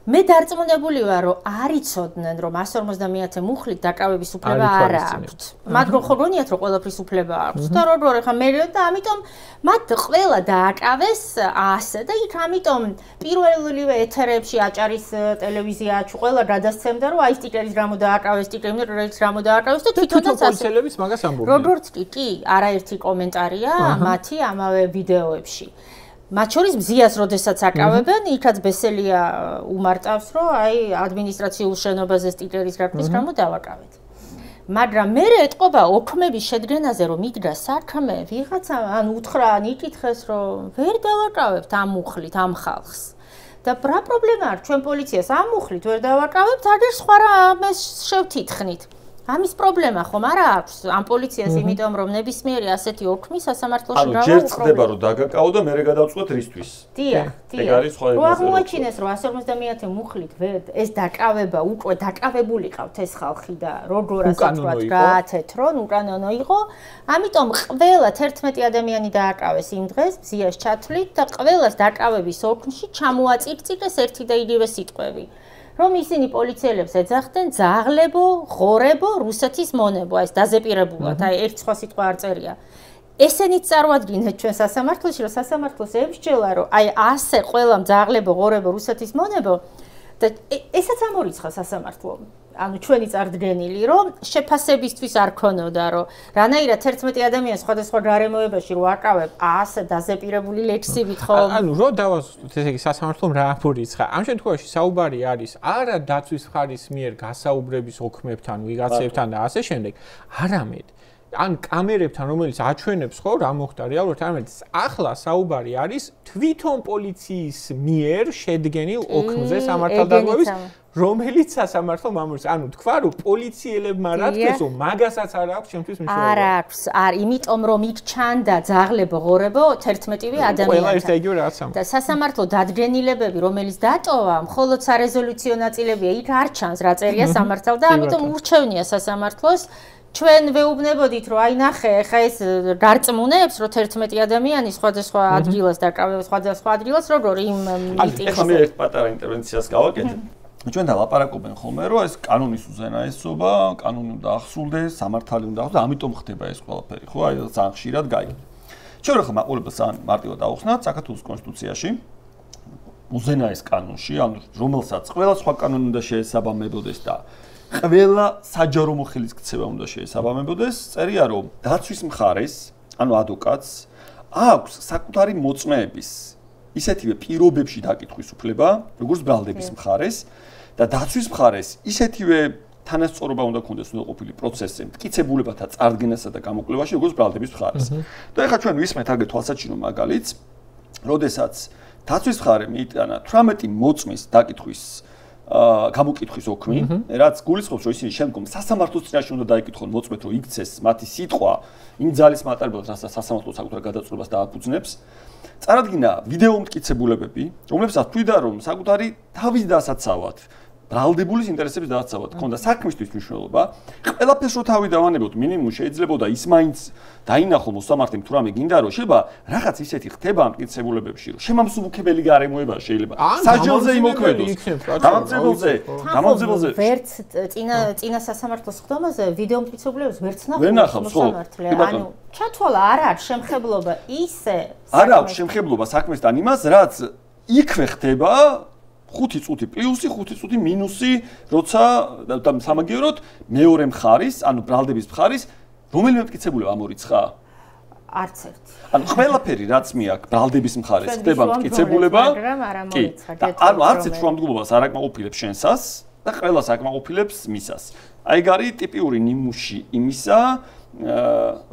მე დარწმუნებული ვარ, რომ არ იცოდნენ, რომ 150-ე მუხლით დაკავების უფლება არ აქვს. მაგრამ ხო გონიათ, რომ ყველაფრის უფლება აქვს და როგორ ახლა მე და ამიტომ მათ ყველა დააკავეს ასე და იქ ამიტომ პირველივე ეთერებში აჭარის ტელევიზიაში ყველა გადასცემდა, რომ აი სტიკერის გამო დააკავეს, სტიკერის გამო დააკავეს და თვითონაც პოლიციელების მაგას ამბობდნენ. როგორც კი, არაერთი კომენტარია მათი ამავე ვიდეოებში. მათ შორის მზიას როდესაც აკავებენ, იქაც ბესელია უმარტავს, რომ აი ადმინისტრაციულ შენობაზე სტიკერის გაკვრის გამო დავაკავეთ. მაგრამ მე ეთყობა ოქმების შედგენაზე, რომ მიგდა საქმე, ვიღაცა ან უთხრა, ან იკითხეს, რომ ვერ დავაკავებთ ამ მუხლით ამ ხალხს. და რა პრობლემა აქვს ჩვენ პოლიციას ამ მუხლით ვერ დავაკავებთ, აგერ სხვა რამეს შევთითხნით. ამის პრობლემა ხომ არა აქვს ამ პოლიციას, იმიტომ რომ ნებისმიერი ასეთი ოქმი სასამართლოში გავა. ანუ ჯერ წდება რომ დაგაკავო და მე გადავწყვეტ რისთვის. დიახ. ეგ არის სხვა რო აღმოაჩინეს რომ 150-ე მუხლით ეს დაკავება უკვე დაკავებული ყავთ ეს ხალხი და როგორ ასე ვთქვათ გაათეთრონ, უკანონო იყო. ამიტომ ყველა 11 ადამიანი დააკავეს იმ დღეს მზიას ჩათვლით და ყველას დაკავების ოქმში ჩამოაწირწილეს ერთი და იგივე სიტყვები. რომ ისინი პოლიციელებს ეძახდნენ ძაღლებო, ღორებო, რუსეთის მონებო, ეს დაზეპირებულად, აი ერთ სხვა სიტყვა არ წერია. ესენიც წარმოადგენენ ჩვენ სასამართლოში, რომ სასამართლოს ემსჯელა, რომ აი ასე ყველა ძაღლებო, ღორებო, რუსეთის მონებო და ესაც ამორიცხა სასამართლომ. ანუ ჩვენი წარდგენილი, რომ შეფასებისთვის არ ქონოდა, რომ რანაირად 11 ადამიანი სხვადასხვა გარემოებაში რო აკავებ ასე დაზეპირებული ლექსივით ხომ? ანუ რო დავაზუსტოთ, ესე იგი სასამართლომ რა ამორიცხა. ამ შემთხვევაში საუბარი არის არა დაცვის მხარის მიერ გასაუბრების ოქმებთან, ვიღაცებთან და ასე შემდეგ, არამედ ან კამერებთან რომელიც აჩვენებს ხო რა მოხდა რეალურად ამით ახლა საუბარი არის თვითონ პოლიციის მიერ შედგენილ ოქმზე სამართალდამოების რომელიც სასამართლო მამულს ანუ თქვა რომ პოლიციელებმა რა თქვეს რომ მაგასაც არ აქვს ჩემთვის მნიშვნელობა არ აქვს იმიტომ რომ იქ ჩანდა ძაღლებო ღორებო 11-ვე ადამიანთან ყველა ერთ იგივე რაღაცა და სასამართლო დადგენილებები რომელიც დატოვა მხოლოდ სარეზოლუციო ნაწილებია იქ არ ჩანს რა წერია სამართალ და ამიტომ ურჩევნია სასამართლოს ჩვენ ვეუბნებოდით რომ აი ნახე ხა ეს გარწმუნებს რომ 11 ადამიანი სხვადასხვა ადგილას დაკავებს სხვადასხვა ადგილას როგორ იმ მიტინგს ახლა მე ერთ პატარა ინტერვენციას გავაკეთე ჩვენ დალაპარაკობენ ხოლმე რომ ეს კანონის უზენაესობა კანონი უნდა ახსულდეს სამართალი უნდა ახსულდეს და ამიტომ ხდება ეს ყველაფერი ხო აი ძალიან ხშირად გაიგე ჩვენ რა ხომ მაყურებელს ძალიან მარტივად დავხსნათ საქართველოს კონსტიტუციაში უზენაეს კანონში ანუ რომელსაც ყველა სხვა კანონი უნდა შეესაბამებოდეს და ყველა საჯარო მოხელისქცევა უნდა შეესაბამებოდეს წერია რომ დაცვის მხარეს ანუ ადვოკატს აქვს საკუთარი მოწმეების ისეთივე პირობებში დაკითხვის უფლება როგორც ბრალდების მხარეს და დაცვის მხარეს ისეთივე თანასწორობა უნდა ქონდეს უნდა ყოფილი პროცესზე მტკიცებულებათა წარდგენასა და გამოკვლევაში როგორც ბრალდების მხარეს და ეხლა ჩვენ ვისმენთ აგერ თვალსაჩინო მაგალითს როდესაც დაცვის მხარე მიიტანა 18 მოწმის დაკითხვის გამოკითხვის ოქმი, რაც გულისხმობს, რომ ისინი შემდგომ სასამართლოს წინაშე უნდა დაიკითხონ მოწმეთ, რომ იქცეს მათი სიტყვა იმ ძალის მატარებლად, რასაც სასამართლო საკუთარ გადაწყვეტას დააფუძნებს. წარადგინა ვიდეო მტკიცებულებები, რომლებსაც თვიდა, რომ საკუთარი თავის დასაცავად ბრალდებულის ინტერესების დასაცავად ქონდა საქმისთვის მნიშვნელობა. ყველაფერს რო თავი დავანებოთ, მინიმუმ შეიძლებოდა ის მაინც დაინახო მოსამართლემ თუ რამე გინდა რომ შეიძლება რაღაც ისეთი ხდება მტკიცებულებებში, რომ შემამსუბუქებელი გარემოება შეიძლება საჯელზე იმოქმედოს. გამომძებელზე ვერც წინა სასამართლოს ხდომაზე ვიდეო მტკიცებულებას ვერც ნახავს მოსამართლე. ანუ ჩათვალა არ არის შემხებლობა ისე არ აქვს შემხებლობა საქმესთან იმას, რაც იქვე ხდება 5 წუთი პლუსი, 5 წუთი მინუსი, როცა და სამაგიეროდ მეორე მხარის, ანუ ბრალდების მხარის, რომელიმე მტკიცებულება ამორიცხა? არც ერთი. ანუ ყველაფერი რაც მე აქვს ბრალდების მხარეს ხდება მტკიცებულება. კი. ანუ არც ერთ შუამდგომლობას არ აკმაყოფილებს შენსას და ყველას აკმაყოფილებს მისას. აი ეგ არის ტიპიური ნიმუში იმისა,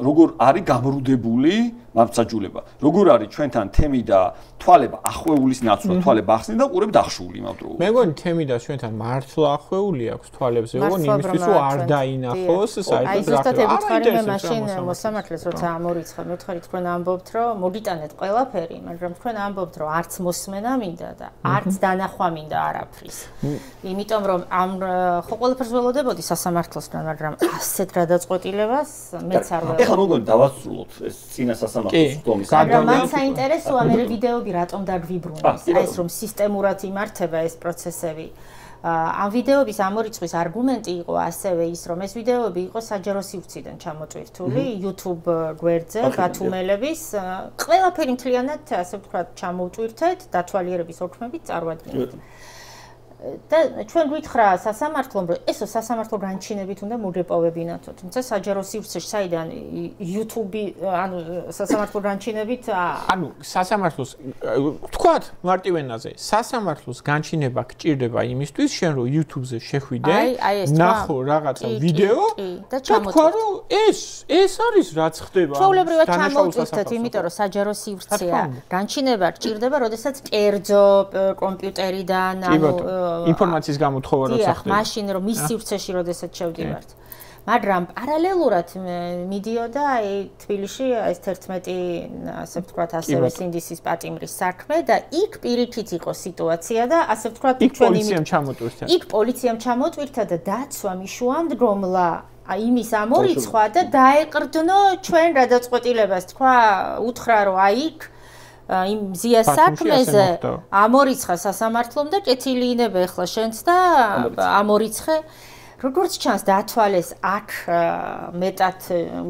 როგორ არის გამრუდებული მართლმსაჯულება. როგორ არის ჩვენთან თემი და თვალება ახვეულის ნაცვლად, თვალება ახსნი და ყურები დახშული იმავდროულად. მე მგონი თემი და ჩვენთან მართლა ახვეული აქვს თვალებზე, მგონი იმისთვის რომ არ დაინახოს საერთოდ რა. აი ზუსტად ებუთხარი მე მაშინ მოსამართლეს როცა ამორიცხა, მეთქარი თქვენ ამბობთ რომ მოგიტანეთ ყველაფერი, მაგრამ თქვენ ამბობთ რომ არც მოსმენა მინდა და არც დანახვა მინდა არაფრის. იმიტომ რომ ამ ხო ყველაფერს ველოდებოდი სასამართლოსთან, მაგრამ ასეთ გადაწყვეტილებას მეც არ ველოდებოდი. ეხლა მოგონი დავასრულოთ ეს წინა სასამართლოს ხდომის. მაგრამ მან საინტერესოა მე ვიდეოები რატომ დაგვიბრუნეს აი ეს რომ სისტემურად იმართება ეს პროცესები ამ ვიდეოების ამორიცხვის არგუმენტი იყო ასევე ის რომ ეს ვიდეოები იყო საჯარო სივრციდან ჩამოწვირთული YouTube გვერდზე გათუმელების ყველაფერი მთლიანად ასე ვთქვათ ჩამოვწვირთეთ დათვალიერების ოქმებით წარვადგინეთ და ჩვენ გვითხრა სასამართლომ რომ ესო სასამართლო განჩინებით უნდა მოგეპოვებინათო თუმცა საჯარო სივრცეში საიდან YouTube ანუ სასამართლო განჩინებით ანუ სასამართლოს თქვათ მარტივენაზე სასამართლოს განჩინება გჭირდება იმისთვის შენ რომ YouTube-ზე შეხვიდე ნახო რაღაცა ვიდეო და თქვა რომ ეს არის რაც ხდება ჩვეულებრივად ჩამოვწვირთეთ იმიტომ რომ საჯარო სივრცეა განჩინება გჭირდება როდესაც კერძო კომპიუტერიდან ანუ ინფორმაციის გამოთხოვა როცა ხდება. მაშინ რომ მის სივრცეში როდესაც შევდივართ. მაგრამ პარალელურად მიდიოდა აი თბილისში ეს 11 ასე ვთქვათ ასევე სინდისის პატიმრის საქმე და იქ პირიქით იყო სიტუაცია და ასე ვთქვათ პოლიციამ ჩამოტვირთა. იქ პოლიციამ ჩამოტვირთა და დაცვა მიშუამდგომლა იმის ამორიცხვა და დაეყრდნო ჩვენ გადაწყვეტილებას თქვა უთხრა რომ აი იქ იმ ზია საქმეზე ამორიცხა სასამართლომ და კეთილინებ ახლა შენც და ამორიცხე როგორც ჩანს დათვალეს აქ მეტად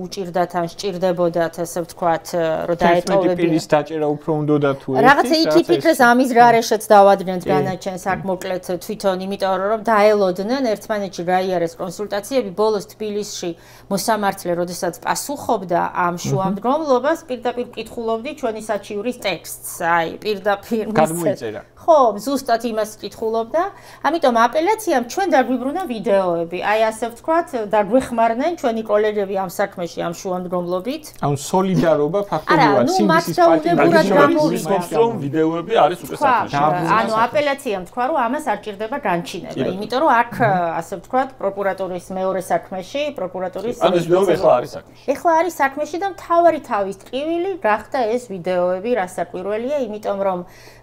უჭირდათ ან სჭირდებოდათ ასე ვთქვათ რომ დაეტოვებინა პირის დაჭერა უფრო უნდოდა თუ ერთი რაღაცა იქ ფიქრეს ამის გარეშეც დავადრინეთ განაჩენს აქ მოკლედ თვითონ იმიტომ რომ დაელოდნენ ერთმანეთში გაიარეს კონსულტაციები ბოლოს თბილისში მოსამართლე როდესაც პასუხობდა ამ შუამდგომლობას პირდაპირ კითხულობდი ჩვენი საჩიურის ტექსტს აი პირდაპირ გადმოიწერა ხო ზუსტად იმას კითხულობდა ამიტომ აპელაციამ ჩვენ დაგვიბრუნა ვიდეო ვიდეოები. აი ასე ვთქვათ, დაგვეხმარნენ ჩვენი კოლეგები ამ საქმეში, ამ შუამდგომლობით. ანუ სოლიდარობა ფაქტობრივად სინდისის პატიმრობის რომ ვიდეოები არის უკვე საქმეში. ანუ აპელაციამ თქვა, რომ ამას არ ჭირდება განჩინება, იმიტომ რომ აქ ასე ვთქვათ, პროკურატურის მეორე საქმეში, პროკურატურის ანუ ეს ვიდეოები ახლა არის საქმეში. ეხლა არის საქმეში და მთავარი თავის ტყივილი გახდა ეს ვიდეოები, რა საკვირველია, იმიტომ რომ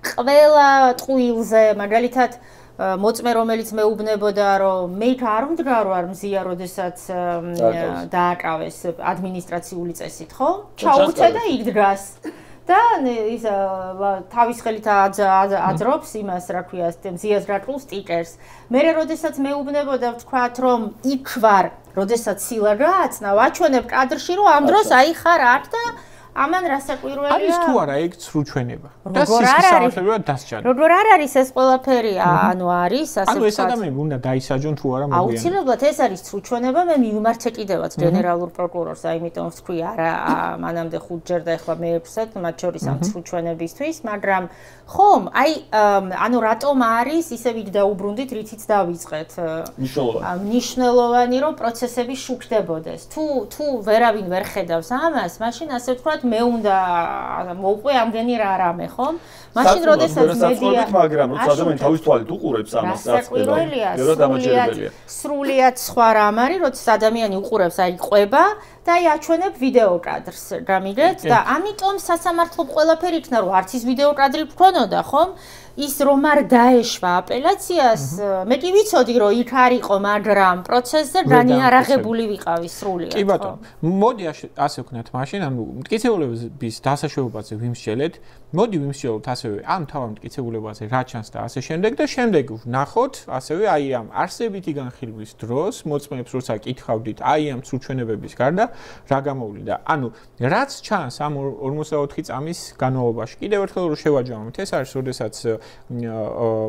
ყველა ტყუილზე, მაგალითად მოწმე რომელიც მეუბნებოდა რომ მე არ ვდგარ ვარ მზია, როდესაც დააკავეს ადმინისტრაციული წესით, ხო? ჩაუწე და იქ დგას. და ის თავის ხელით აძრობს იმას, რა ქვია, მზიას რაკლულ სტიკერს. მე როდესაც მეუბნებოდა ვთქვათ რომ იქ ვარ, როდესაც ცილა გააცნა, ვაჩვენებ კადრში რომ ამ დროს აი ხარ აქ და ამან რასაკვირველია. არის თუ არა ეგ ცრუჩვენება. და სისხლისავალებად დასჯა. როგორ არ არის ეს ყველაფერია, ანუ არის ასე ანუ ეს ადამიანები უნდა დაისაჯონ თუ არა მოგვიანებით. აუცილებლად ეს არის ცრუჩვენება, მე მივმარცხე კიდევაც გენერალურ პროკურორს, აიმიტომ ვთქვი არა, მანამდე 5 ჯერ და ეხლა მე-6-ად, მათ შორის ამ ცრუჩვენებისთვის, მაგრამ ხომ, აი ანუ რატომ არის ისე ვიდ დაუბრუნდით, რითიც დავიწყეთ. მნიშვნელოვანი რომ პროცესები შუქდებოდეს. თუ ვერავინ ვერ ხედავს ამას, მაშინ ასე ვთქვათ მე უნდა მოვყვე ამდენი რამე, ხო? მაშინ როდესაც მედია, მაგრამ როცა ადამიანი თავის თვალით უყურებს ამას, სრულიად სხვა რამ არის, როცა ადამიანი უყურებს, აი ყვება და აი აჩვენებ ვიდეო კადრს, გამიგეთ? და ამიტომ სასამართლო ყველაფერი იქნა, რომ არც ის ვიდეო კადრი გქონოდა, ხომ? ის რომ არ დაეშვა აპელაციას, მე კი ვიცოდი რომ იქ არ იყო, მაგრამ პროცესზე განიარაღებული ვიყავი სრულიად. კი ბატონო, მოდი ასე ვქნათ მაშინ, ანუ მტკიცებულების დასაშვებაზე ვიმსჯელეთ. მოდი ვიმსჯელოთ ასევე ამ თავარ მტკიცებულებაზე რა ჩანს და ასე შემდეგ და შემდეგ ვნახოთ ასევე აი ამ არსებითი განხილვის დროს მოწმეებს როცა კითხავდით აი ამ ცრუჩვენებების გარდა რა გამოვლინდა. ანუ რაც ჩანს ამ 44 წამის განმავლობაში. კიდევ ერთხელ რომ შევაჯამოთ, ეს არის როდესაც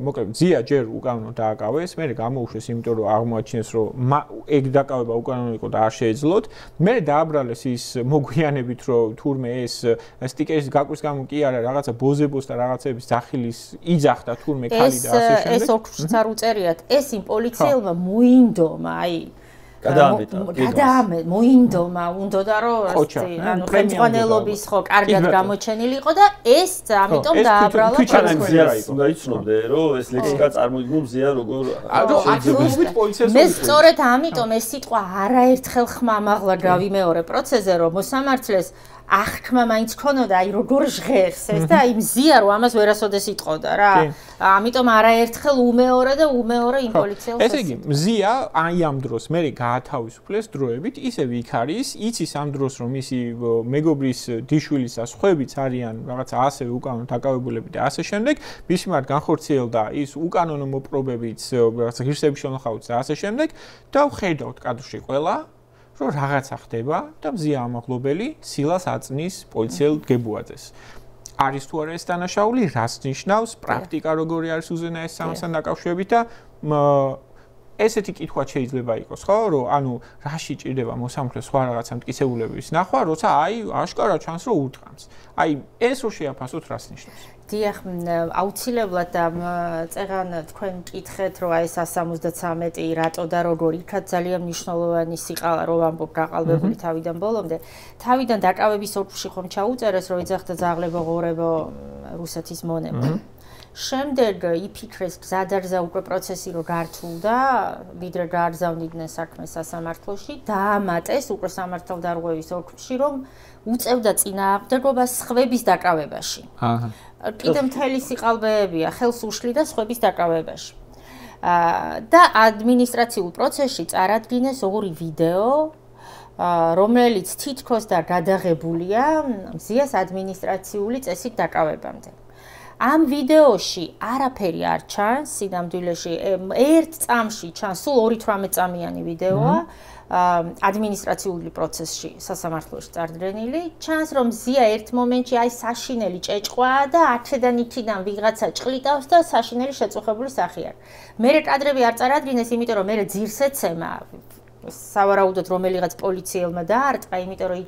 მოკლედ ზია ჯერ უკანონო დააკავეს, მე გამოუშვეს, იმიტომ რომ აღმოაჩინეს რომ ეგ დაკავება უკანონო იყო და არ შეეძლოთ. მე დააბრალეს ის მოგვიანებით რომ თურმე ეს სტიკერის გაკვრის გამო კი არა რაღაცა ბოზებოს და რაღაცების ძახილის იძახდა თურმე ქალი და ასე შემდეგ. ეს ოქროშიც არ უწერიათ, ეს იმ პოლიციელმა მოინდომა, აი მოინდომა, უნდოდა რომ ანუ ხელმძღვანელობის ხო კარგად გამოჩენილი იყო და ეს ამიტომ დააბრალა. უნდა იცნობდე რომ ეს ლექსიკა წარმოიდგინო მზია როგორ მე სწორედ ამიტომ ეს სიტყვა არაერთხელ ხმამაღლა გავიმეორე პროცესზე რომ მოსამართლეს აღქმა მაინც ქონოდა, აი როგორ ჟღერს ეს და აი მზია რომ ამას ვერასოდეს იტყოდა რა. ამიტომ არაერთხელ უმეორე და უმეორე იმ პოლიციელს. ესე იგი, მზია აი ამ დროს მე გაათავისუფლეს დროებით, ისევ იქ არის, იცის ამ დროს რომ ისი მეგობრის დიშვილის და სხვაებიც არიან რაღაცა ასევე უკანონო დაკავებულები და ასე შემდეგ, მის მიმართ განხორციელდა ის უკანონო მოპყრობებიც, რაღაცა ღირსების შენახავიც და ასე შემდეგ და ვხედავთ კადრში ყველა რომ რაღაცა ხდება და მზია ამაღლობელი სილას აწნის პოლიციელ გებუაძეს. არის თუ არა ეს დანაშაული, რას ნიშნავს, პრაქტიკა როგორი არის უზენაეს სამასთან დაკავშირებით და ესეთი კითხვა შეიძლება იყოს, ხო, რომ ანუ რაში ჭირდება მოსამართლეს სხვა რაღაცა მტკიცებულების ნახვა, როცა აი აშკარა ჩანს რომ ურტყამს. აი ეს რო შეაფასოთ, რას ნიშნავს? დიახ, აუცილებლად წეღან თქვენ მკითხეთ, რომ აი 173 რატო და როგორ იქაც ძალიან მნიშვნელოვანი სიყალა რო ვამბობ გაყალბებული თავიდან ბოლომდე. თავიდან დაკავების ოლქში ხომ ჩაუწერეს, რომ ეძახდა ძაღლებო ღორებო რუსეთის მონება. შემდეგ იფიქრეს გზადარზა უკვე პროცესი რო გართულდა, ვიდრე გააგზავნიდნენ საქმე სასამართლოში, დაამატეს უკვე სამართალდარღვევის ოლქში, რომ უწევდა წინააღმდეგობას სხვების დაკავებაში. კიდე მთელი სიყალბეებია, ხელს უშლიდა სხვების დაკავებაში. და ადმინისტრაციულ პროცესში წარადგინეს ორი ვიდეო, რომელიც თითქოს და გადაღებულია მზიას ადმინისტრაციული წესით დაკავებამდე. ამ ვიდეოში არაფერი არ ჩანს, სინამდვილეში ერთ წამში ჩანს, სულ 2-18 წამიანი ვიდეოა, ადმინისტრაციული პროცესში სასამართლოში წარდგენილი. ჩანს, რომ მზია ერთ მომენტში აი საშინელი ჭეჭყვაა და აქედან იქიდან ვიღაცა ჭყლიტავს და საშინელი შეწუხებული სახი არის. მერე კადრები არ წარადგინეს, იმიტომ რომ მერე ძირს ეცემა, სავარაუდოდ რომელიღაც პოლიციელმა დაარტყა, იმიტომ რომ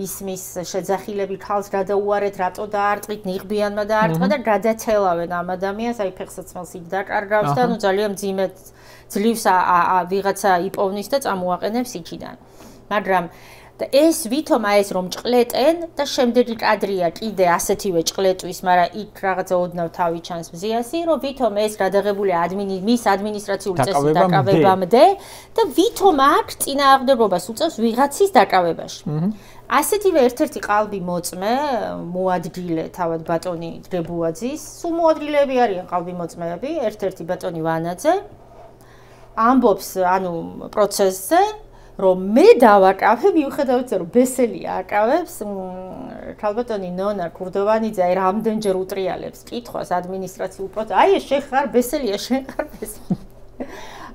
ისმის შეძახილები ქალს გადაუარეთ, რატო დაარტყით, ნიღბიანმა დაარტყა და გადაცელავენ ამ ადამიანს, აი ფეხსაცმელს იქ დაკარგავს და ნუ ძალიან მძიმე ძლივს ვიღაცა იპოვნის და წამოაყენებს იქიდან. მაგრამ და ეს ვითომ ეს რომ ჭყლეტენ და შემდეგი კადრია კიდე ასეთივე ჭყლეტვის, მაგრამ იქ რაღაცა ოდნავ თავი ჩანს მზიასი, რომ ვითომ ეს გადაღებულია მის ადმინისტრაციული წესის დაკავებამდე და ვითომ აქ წინააღმდეგობას უწევს ვიღაცის დაკავებაში. ასეთივე ერთ-ერთი ყალბი მოწმე მოადგილე თავად ბატონი დებუაძის, სულ მოადგილეები არიან ყალბი მოწმეები, ერთ-ერთი ბატონი ვანაძე ამბობს ანუ პროცესზე რომ მე დავაკავე მიუხედავად რომ ბესელი აკავებს ქალბატონი ნონა კურდოვანიძე აი რამდენჯერ უტრიალებს კითხვას ადმინისტრაციულ პროცესს აი ეს შეხარ ბესელია შეხარ ბესელი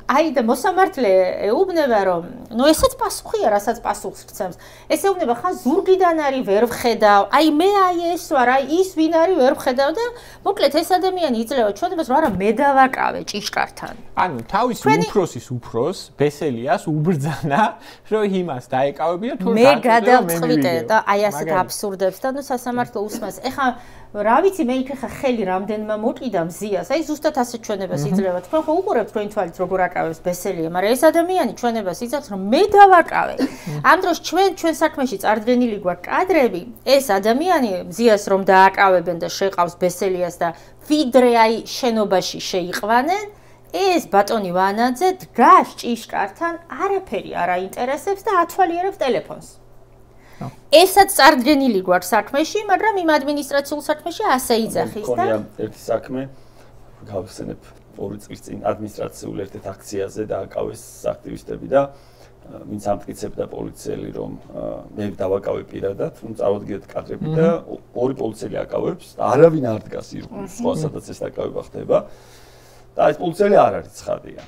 აი და მოსამართლე ეუბნება რომ ნუ ესაც პასუხია რასაც პასუხს გცემს ეს ეუბნება ხან ზურგიდან არის ვერ ვხედავ აი მე აი ეს ვარ აი ის ვინ არის ვერ ვხედავ და მოკლედ ეს ადამიანი იძლევა ჩვენებას რომ არა მე დავაკავე ჭიშკართან ანუ თავის უფროსის უფროს ბესელიას უბრძანა რომ იმას დაეკავები და თუ მე გადავწყვიტე და აი ასეთ აბსურდებს და ნუ სასამართლო უსმენს ეხა რა ვიცი მე იქ ხა ხელი რამდენმა მოკიდა მზიას აი ზუსტად ასე ჩვენებას იძლევა თქვენ ხო უყურებთ თქვენ თვალით როგორ აკავებს ბესელია მაგრამ ეს ადამიანი ჩვენებას იცავს რომ მე დავაკავე ამ დროს ჩვენ საქმეში წარდგენილი გვაქვს კადრები ეს ადამიანი მზიას რომ დააკავებენ და შეყავს ბესელიას და ვიდრე აი შენობაში შეიყვანენ ეს ბატონი ვანაძე დგას ჭიშკართან არაფერი არ აინტერესებს და ათვალიერებს ტელეფონს ესაც წარდგენილი გვაქვს საქმეში, მაგრამ იმ ადმინისტრაციულ საქმეში ასე იძახის და ერთი საქმე გავხსენებ 2 წლის წინ ადმინისტრაციულ ერთ აქციაზე დააკავეს აქტივისტები და ვინც ამტკიცებდა პოლიციელი რომ მე დავაკავე პირადად, რომ წავადგინეთ კადრები და 2 პოლიციელი აკავებს და არავინ არ დგას ირგვლივ სხვა სადაც ეს დაკავება ხდება. და ეს პოლიციელი არ არის ცხადია.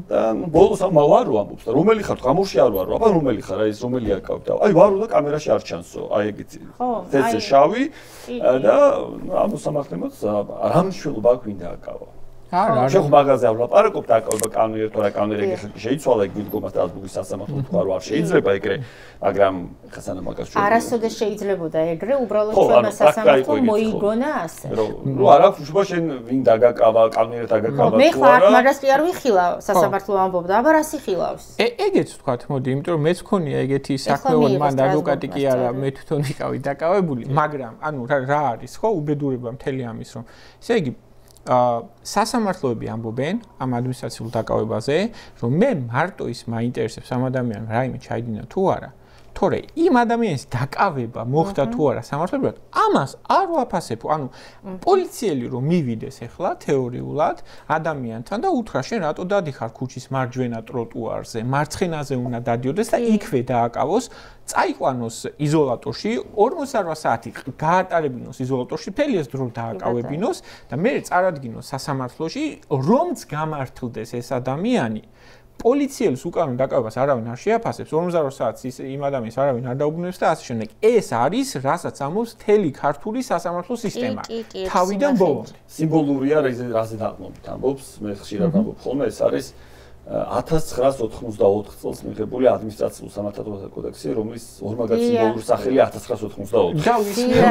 და ბოლოს ამავარო ამბობს და რომელი ხარ გამორში არ ვარო, აბა რომელი ხარ აი ეს რომელი აკავდა. აი ვარო და კამერაში არ ჩანსო. აი ეგეთი. თეთრ შავი და ამ მოსამართლემოთ რა მნიშვნელობა აქვს ვინ დააკავა. არა, შეხ მაღაზია ვლაპარაკობ დააკავება კანონიერ თუ რა კანონიერი ეგ შეიცვალა ეგ მიდგომას და ազգუგის სასამართლო თქვა რომ არ შეიძლება ეგრე, მაგრამ ხა სანამ მაგას ჩვენ არასოდეს შეიძლებოდა ეგრე, უბრალოდ ჩვენმა სასამართლომ მოიგონა ასე. რომ არ აქვს უშუალოდ შენ ვინ დაგაკავა, კანონიერ დაგაკავა თუ არა. მე ხო აქ მაგას კი არ ვიხილავ, სასამართლო ამბობდა, აბა რა სიხილავს. ეგეც ვთქვათ, მოდი, იმიტომ რომ მეც მქონია ეგეთი საქმეო, მან ადვოკატი კი არა, მე თვითონ ვიყავი დაკავებული, მაგრამ ანუ რა არის ხო უბედურება მთელი ამის რომ ესე იგი სასამართლოები ამბობენ ამ ადმინისტრაციულ დაკავებაზე, რომ მე მარტო ის მაინტერესებს ამ ადამიანს რაიმე ჩაიდინა თუ არა, თორე იმ ადამიანის დაკავება მოხდა თუ არა სამართლებრივად, ამას არ ვაფასებ. ანუ პოლიციელი რომ მივიდეს ახლა თეორიულად ადამიანთან და უთხრა შენ რატო დადიხარ ქუჩის მარჯვენა ტროტუარზე, მარცხენაზე უნდა დადიოდეს და იქვე დააკავოს წაიყვანოს იზოლატორში 48 საათი გაატარებინოს იზოლატორში მთელი ეს დრო დააკავებინოს და მე წარადგინოს სასამართლოში რომც გამართლდეს ეს ადამიანი პოლიციელს უკანონო დაკავებას არავინ არ შეაფასებს 48 საათს იმ ადამიანს არავინ არ დაუბრუნებს და ასე შემდეგ ეს არის რასაც ამბობს მთელი ქართული სასამართლო სისტემა თავიდან ბოლომდე სიმბოლურია რაზე დაყრდნობით ამბობს მე ხშირად ამბობ ხოლმე ეს არის 1984 წელს მიღებული ადმინისტრაციულ სამართლებრივ კოდექსი, რომლის ორმაგად სიმბოლური სახელი 1984. და ვისმე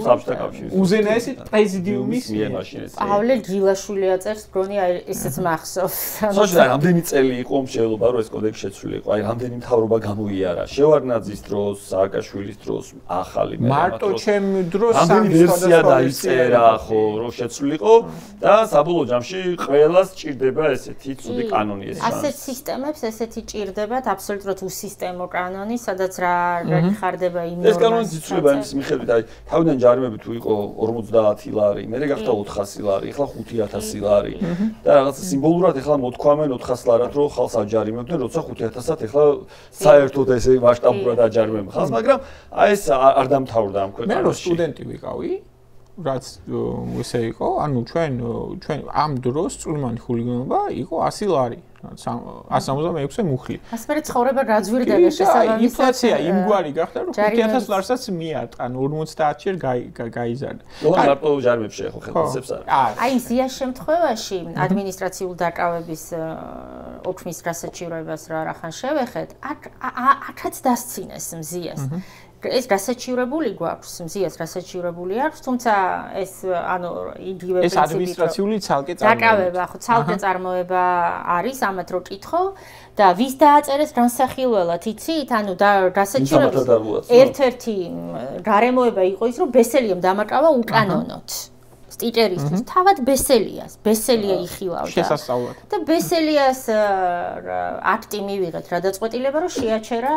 საბჭოთა კავშირის უზენაესი პრეზიდიუმის მიერ პავლე ჯილაშვილი აწერს პრონი აი ესეც მახსოვს. სოჭდა რამდენი წელი იყო შეიძლება რომ ეს კოდექსი შეცვლილიყო, აი რამდენი მთავრობა გამოიარა, შევარდნაძის დროს, სააკაშვილის დროს, ახალი მე მარტო ჩემ დროს სამი ვერსია დაიწერა ხო რომ შეცვლილიყო და საბოლოო ჯამში ყველას ჭირდება ესეთი ცუდი კანონი ეს ჩანს. ასეთ სისტემებს ესეთი ჭირდებათ აბსოლუტურად უსისტემო კანონი, სადაც რა ხარდება იმ ნორმას. ეს კანონი იცვლება იმის მიხედვით, აი თავიდან ჯარიმები თუ იყო 50 ლარი, მერე გახდა 400 ლარი, ახლა 5000 ლარი და რაღაც სიმბოლურად ახლა მოთქვამენ 400 ლარად რომ ხალხს აჯარიმებდნენ, როცა 5000-ად ახლა საერთოდ ესე მასშტაბურად აჯარიმებენ ხალხს, მაგრამ აი ეს არ დამთავრდა ამ ქვეყანაში. მე რო სტუდენტი ვიყავი რაც ესე იყო, ანუ ჩვენ ამ დროს წვრილმანი ხულიგანობა იყო 100 ლარი, 176 მუხლი. ასე მე ცხოვრება გაძვირდება შესაბამისად. ინფლაცია იმგვარი გახდა, რომ 5000 ლარსაც მიარტყან 50-ჯერ გაიზარდა. ნუ მარტო ჯარიმებს შეეხო ხელისებს არა. აი ზიას შემთხვევაში ადმინისტრაციულ დაკავების ოქმის გასაჩივრებას რახან შევეხეთ, აქაც დასცინეს მზიას. ეს გასაჩივრებული გვაქვს, მზიას გასაჩივრებული აქვს, თუმცა ეს იგივე პრინციპით. ეს ადმინისტრაციული ცალკე წარმოება, ხო, ცალკე წარმოება არის, ამათ რო კითხო და ვის დააწერეს განსახილველად, იცით? გასაჩივრების ერთ-ერთი გარემოება იყო ის, რომ ბესელიამ დამაკავა უკანონოდ. სტიჭერისთვის თავად ბესელია იხილავდა. შესასწავლად. და ბესელიას აქტი მივიღეთ რა დაწყვეტილება რომ შეაჩერა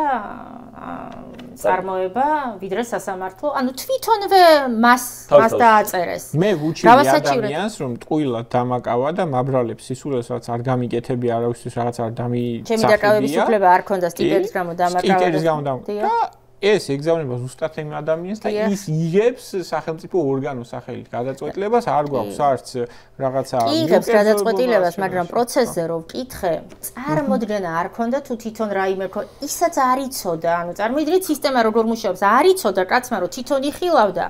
წარმოება ვიდრე სასამართლო, თვითონვე მას დააწერეს. მე ვუჩივი ადამიანს რომ ტყუილად დამაკავა და მაბრალებს სისულელს რაც არ გამიკეთები არავისთვის რაღაც არ დამისახებია. ჩემი დაკავების უფლება არ ქონდა სტიჭერის გამო დამაკავა. ეს ეგზავნება ზუსტად იმ ადამიანს და ის იღებს სახელმწიფო ორგანოს სახელით გადაწყვეტილებას, არ გვაქვს არც რაღაცა იღებს გადაწყვეტილებას, მაგრამ პროცესზე რომ ვკითხე, წარმოდგენა არ ქონდა თუ თვითონ რაიმე ისაც არ იცოდა, წარმოიდგინეთ სისტემა როგორ მუშაობს, არ იცოდა კაცმა რომ თვითონ იხილავდა,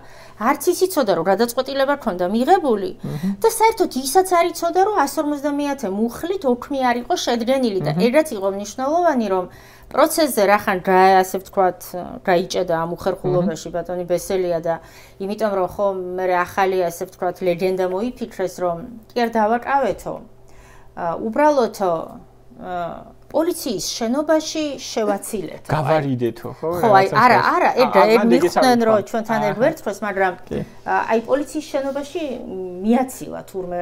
არც ის იცოდა რომ გადაწყვეტილება ქონდა მიღებული და საერთოდ ისაც არ იცოდა რომ 150 მუხლით ოქმი არ იყო შედგენილი და ეგრეც იყო მნიშვნელოვანი რომ პროცესზე რახან ასე ვთქვათ, გაიჭედა ამ უხერხულობაში ბატონი ბესელია და იმიტომ რომ ხო მე ახალი ასე ვთქვათ ლეგენდა მოიფიქრეს რომ კი არ დავაკავეთო. უბრალოდო პოლიციის შენობაში შევაცილეთ. გავარიდეთო, ხო? ხო, არა, ეგ მიხვდნენ რომ ჩვენთან ერთ ვერცხლს, მაგრამ აი პოლიციის შენობაში მიაცილა თურმე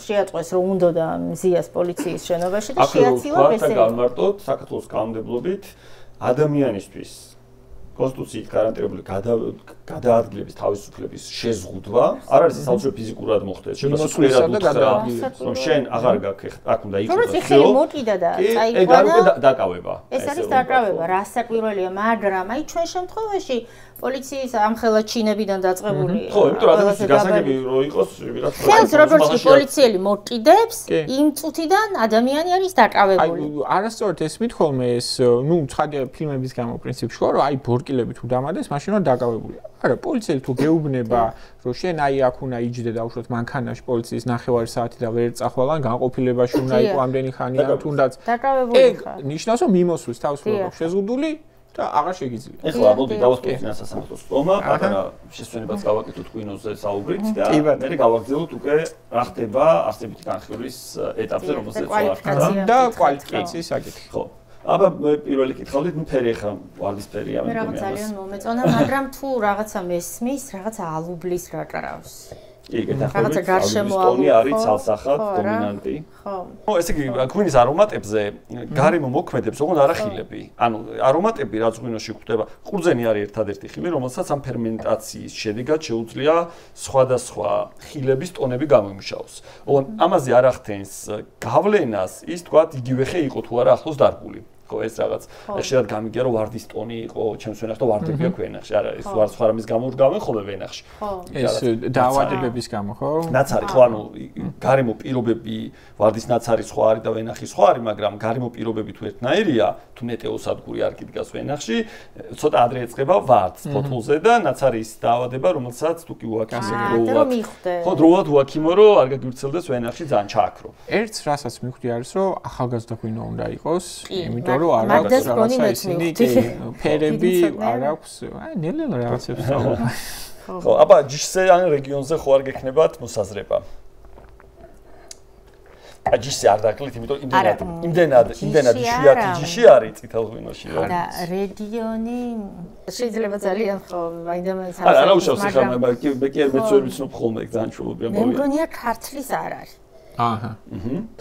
შეატყვეს რომ უნდოდა მზიას პოლიციის შენობაში და შეაცილა ბესელი. ახლა განმარტოთ საქართველოს კანონმდებლობით ადამიანისთვის კონსტიტუციით გარანტირებული გადაადგილების თავისუფლების შეზღუდვა არ არის საოცრად ფიზიკურად მოხდეს. შემოსვლისა და გადაადგილების. რომ შენ აღარ გაქვს, აქ უნდა იყოს. რომ ხელი მოკიდა და წაიყვანა. ეგ არის დაკავება. ეს არის დაკავება, რა საკვირველია, მაგრამ აი ჩვენ შემთხვევაში პოლიციის ამხელა ჩინებიდან დაწყებული. ხო, იმიტომ რომ ადამიანის გასაგები რო იყოს ვიღაც ხელს როგორც კი პოლიციელი მოკიდებს, იმ წუთიდან ადამიანი არის დაკავებული. აი არასწორად ესმით ხოლმე ეს, ცხადია ფილმების გამო პრინციპში ხო, რომ აი ბორკილები თუ დამადეს, მაშინ რომ დაკავებულია. არა, პოლიციელი თუ გეუბნება, რომ შენ აი აქ უნდა იჯდე და უშუალოდ მანქანაში პოლიციის 9 საათი და ვერ წახვალან განყოფილებაში უნდა იყო ამდენი ხანი ან თუნდაც დაკავებული ხარ. ნიშნავს რომ მიმოსვლის თავისუფლება შეზღუდული და აღარ შეგიძლია. ეხლა მოდი დავასრულოთ სასამართლოს სტომა, პატარა შესვენებაც გავაკეთოთ კვინოზე საუბრით და მე გავაგრძელოთ უკვე რა ხდება არსებითი განხილვის ეტაპზე, რომელზეც ვართ და კვალიფიკაციის საკითხი. ხო. აბა პირველი კითხავდით, ფერი ახლა ვარდისფერია მე რაღაც ძალიან მომეწონა, მაგრამ თუ რაღაცა მესმის, რაღაცა ალუბლის რაკრავს. იგი რაღაცა გარშემოალული არის ცალსახად დომინანტი. ხო. ესე იგი ღვინის არომატებზე გარემო მოქმედებს ოღონდ არახილები. ანუ არომატები რაც ღვინოში გვხვდება, ყურძენი არის ერთადერთი ხილი, რომელსაც ამ ფერმენტაციის შედეგად შეუძლია სხვადასხვა ხილების ტონები გამოიმუშაოს. ოღონდ ამაზე არ ახდენს გავლენას ის თქვა იგივე ხე იყო თუ არა ახლოს დარგული. ხო ეს რაღაც შეიძლება გამიგია რომ ვარდის ტონი იყო ჩემს ვენახში და ვარდები აქვს ვენახში არა ეს ვარ სხვა რამის გამო რგავენ ხოლმე ვენახში ეს დაავადებების გამო ხო ნაცარი ხო ანუ გარემო პირობები ვარდის ნაცარი სხვა არის და ვენახი სხვა არის მაგრამ გარემო პირობები თუ ერთნაირია თუ მეტეოსადგური არ გიდგას ვენახში ცოტა ადრე ეწყება ვარდს ფოთოლზე და ნაცარის დაავადება რომელსაც თუ კი უაქიმო ხო დროულად უაქიმო რომ არ გაგვირცელდეს ვენახში ძალიან ჩააქრო ერთს რასაც მივხვდი არის რომ ახალგაზრდა ღვინო უნდა იყოს იმიტომ რომ არ აქვს რაღაცა ისინი ფერები არ აქვს აი ნელ-ნელა რაღაცებს ხო აბა ჯიშზე ან რეგიონზე ხო არ გექნებათ მოსაზრება აჯისი არ დაკლით, იმიტომ იმდენად იშვიათი ჯიში არის წითელ ღვინოში. და რეგიონი შეიძლება ძალიან ხო, მაინდამაც არა უშავს ხომ, მე კი არ მეცნობ ხოლმე ძალიან შულობია მოვიდა. მე მგონია ქართლის არ არის. აჰა.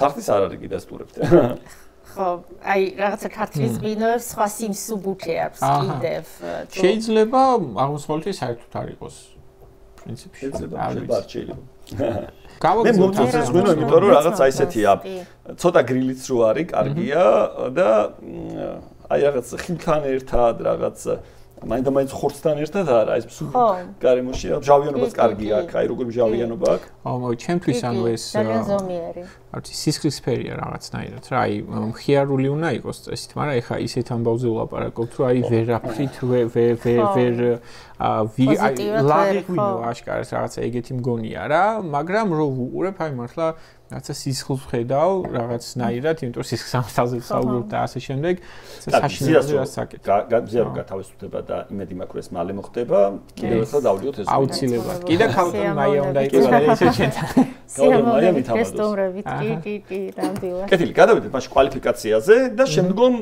ქართლის არ არის კიდასტურებთ. ხო, აი რაღაცა ქართლის ღვინოს სხვა სიმსუბუქე აქვს კიდევ. შეიძლება აღმოსავლეთის საერთოდ არ იყოს პრინციპში. შეიძლება შეიძლება. მე მომწონს ეს ღვინო, იმიტომ რომ რაღაც აი ესეთია. ცოტა გრილიც რო არის, კარგია და აი რაღაც ხილთან ერთად რაღაც მაინდა-მაინც ხორცთან ერთად არა ეს გარემოში მჟავიანობაც კარგია აქ, აი როგორი მჟავიანობა აქვს. ჩემთვის ანუ ეს ძალიან ზომიერი. არც სისხლისფერია რაღაცნაირად რა, აი მხიარული უნდა იყოს წესით, მაგრამ ეხა ისეთ ამბავზე ვლაპარაკობთ, რომ აი ვერაფრით ვერ ლაგეგვინო აშკარად რაღაცა ეგეთი მგონია რა, მაგრამ რო ვუყურებ აი მართლა რაღაცა სისხლს ხედავ რაღაცნაირად, იმიტომ სისხლის სამართალზე ვსაუბრობ და ასე შემდეგ, საშინელზე ასაკეთ. გზია რომ გათავისუფლდება და იმედი მაქვს რომ ეს მალე მოხდება, კიდევ ერთხელ დავდიოთ ეს. აუცილებლად. კიდე ქალბატონ მაია უნდა იყოს ესე ჩემთან. სიამოვნებით ტესტუმრებით, კი, ნამდვილად. კეთილი, გადავიდეთ მაშინ კვალიფიკაციაზე და შემდგომ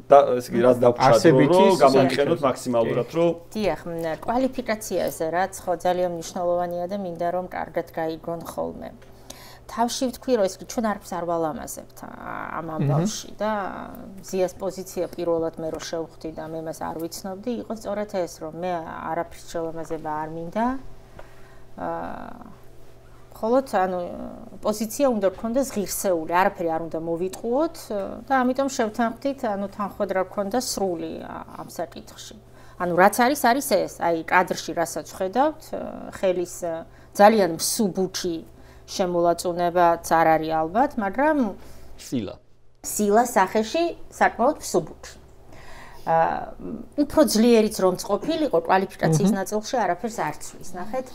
და ესე იგი რაც დავჩადრო რომ გამოიყენოთ მაქსიმალურად რომ დიახ, კვალიფიკაციაზე რაც ხო ძალიან მნიშვნელოვანია და მინდა რომ კარგად გაიგონ ხოლმე. თავში ვთქვი რომ ეს ჩვენ არც არ ვალამაზებთ ამ ამბავში და ზიას პოზიცია პირველად მე რო შევხვდი და მე მას არ ვიცნობდი იყო სწორედ ეს რომ მე არაფრის შელამაზება არ მინდა ხოლო ანუ პოზიცია უნდა გქონდეს ღირსეული არაფერი არ უნდა მოვიტყუოთ და ამიტომ შევთანხმდით ანუ თანხმდრა გქონდა სრული ამ საკითხში ანუ რაც არის ეს აი კადრში რასაც ხედავთ ხელის ძალიან მსუბუქი შემოლაწუნებაც არ არის ალბათ, მაგრამ სილა სახეში საკმაოდ მსუბუქი. უფრო ძლიერიც რომ ყოფილიყო კვალიფიკაციის ნაწილში არაფერს არ ცვლის, ნახეთ.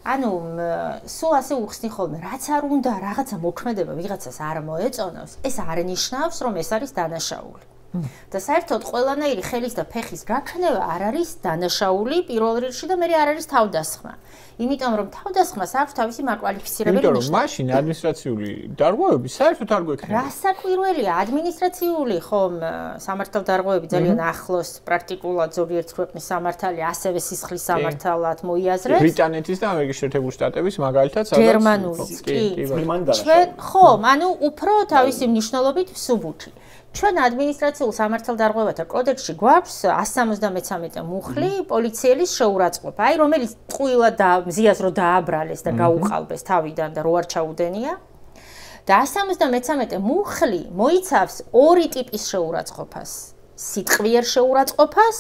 ანუ სულ ასე უხსნი ხოლმე, რაც არ უნდა, რაღაცა მოქმედება ვიღაცას არ მოეწონოს, ეს არ ნიშნავს, რომ ეს არის დანაშაული. და საერთოდ ყველანაირი ხელის და ფეხის გაჩნევა არ არის დანაშაული პირველ რიგში და მე არ არის თავდასხმა. იმიტომ რომ თავდასხმას აქვს თავისი მაკვალიფიცირებელი ნიშანი. იმიტომ რომ მაშინ ადმინისტრაციული დარღვევები საერთოდ არ გვექნება. რასაკვირველია, ადმინისტრაციული ხომ სამართალდარღვევები ძალიან ახლოს პრაქტიკულად ზოგიერთი ქვეყნის სამართალი ასევე სისხლის სამართალად მოიაზრებს. ბრიტანეთის და ამერიკის შეერთებული შტატების მაგალითად სადაც გერმანულიც კი. ხომ, ანუ უფრო თავისი მნიშვნელობით მსუბუქი. ჩვენ ადმინისტრაციულ სამართალდარღვევათა კოდექსში გვაქვს 173 მუხლი პოლიციელის შეურაცხყოფა, აი რომელიც ტყუილად და მზიას რო დააბრალეს და გაუყალბეს თავიდან და რო არ ჩაუდენია. და 173 მუხლი მოიცავს ორი ტიპის შეურაცხყოფას. სიტყვიერ შეურაცხყოფას,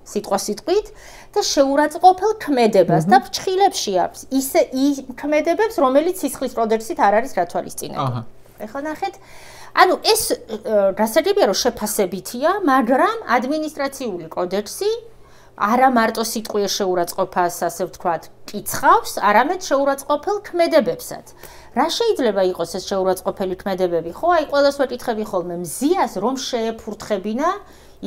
სიტყვით და შეურაცხყოფელ ქმედებას და ფრჩხილებში აქვს ისე ქმედებებს, რომელიც სისხლის კოდექსით არ არის გათვალისწინებული. ეხლა ნახეთ ანუ ეს გასაგებია რომ შეფასებითია, მაგრამ ადმინისტრაციული კოდექსი არა მარტო სიტყვიერ შეურაცხყოფას, ასე ვთქვათ, კიცხავს, არამედ შეურაცხყოფელ ქმედებებსაც. რა შეიძლება იყოს ეს შეურაცხყოფელი ქმედებები? ხო, აი ყველას ვეკითხები ხოლმე, მზიას რომ შეეფურთხებინა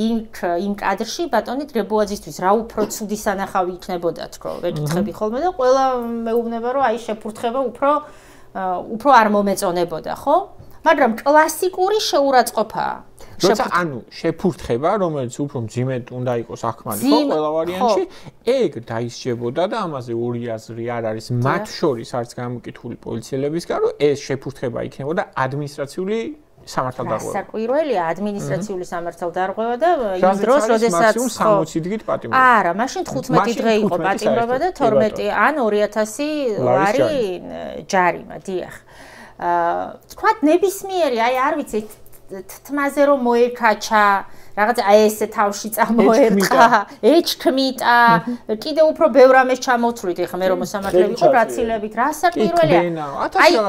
იმ კადრში ბატონი დრებოაძისთვის რა უფრო ცუდი სანახავი იქნებოდა თქო, ვეკითხები ხოლმე და ყველა მეუბნება რომ აი შეფურთხება უფრო არ მომეწონებოდა, ხო? მაგრამ კლასიკური შეურაცხყოფაა. როცა ანუ შეფურთხება, რომელიც უფრო მძიმედ უნდა იყოს ახმალი, ხო, ყველა ვარიანტში, ეგ დაისჯებოდა და ამაზე ორი აზრი არ არის მათ შორის არც გამოკითხული პოლიციელებისგან, რომ ეს შეფურთხება იქნებოდა ადმინისტრაციული სამართალდარღვევა. საკვირველია ადმინისტრაციული სამართალდარღვევა და იმ დროს, როდესაც 60 დღით პატიმრობა. არა, მაშინ 15 დღე იყო პატიმრობა და 12 ან 2000 ლარი ჯარიმა, დიახ. თქვათ ნებისმიერი, აი არ ვიცი, თმაზე რომ მოეკაჩა, რაღაცა აი ესე თავში წამოერტყა, ეჩქმიტა, კიდე უფრო ბევრ ამას ჩამოთვლით, ეხლა მე რომ მოსამართლე ვიყო გაცილებით, რასაკვირველია.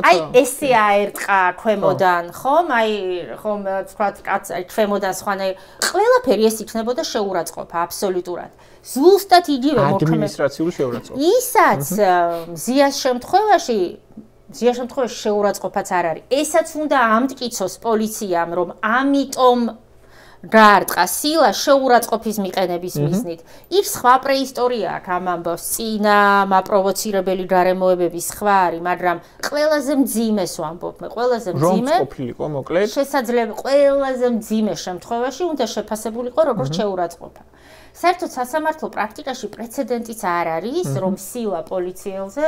აი ესე აერტყა ქვემოდან, ხომ? აი ხომ თქვათ კაც აი ქვემოდან სხვანაირ ყველაფერი ეს იქნებოდა შეურაცხყოფა აბსოლუტურად. ზუსტად იგივე მოქმედება. ადმინისტრაციული შეურაცხყოფა. ისაც ზიას შემთხვევაში შეურაცხყოფაც არ არის. ესაც უნდა ამტკიცოს პოლიციამ, რომ ამიტომ გაარტყა სილა შეურაცხყოფის მიყენების მიზნით. იქ სხვა პრეისტორია აქვს ამ ამბავს, წინა მაპროვოცირებელი გარემოებების სხვა არის, მაგრამ ყველაზე მძიმეს ვამბობ მე, ყველაზე მძიმე. რომ ყოფილიყო მოკლედ. შესაძლებელი ყველაზე მძიმე შემთხვევაში უნდა შეფასებულიყო როგორც შეურაცხყოფა. საერთოდ სასამართლო პრაქტიკაში პრეცედენტიც არ არის, რომ სილა პოლიციელზე,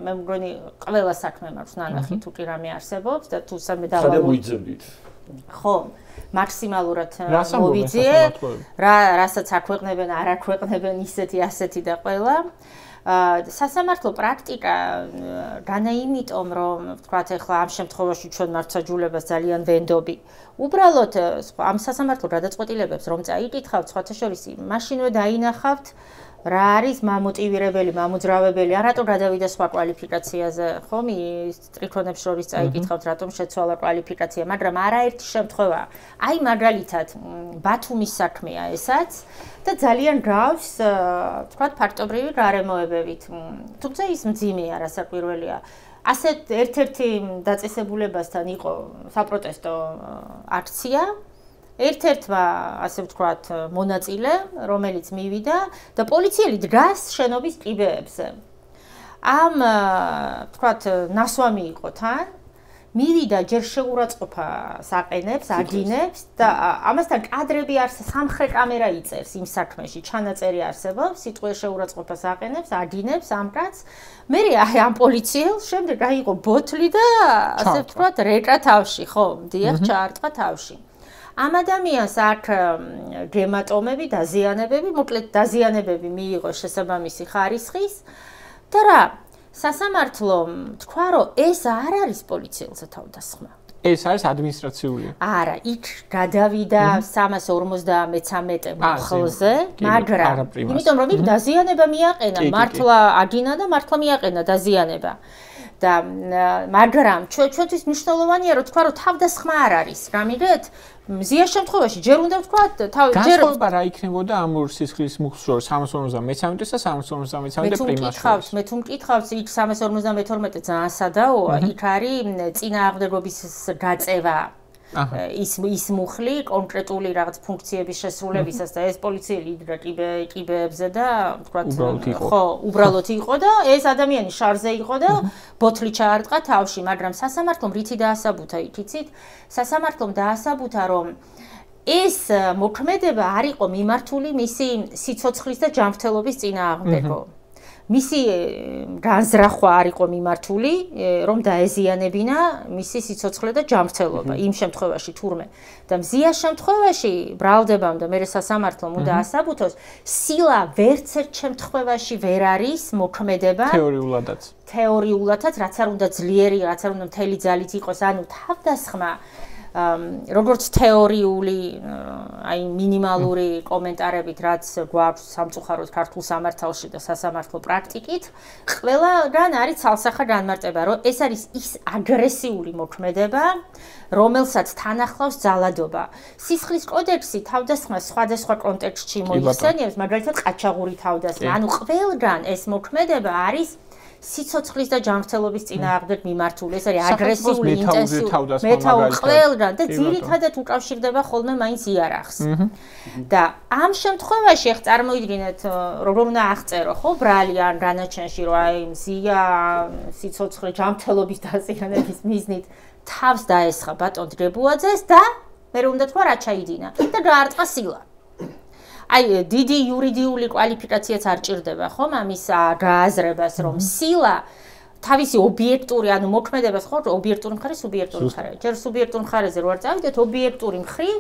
მე მგონი, ყველა საქმე მაქვს ნანახი თუ კი რამე არსებობს და თუ სამე დავავიძებდით. ხო, მაქსიმალურად მოვიძიე, რასაც აქვეყნებენ, არ აქვეყნებენ ისეთი, ასეთი და ყველა. სასამართლო პრაქტიკა რანა იმიტომ რომ ვთქვათ ახლა ამ შემთხვევაში ჩვენ მართლმსაჯულებას ძალიან ვენდობი უბრალოდ ამ სასამართლო გადაწყვეტილებებს რომ წაიკითხავთ სხვათა შორის მაშინვე დაინახავთ რა არის მამოტივირებელი, მამოძრავებელი, რატომ გადავიდა სხვა კვალიფიკაციაზე, ხომ? სტრიქონებს შორის წაიკითხავთ, რატომ შეცვალა კვალიფიკაცია, მაგრამ არაერთი შემთხვევა. აი მაგალითად, ბათუმის საქმეა ესაც და ძალიან გავს, თქვათ, ფაქტობრივი გარემოებებით. თუმცა ის მძიმეა, რასაკვირველია. ასეთ ერთ-ერთი დაწესებულებასთან იყო საპროტესტო აქცია. ერთ-ერთმა, ასე ვთქვათ, მონაწილე, რომელიც მივიდა და პოლიციელი დგას შენობის კიბეებზე. ამ, ვთქვათ, ნასვამი იყო თან, მივიდა ჯერ შეურაცხყოფას აყენებს, აგინებს და ამასთან კადრები არსებობს, სამხრე კამერა იწერს იმ საქმეში, ჩანაწერი არსებობს, სიტყვის შეურაცხყოფას აყენებს, აგინებს ამ კაცს. მე ამ პოლიციელს შემდეგ აიღო ბოთლი და ასე ვთქვათ, რეკა თავში, ხო, დიახ, ჩაარტყა თავში. ამ ადამიანს აქ გემატომები, დაზიანებები, მოკლედ დაზიანებები მიიღო შესაბამისი ხარისხის და რა, სასამართლომ თქვა, რომ ეს არ არის პოლიციელზე თავდასხმა. ეს არის ადმინისტრაციული. არა, იქ გადავიდა 353 მუხლზე, მაგრამ იმიტომ რომ იქ დაზიანება მიაყენა, მართლა აგინა და მართლა მიაყენა დაზიანება. და მაგრამ ჩვენთვის მნიშვნელოვანია რომ თქვა რომ თავდასხმა არ არის. რამიგეთ? მზიან შემთხვევაში ჯერ უნდა ვთქვა ჯერ განსხვავება რა იქნებოდა ამ ორ სისხლის მუხლს შორის 353 და 353 პრიმას შორის. მე თუ მკითხავს იქ 352 ძალიან სადაოა, იქ არის წინააღმდეგობის გაწევა. ის მუხლი კონკრეტული რაღაც ფუნქციების შესრულებისას და ეს პოლიციელი იდგა კიბეებზე და ვთქვათ ხო უბრალოდ იყო და ეს ადამიანი შარზე იყო და ბოთლი ჩაარტყა თავში, მაგრამ სასამართლომ რითი დაასაბუთა იქიცით? სასამართლომ დაასაბუთა რომ ეს მოქმედება არ იყო მიმართული მისი სიცოცხლის და ჯანმრთელობის წინააღმდეგო. მისი განზრახვა არ იყო მიმართული, რომ დაეზიანებინა მისი სიცოცხლე და ჯანმრთელობა იმ შემთხვევაში თურმე. და მზიან შემთხვევაში ბრალდებამ და მე სასამართლომ უნდა ასაბუთოს, სილა ვერც ერთ შემთხვევაში ვერ არის მოქმედება თეორიულადაც, რაც არ უნდა ძლიერი, რაც არ უნდა მთელი ძალით იყოს, ანუ თავდასხმა როგორც თეორიული, აი მინიმალური კომენტარებით, რაც გვაქვს სამწუხაროდ ქართულ სამართალში და სასამართლო პრაქტიკით, ყველგან არის ცალსახა განმარტება, რომ ეს არის ის აგრესიული მოქმედება, რომელსაც თან ახლავს ძალადობა. სისხლის კოდექსი თავდასხმას სხვადასხვა კონტექსტში მოიხსენიებს, მაგალითად ყაჩაღური თავდასხმა. ანუ ყველგან ეს მოქმედება არის სიცოცხლის და ჯანმრთელობის წინააღმდეგ მიმართული. ეს არის აგრესიული ინტენსიური მეთაური ყველგან და ძირითადად უკავშირდება ხოლმე მაინც იარაღს. და ამ შემთხვევაში ახ წარმოიდგინეთ, როგორ უნდა აღწერო, ხო, ბრალი ან განაჩენში, რომ აი მზია სიცოცხლე ჯანმრთელობის დაზიანების მიზნით თავს დაესხა ბატონ დებუაძეს და მე უნდა თქვა რა ჩაიდინა და გაარტყა სილა. აი დიდი იურიდიული კვალიფიკაციაც არ ჭირდება ხომ ამის გააზრებას რომ სილა თავისი ობიექტური ანუ მოქმედებას ხო ობიექტური მხარე სუბიექტური მხარე ჯერ სუბიექტურ მხარეზე რო არ წავიდეთ ობიექტური მხრივ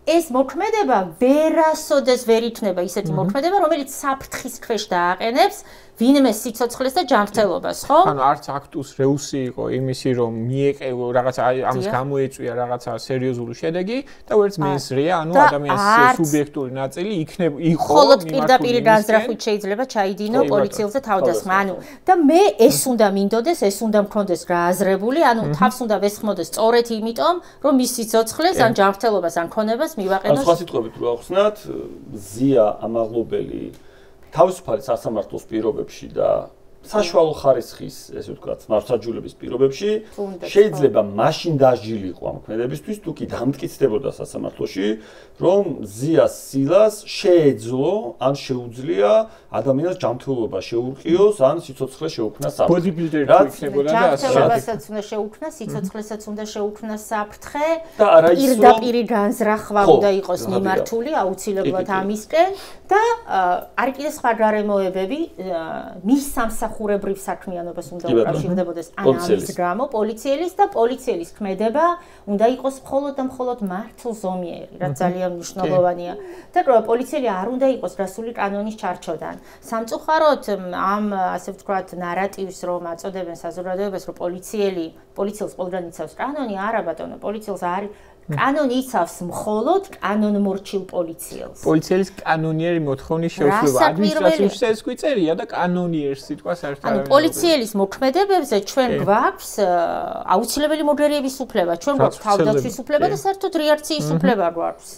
ეს მოქმედება ვერასოდეს ვერ იქნება ისეთი მოქმედება რომელიც საფრთხის ქვეშ დააყენებს ვინმე სიცოცხლეს და ჯანმრთელობას ხო? ანუ არც აქტუს რეუსი იყო იმისი რომ მიეყევო რაღაცა ამის გამოეწვია რაღაცა სერიოზული შედეგი და ვერც მენსრია ანუ ადამიანის სუბიექტური ნაწილი იყო მხოლოდ პირდაპირ განზრახვით შეიძლება ჩაიდინო პოლიციელზე თავდასხმა ანუ და მე ეს უნდა მინდოდეს ეს უნდა მქონდეს გააზრებული ანუ თავს უნდა ვესხმოდეს სწორედ იმიტომ რომ მის სიცოცხლეს ან ჯანმრთელობას ან ქონებას მივაყენოს სხვა სიტყვებით რო ახსნათ ზია ამაღლობელი თავისუფალი სასამართლოს პირობებში და საშუალო ხარისხის, ესე ვთქვათ, მართლმსაჯულების პირობებში შეიძლება მაშინ დასჯილიყო ამ ქმედებისთვის, თუ კი დამტკიცდებოდა სასამართლოში, რომ ზიას სილას შეეძლო ან შეუძლია ადამიანს ჯანმრთელობა შეურყიოს, ან სიცოცხლე შეუქმნას საფრთხე. ბოდიბილდერი იქნებოდა და ასე. ჯანმრთელობასაც უნდა შეუქმნას, სიცოცხლესაც უნდა შეუქმნას საფრთხე. პირდაპირი განზრახვა უნდა იყოს მიმართული აუცილებლად ამისკენ და არის კიდე სხვა გარემოებები მის სამსახურში მომსახურებრივ საქმიანობას უნდა უკავშირდებოდეს ან ამის გამო პოლიციელის და პოლიციელის ქმედება უნდა იყოს მხოლოდ და მხოლოდ მართლზომიერი, რაც ძალიან მნიშვნელოვანია. და პოლიციელი არ უნდა იყოს რასული კანონის ჩარჩოდან. სამწუხაროდ ამ ასე ვთქვათ ნარატივს რომ აწოდებენ საზოგადოებას რომ პოლიციელს ყველგან იცავს კანონი, არა ბატონო, პოლიციელს არის კანონი იცავს მხოლოდ კანონმორჩილ პოლიციელს. პოლიციელის კანონიერი მოთხოვნის შეუძლება ადმინისტრაციული წესს წერია და კანონიერ სიტყვას არ ანუ პოლიციელის მოქმედებებზე ჩვენ გვაქვს აუცილებელი მოდერების უფლება, ჩვენ გვაქვს თავდაცვის უფლება და საერთოდ რეაქციის უფლება გვაქვს.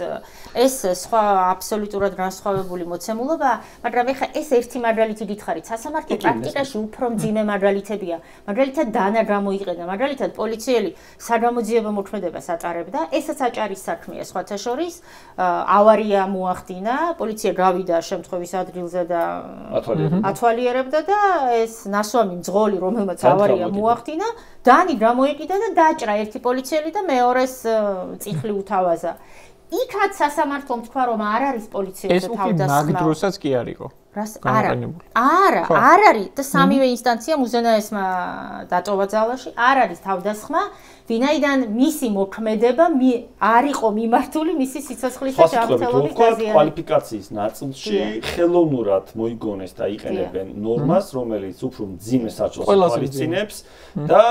ეს სხვა აბსოლუტურად განსხვავებული მოცემულობაა, მაგრამ ეხლა ეს ერთი მაგალითი გითხარით, სასამართლო პრაქტიკაში უფრო მძიმე მაგალითებია. მაგალითად დანა გამოიყენა, მაგალითად პოლიციელი საგამოძიებო მოქმედებას ატარებდა. ესაც აჭარის საქმეა სხვათა შორის, ავარია მოახდინა, პოლიცია გავიდა შემთხვევის ადგილზე და ათვალიერებდა და ეს ნასვამი მძღოლი, რომელმაც ავარია მოახდინა, დანი გამოიყიდა და დაჭრა ერთი პოლიციელი და მეორეს წიხლი უთავაზა. იქაც სასამართლომ თქვა რომ არ არის პოლიციელთა თავდასხმა. ეს უკვე მაგ დროსაც კი არ იყო. არა, არ არის და სამივე ინსტანციამ უზენაესმა დატოვა ძალაში, არ არის თავდასხმა, ვინაიდან მისი მოქმედება არ იყო მიმართული მისი სიცოცხლის და ჯანმრთელობის დაზიანებას. კვალიფიკაციის ნაწილში ხელოვნურად მოიგონეს და იყენებენ ნორმას, რომელიც უფრო მძიმე საჭრელს თვალისწინებს და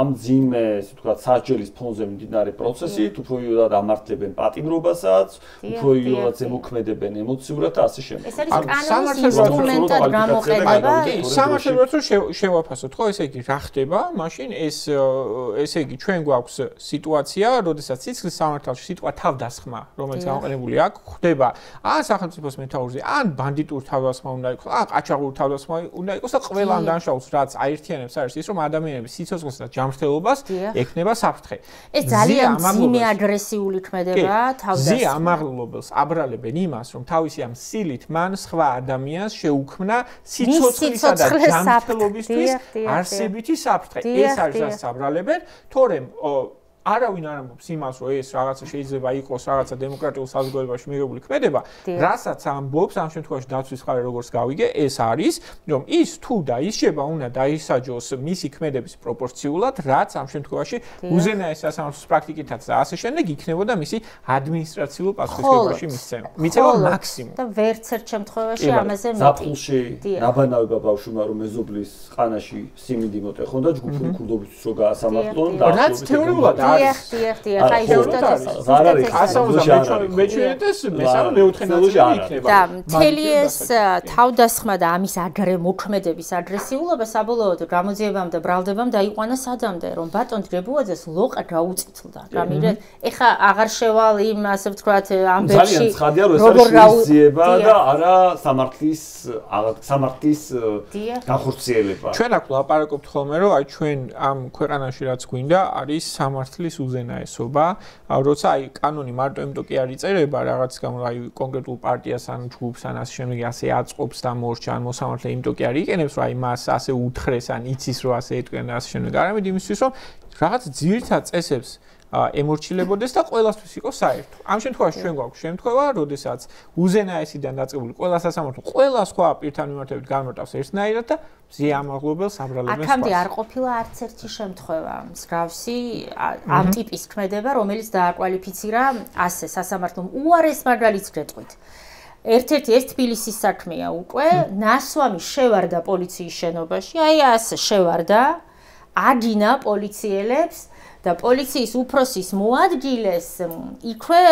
ამ მძიმე, ასე ვთქვათ, საჭრელის ფონზე მიმდინარე პროცესით უფრო იოლად ამართლებენ პატიმრობასაც, უფრო იოლად ზემოქმედებენ ემოციურად და ასე შემდეგ. ეს არის კანონის ინსტრუმენტად გამოყენება. სამართლებრივად რომ შევაფასოთ, ხო, ესე იგი რა ხდება? მაშინ ესე იგი ჩვენ გვაქვს სიტუაცია, როდესაც სიცხლის სამართალში სიტყვა თავდასხმა, რომელიც გამოყენებული აქვს, ხდება ან სახელმწიფოს მეთაურზე, ან ბანდიტურ თავდასხმა უნდა იყოს, ან ყაჩაღურ თავდასხმა უნდა იყოს და ყველა ამ დანაშაულს რაც აერთიანებს არის ის, რომ ადამიანების სიცოცხლეს და ჯანმრთელობას ექნება საფრთხე. ეს ძალიან მძიმე აგრესიული ქმედებაა თავდასხმა. ზე ამაღლობელს აბრალებენ იმას, რომ თავისი ამ სილით მან სხვა ადამიანს შეუქმნა სიცოცხლისა და ჯანმრთელობისთვის არსებითი საფრთხე. ეს არის რაც აბრალებენ, თორემ არავინ არ ამბობს იმას, რომ ეს რაღაცა შეიძლება იყოს რაღაცა დემოკრატიულ საზოგადოებაში მიღებული ქმედება, რასაც ამბობს ამ შემთხვევაში დაცვის მხარე როგორც გავიგე, ეს არის, რომ ის თუ დაისჯება, უნდა დაისაჯოს მისი ქმედების პროპორციულად, რაც ამ შემთხვევაში უზენაეს სასამართლოს პრაქტიკითაც და ასე შემდეგ იქნებოდა მისი ადმინისტრაციულ პასუხისმგებლობაში მიცემა მაქსიმუმ. და ვერც ერთ შემთხვევაში ამაზე მეტი. ზაფხულში ნაბანავება ბავშვმა რომ მეზობლის ყანაში සිმინდი მოტეხონ და ჯგუფური ქურდობისთვის რო გაასამართლონ და რაც თეორიულად დიახ, აი ზუსტად და მთელი ეს თავდასხმა და ამის მოქმედების აგრესიულობა საბოლოოდ გამოძიებამ და ბრალდებამ დაიყვანა სადამდე, რომ ბატონ დგებუაძეს ლოყა გაუწითლდა. გამიგეთ, ეხა აღარ შევალ იმ ასე ვთქვათ ამბებში. ძალიან ცხადია, რომ ეს არის შეგრძნება და არა სამართლის განხორციელება. ჩვენ აქ ვლაპარაკობთ ხოლმე, რომ აი ჩვენ ამ ქვეყანაში რაც გვინდა არის სამართლის უზენაესობა, როცა აი კანონი მარტო იმიტომ კი არ იწერება რაღაც გამო აი კონკრეტულ პარტიას ან ჯგუფს ან ასე შემდეგ ასე აწყობს და მორჩა ან მოსამართლე იმიტომ კი არ იყენებს, რომ აი მას ასე უთხრეს ან იცის რომ ასე ეტყვიან და ასე შემდეგ. არამედ იმისთვის რომ რაღაც ძირითად წესებს ემორჩილებოდეს და ყველასთვის იყოს საერთო. ამ შემთხვევაში ჩვენ გვაქვს შემთხვევა, როდესაც უზენაესიდან დაწყებული ყველა სასამართლო, ყველა სხვა პირთან მიმართებით განმარტავს ერთნაირად და ზეამაღლობელს აბრალებენ სხვას. აქამდე არ ყოფილა არც ერთი შემთხვევა მსგავსი ამ ტიპის ქმედება, რომელიც დააკვალიფიცირა ასე სასამართლომ უარეს მაგალითს გეტყვით. ერთ-ერთი ეს თბილისის საქმეა უკვე, ნასვამი შევარდა პოლიციის შენობაში, აი ასე შევარდა, აგინა პოლიციელებს და პოლიციის უფროსის მოადგილეს იქვე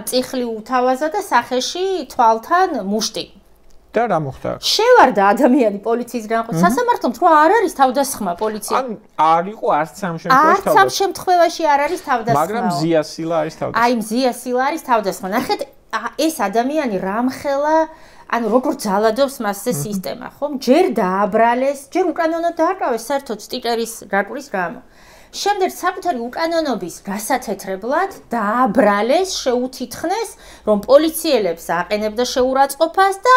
წიხლი უთავაზა და სახეში თვალთან მუშტი. და რა მოხდა? შევარდა ადამიანი პოლიციის განყოფილ სასამართლომ თქვა არ არის თავდასხმა პოლიცია. ან არ იყო არც ამ შემთხვევაში თავდასხმა. არც ამ შემთხვევაში არ არის თავდასხმა. მაგრამ ზიასილა არის თავდასხმა. აი ზიასილა არის თავდასხმა. ნახეთ ეს ადამიანი რამხელა ანუ როგორ ძალადობს მასზე სისტემა, ხომ? ჯერ დააბრალეს, ჯერ უკანონოდ დააკავეს საერთოდ სტიკერის გაკვრის გამო. შემდეგ საკუთარი უკანონობის გასათეთრებლად დააბრალეს, შეუთითხნეს, რომ პოლიციელებს აყენებდა შეურაცხყოფას და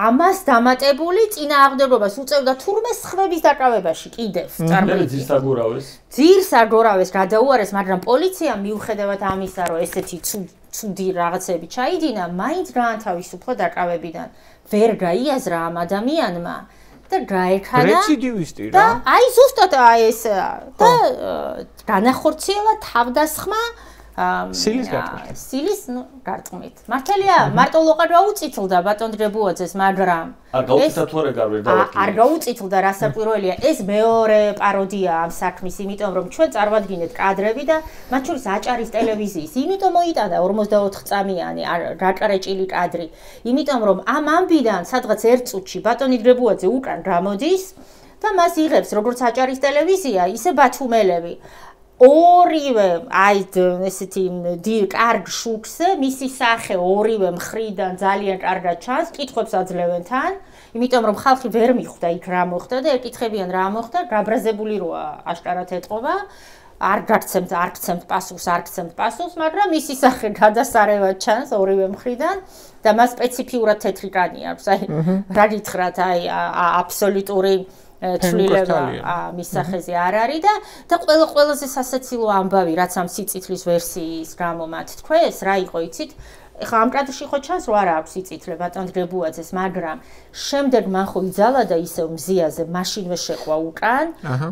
ამას დამატებული წინააღმდეგობას უწევდა თურმე სხვების დაკავებაში კიდევ წარმოიდგინეთ. ძირს აგორავეს, გადაუარეს, მაგრამ პოლიციამ მიუხედავად ამისა, რომ ესეთი ცუდი რაღაცები ჩაიდინა, მაინც გაანთავისუფლა დაკავებიდან. ვერ გაიაზრა ამ ადამიანმა და გაექანა რეციდივისტი რა. და აი ზუსტად აი ეს და განახორციელა თავდასხმა სილის გარტყმით. სილის გარტყმით. მართალია, მარტო ლოყა გაუწითლდა ბატონ დებუაძეს, მაგრამ არ გაუწითლდა თუ არა ვერ დავადგინე. არ გაუწითლდა, რასაკვირველია, ეს მეორე პაროდია ამ საქმის, იმიტომ რომ ჩვენ წარმოვადგინეთ კადრები და მათ შორის აჭარის ტელევიზიის, იმიტომ მოიტანა 44 წამიანი რაჭარეჭილი კადრი, იმიტომ რომ ამ ამბიდან სადღაც 1 წუთში ბატონი დებუაძე უკან გამოდის და მას იღებს როგორც აჭარის ტელევიზია, ისე ბათუმელები. ორივე აი ესეთი კარგ შუქზე მისი სახე ორივე მხრიდან ძალიან კარგად ჩანს, კითხვებს აძლევენ თან, იმიტომ რომ ხალხი ვერ მიხვდა იქ რა მოხდა და ეკითხებიან რა მოხდა, გაბრაზებული როა აშკარად ეტყობა, არ გცემთ პასუხს, მაგრამ მისი სახე გადასარევად ჩანს ორივე მხრიდან და მას სპეციფიურად თეთრი კანი აქვს, აი რა გითხრათ, აი აბსოლუტური ცვლილება მის სახეზე არ არის და ყველაზე სასაცილო ამბავი, რაც ამ სიწითლის ვერსიის გამო მათ თქვეს, რა იყო იცით? ეხლა ამ კადრში ხო ჩანს რომ არ აქვს სიწითლე ბატონ დებუაძეს, მაგრამ შემდეგ მან ხო იძალა და ისევ მზიაზე მაშინვე შეყვა უკან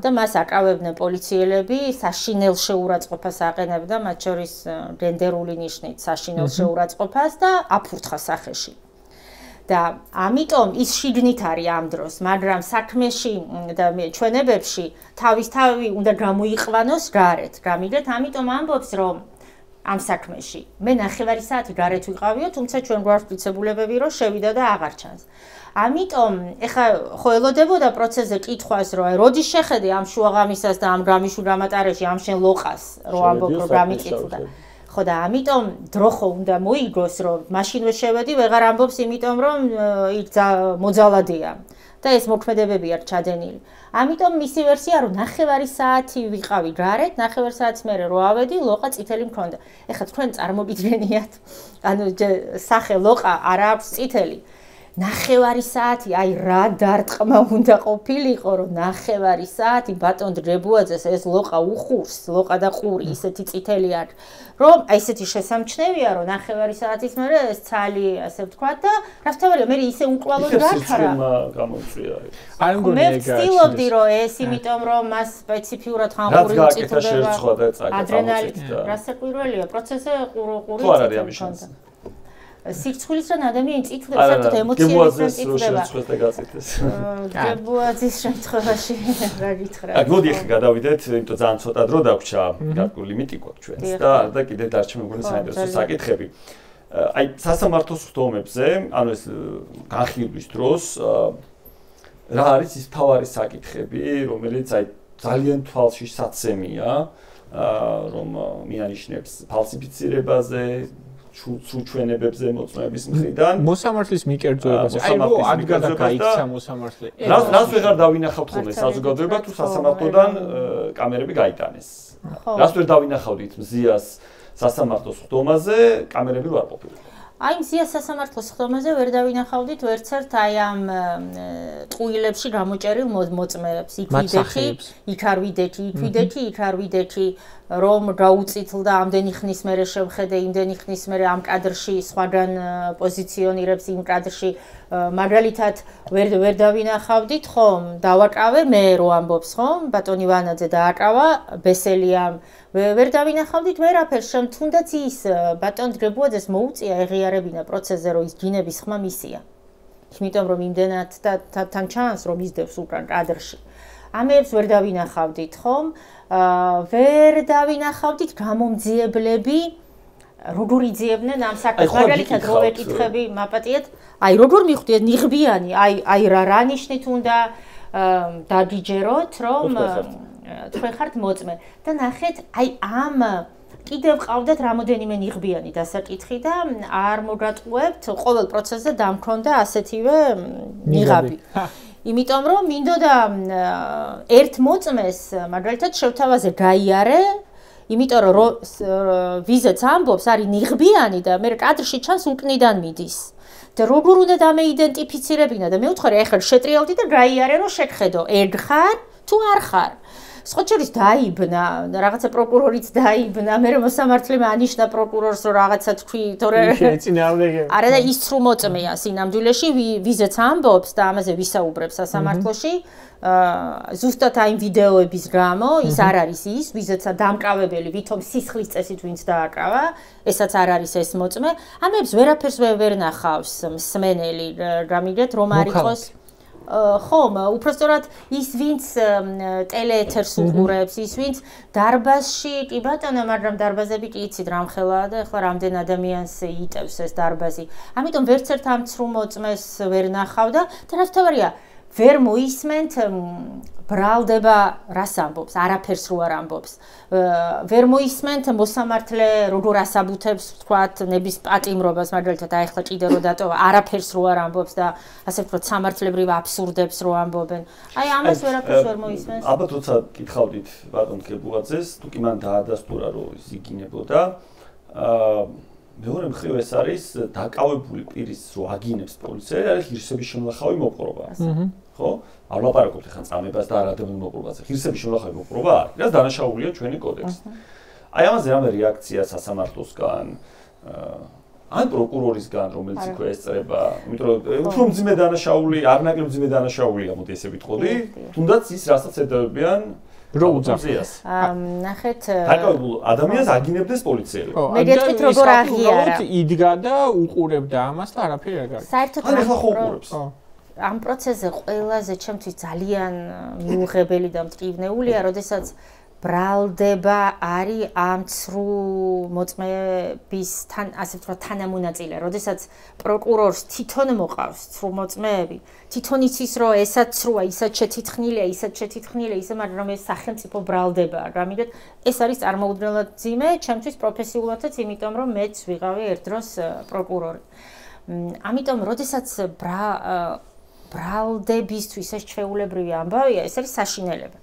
და მას აკავებდნენ პოლიციელები, საშინელ შეურაცხყოფას აყენებდა, მათ შორის გენდერული ნიშნით საშინელ შეურაცხყოფას და აფურთხა სახეში. და ამიტომ ის შიგნით არის ამ დროს, მაგრამ საქმეში და ჩვენებებში თავისთავად უნდა გამოიყვანოს გარეთ. გამიგეთ, ამიტომ ამბობს რომ ამ საქმეში მე 9 საათი გარეთ ვიყავიო, თუმცა ჩვენ გვაქვს პრინციპულებები რომ შევიდა და აღარ ჩანს. ამიტომ ეხა ხო ელოდებოდა პროცესზე კითხვას რომ აი როდის შეხედე ამ შუაღამისას და ამ გამიშულ გამატარეში ამ შენ ლოყას რომ ამბობ რომ გამიწითლდა. ხო და ამიტომ დრო ხო უნდა მოიგოს რომ მაშინვე შევედი ვეღარ ამბობს იმიტომ რომ იქ მოძალადია და ეს მოქმედებები არ ჩადენილი. ამიტომ მისი ვერსია რომ 9 საათი ვიყავი გარეთ, 9 საათის მერე რო ავედი, ლოყა წითელი მქონდა. ეხლა თქვენ წარმოგიდგენიათ, ანუ სახე ლოყა არ აქვს წითელი. 9 საათი, აი რა დარტყმა უნდა ყოფილიყო, რომ 9 საათი ბატონ დებუაძეს ეს ლოყა უხურს, ლოყა და ყური ისეთი წითელი არის, რომ აი ესეთი შესამჩნევია, რომ 9 საათის მერე ეს ცალი, ასე ვთქვათ და რასთავარია, მე ისე უკვალოდ გაქარა. გამოწვია. არ მგონია მე ვცდილობდი, რომ ეს იმიტომ რომ მას სპეციფიურად ხანხური უწითლდება, ადრენალინით, რასაკვირველია, პროცესზე ყური წითლდება. სიცხვილისგან ადამიანი წითლდება, საერთოდ ემოციებისგან წითლდება. დებუაძის შემთხვევაში რა გითხრა. მოდი ახლა გადავიდეთ, იმიტომ ძალიან ცოტა დრო დაგვრჩა, გარკვეული ლიმიტი გვაქვს ჩვენს და კიდევ დარჩა მეგონი საინტერესო საკითხები. აი სასამართლოს ხდომებზე, ანუ ეს განხილვის დროს რა არის ის მთავარი საკითხები, რომელიც აი ძალიან თვალში საცემია, რომ მიანიშნებს ფალსიფიცირებაზე, სრულჩვენებებზე მოწმეების მხრიდან მოსამართლის მიკერძოებაზე. აი რო ადგა და გაიქცა მოსამართლე. რას ვეღარ დავინახავთ ხოლმე საზოგადოება თუ სასამართლოდან კამერები გაიტანეს. რას ვერ დავინახავდით მზიას სასამართლოს ხდომაზე, კამერები არ ყოფილიყო. აი მზიას სასამართლოს ხდომაზე ვერ დავინახავდით ვერცერთ აი ამ ტყუილებში გამოჭერილ მოწმეებს. იქ არ ვიდექი, რომ გაუწითლდა ამდენი ხნის მერე შევხედე, იმდენი ხნის მერე ამ კადრში სხვაგან პოზიციონირებს იმ კადრში, მაგალითად ვერ დავინახავდით ხომ, დავაკავე მე რო ამბობს ხომ, ბატონი ვანაძე დააკავა ბესელიამ, ვერ დავინახავდით ვერაფერს, შენ თუნდაც ის ბატონ დებუაძეს მოუწია ეღიარებინა პროცესზე, რომ ის გინების ხმა მისია. იმიტომ რომ იმდენად თან ჩანს, რომ ისდევს უკან კადრში. ამებს ვერ დავინახავდით ხომ? ვერ დავინახავდით გამომძიებლები როგორ იძიებდნენ ამ საქმეს. მაგალითად რო ეკითხები მაპატიეთ, აი როგორ მიხვდეთ ნიღბიანი, აი რა ნიშნით უნდა დაგიჯეროთ, რომ თქვენ ხართ მოწმე და ნახეთ, აი ამ კიდევ ყავდათ რამოდენიმე ნიღბიანი დასაკითხი და არ მოგატყუებთ, ყოველ პროცესზე დამქონდა ასეთივე ნიღაბი. იმიტომ რომ მინდოდა ერთ მოწმეს მაგალითად შევთავაზე გაიარე, იმიტომ რომ ვიზეც ამბობს არის ნიღბიანი და მე კადრში ჩანს უკნიდან მიდის. და როგორ უნდა დამეიდენტიფიცირებინა და მე ვთქვი ახლა შეტრიალდი და გაიარე რომ შეგხედო, ერთ ხარ თუ არ ხარ. სხოჩერის დაიბნა, რაღაცა პროკურორიც დაიბნა, მე მოსამართლემ ანიშნა პროკურორს რომ რაღაცა თქვი, თორე არა და ის სრულ მოწმეა სინამდვილეში, ვიზეც ამბობს და ამაზე ვისაუბრებს სასამართლოში. ზუსტად აი ვიდეოების გამო ის არ არის ის, ვიზეცა დამკრავებელი, ვითომ სისხლის წესით ვინც დააკრავა, ესაც არ არის ეს მოწმე. ამებს ვერაფერს ვერ ნახავს მსმენელი, რამიგეთ რომ არ იყოს ხომ, უпростоრად ის ვინც ტელეეთერს უყურებს, ის ვინც დარბაზში, კი ბატონო, მაგრამ დარბაზები კი იცით რამ ხელაა და ეხლა რამდენ ადამიანს იტევს ეს დარბაზი. ამიტომ ვერც ერთ ამ ცრუ მოწმეს ვერ ნახავ და რაც თავარია ვერ მოისმენთ ბრალდება რას ამბობს, არაფერს რო არ ამბობს. ვერ მოისმენთ მოსამართლე როგორ ასაბუთებს, თქვათ, ნების პატიმრობას, მაგალითად, აი ახლა ჭიდე რო დატოვა, არაფერს რო არ ამბობს და ასე ვთქვათ, სამართლებრივ აბსურდებს რო ამბობენ. აი ამას ვერაფერს ვერ მოისმენს. ალბათ როცა გითხავდით ბატონ გებუაძეს, თუ კი მან დაადასტურა რომ ის იგინებოდა, მეორე მხრივ ეს არის დაკავებული პირის რო აგინებს პოლიცია, არის ღირსების შემლახავი მოპყრობა. ხო? არ ლაპარაკობთ ახლა წამებას და არადამულ მოპყრობაზე. ღირსების შემლახავი მოპყრობა არის, რაც დანაშაულია ჩვენი კოდექსით. აი ამაზე რამე რეაქცია სასამართლოსგან, ან პროკურორისგან, რომელიც იქვე ესწრება, იმიტომ რომ უფრო მძიმე დანაშაული, არ ნაკლებ მძიმე დანაშაულია, მოდი ესე ვიტყოდი, თუნდაც ის რასაც ეძებებიან რო უძახეს. ნახეთ, დაკავებულ ადამიანს აგინებდეს პოლიციელი. მე გეტყვით როგორ აღიარა. იდგა და უყურებდა ამას და არაფერი არ გაიგო. საერთოდ ახლა ხო უყურებს. ამ პროცესზე ყველაზე ჩემთვის ძალიან მიუღებელი და მტკივნეულია, როდესაც ბრალდება არის ამ ცრუ მოწმეების ასე ვთქვათ თანამონაწილე, როდესაც პროკურორს თვითონ მოყავს ცრუ მოწმეები, თვითონ იცის რომ ესაც ცრუა, ისაც შეთითხნილია, ისე მაგრამ ეს სახელმწიფო ბრალდებაა, რამიგეთ ეს არის წარმოუდგენლად ძიმე, ჩემთვის პროფესიულადაც, იმიტომ რომ მეც ვიყავი ერთ დროს პროკურორი. ამიტომ როდესაც ბრალდებისთვის ეს ჩვეულებრივი ამბავია, ეს არის საშინელება.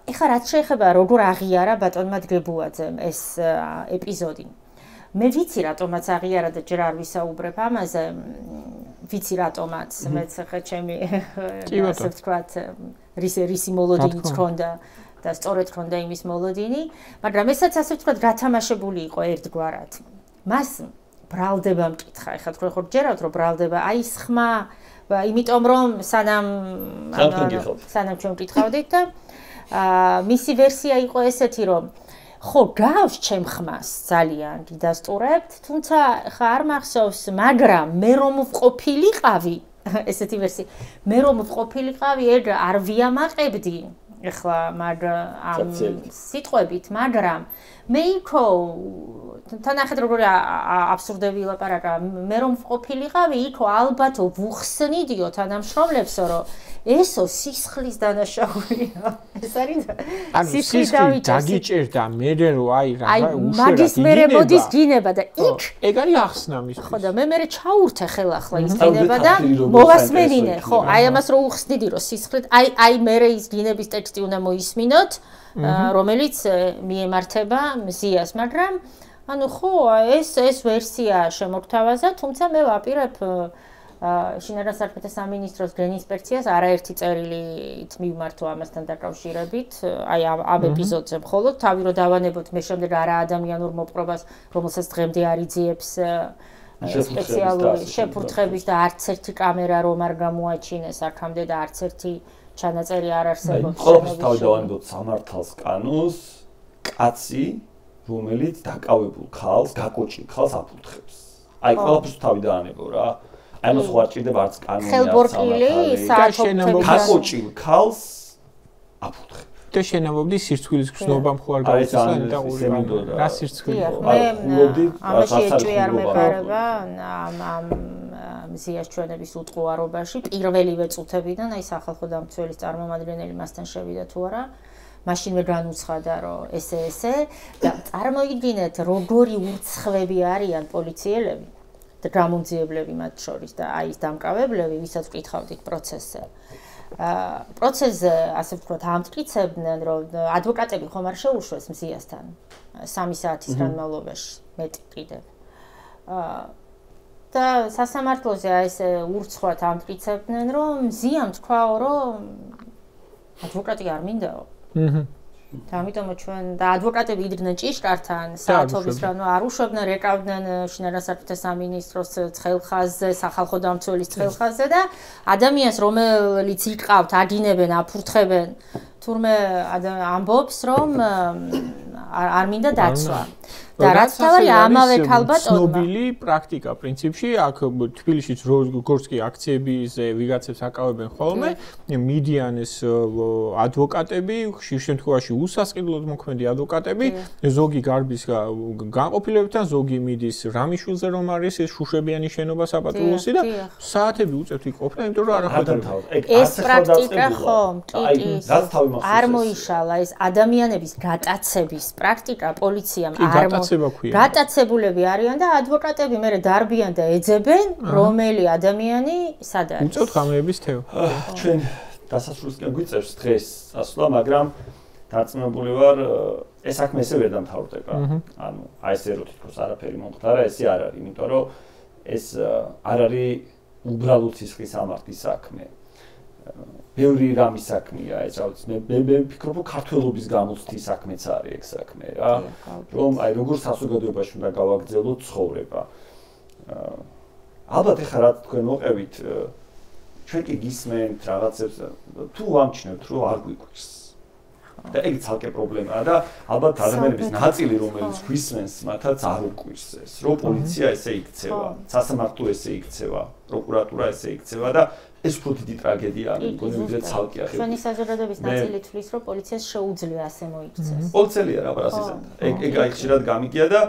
ეხლა რაც შეეხება როგორ აღიარა ბატონმა გებუაძემ ეს ეპიზოდი. მე ვიცი რატომაც აღიარა და ჯერ არ ვისაუბრებ ამაზე, ვიცი რატომაც, მეც ხა ჩემი ასე ვთქვათ, რისი მოლოდინიც ჰქონდა და სწორედ ჰქონდა იმის მოლოდინი, მაგრამ ესაც ასე ვთქვათ გათამაშებული იყო ერთგვარად. მას ბრალდება მკითხა, ეხლა თქვენ ხო ჯერავთ რომ ბრალდება, აი ეს ხმა, იმიტომ რომ სანამ ჩვენ ვკითხავდით და მისი ვერსია იყო ესეთი რომ ხო გავს ჩემ ხმას ძალიან გიდასტურებთ, თუმცა ხა არ მახსოვს, მაგრამ მე რომ ვყოფილიყავი, ესეთი ვერსია, მე რომ ვყოფილიყავი, არ ვიამაყებდი ეხლა ამ სიტყვებით, მაგრამ მე იქო თანახეთ როგორი აბსურდები ლაპარაკა, მე რომ ვყოფილიყავი, იქო ალბათო ვუხსნიდიო თანამშრომლებსო, რომ ესო სისხლის დანაშაულია. ეს არის სისხლის დაგიჭერდა, მე რო აი უშუალოდ მაგის მერე მოდის გინება და იქ ეგ არის ახსნა მის. ხო და მე ჩაურთე ხელახლა ის გინება და მოვასმენინე, ხო, აი ამას რო უხსნიდი, რომ სისხლით, აი მერე ის გინების ტექსტი უნდა მოისმინოთ, რომელიც მიემართება მზიას, მაგრამ ანუ ხო, ეს ვერსია შემოგთავაზა, თუმცა მე ვაპირებ შინაგან საქმეთა სამინისტროს გენინსპექციას არაერთი წერილით მივმართო ამასთან დაკავშირებით, აი ამ ეპიზოდზე მხოლოდ თავი რო დავანებოთ, მე შემდეგ არა ადამიანურ მოპყრობას, რომელსაც დღემდე არ იძიებს სპეციალური შეფურთხების და არც ერთი კამერა რომ არ გამოაჩინეს აქამდე და არც ერთი ჩანაწერი არ არსებობს. ყოველთვის თავი დავანებოთ სამართალს კანონს, კაცი, რომელიც დაკავებულ ხალხს, გაკოჭილ ხალხს აფურთხებს. აი ყოველთვის თავი დაანებო რა. აი მას ხო არ ჭირდება არც კანონი, არც სამართალი. გაკოჭილ ხალხს აფურთხებს. და შენამობდი სირცხვილის გრძნობა მხოლ არ გავიცან და რა სირცხვილი. ამაში ეჭვი არ მეყარება ამ მზიას ჩვენების უტყუარობაში პირველივე წუთებიდან აი სახალხო დამცველის წარმომადგენელი მასთან შევიდა თუ არა, მაშინვე განუცხადა რომ ესე და წარმოიდგინეთ როგორი ურცხვები არიან პოლიციელები და გამომძიებლები მათ შორის და აი ეს დამკავებლები, ვისაც ვკითხავდით პროცესზე. პროცესზე ასე ვთქვათ ამტკიცებდნენ რომ ადვოკატები ხომ არ შეუშვეს მზიასთან 3 საათის განმავლობაში მეტი კიდევ. და სასამართლოზე აი ეს ურცხვად ამტკიცებდნენ რომ მზიამ თქვაო რომ ადვოკატი არ მინდაო და ამიტომ ჩვენ და ადვოკატები იდგნენ ჭიშკართან საათობის რა არ უშვებდნენ რეკავდნენ შინაგან საქმეთა სამინისტროს ცხელხაზზე სახალხო დამცველის ცხელხაზზე და ადამიანს რომელიც იყავთ აგინებენ აფურთხებენ თურმე ამბობს რომ არ მინდა დაცვა და რაც თავი ამავე ქალბატონმა ცნობილი პრაქტიკა პრინციპში აქ თბილისშიც როგორც კი აქციებზე ვიღაცებს აკავებენ ხოლმე მიდიან ეს ადვოკატები ხშირ შემთხვევაში უსასყიდლოდ მოქმედი ადვოკატები ზოგი გარბის განყოფილებებთან ზოგი მიდის რამიშვილზე რომ არის ეს შუშებიანი შენობა საპატრულოსი და საათები უწევთ იქ ყოფნა იმიტომ რომ არ ახერხებოდნენ ეს პრაქტიკა ხო არ მოიშალა ეს ადამიანების გატაცების პრაქტიკა პოლიციამ არ გატაცებულები არიან და ადვოკატები მერე დარბიან და ეძებენ რომელი ადამიანი სად არის უწევთ ღამეების თეო ჩვენ დასასრულისკენ გვიწევს დღეს ასვლა მაგრამ დარწმუნებული ვარ ეს საქმე ესე ვერ დამთავრდება ანუ აი ესე რომ თითქოს არაფერი მომხდარა ესე არ არის იმიტომ რომ ეს არ არის უბრალოდ სისხლის სამართლის საქმე ბევრი რამის საქმეა ეს რა ვიცი მე ვფიქრობ რომ ქართველობის გამოცდის საქმეც არის ეგ საქმე რა რომ აი როგორ საზოგადოებაში უნდა გავაგრძელოთ ცხოვრება ალბათ ეხლა რაც თქვენ მოყევით ჩვენ კი გისმენთ რაღაცებს თუ ამჩნევთ რომ არ გვიგვირს და ეგ ცალკე პრობლემაა და ალბათ ადამიანების ნაწილი რომელიც გვისმენს მათაც არ უყვირს ეს რომ პოლიცია ესე იქცევა სასამართლო ესე იქცევა პროკურატურა ესე იქცევა და ეს უფრო დიდი ტრაგედიაა მგონი ვიდრე ცალკე ახლა ჩვენი საზოგადოების ნაწილი თვლის რომ პოლიციას შეუძლია ასე მოიქცეს პოლიცია რა პრასიზანტა ეგ აი ხშირად გამიგია და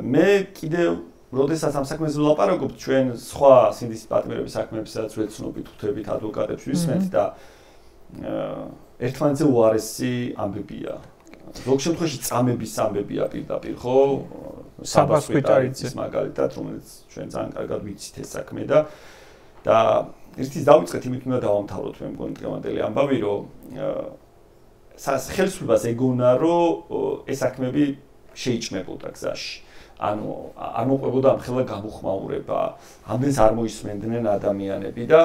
მე კიდევ როდესაც ამ საქმეზე ვლაპარაკობთ ჩვენ სხვა სინდისის პარტნიორების საქმეებსაც ვეცნობით ხვდებით ადვოკატებს ვისმენთ და ერთმანეთზე უარესი ამბებია ზოგ შემთხვევაში წამების ამბებია პირდაპირ ხო საბას ხვიტარიძის მაგალითად რომელიც ჩვენ ძალიან კარგად ვიცით ეს საქმე და ერთის დავიწყეთ იმით უნდა დავამთავროთ მე მგონი დღევანდელი ამბავი რომ ხელისუფლებას ეგონა რომ ეს საქმეები შეიჭმებოდა გზაში ანუ არ მოყვებოდა ამხელა გამოხმაურება ამდენს არ მოისმენდნენ ადამიანები და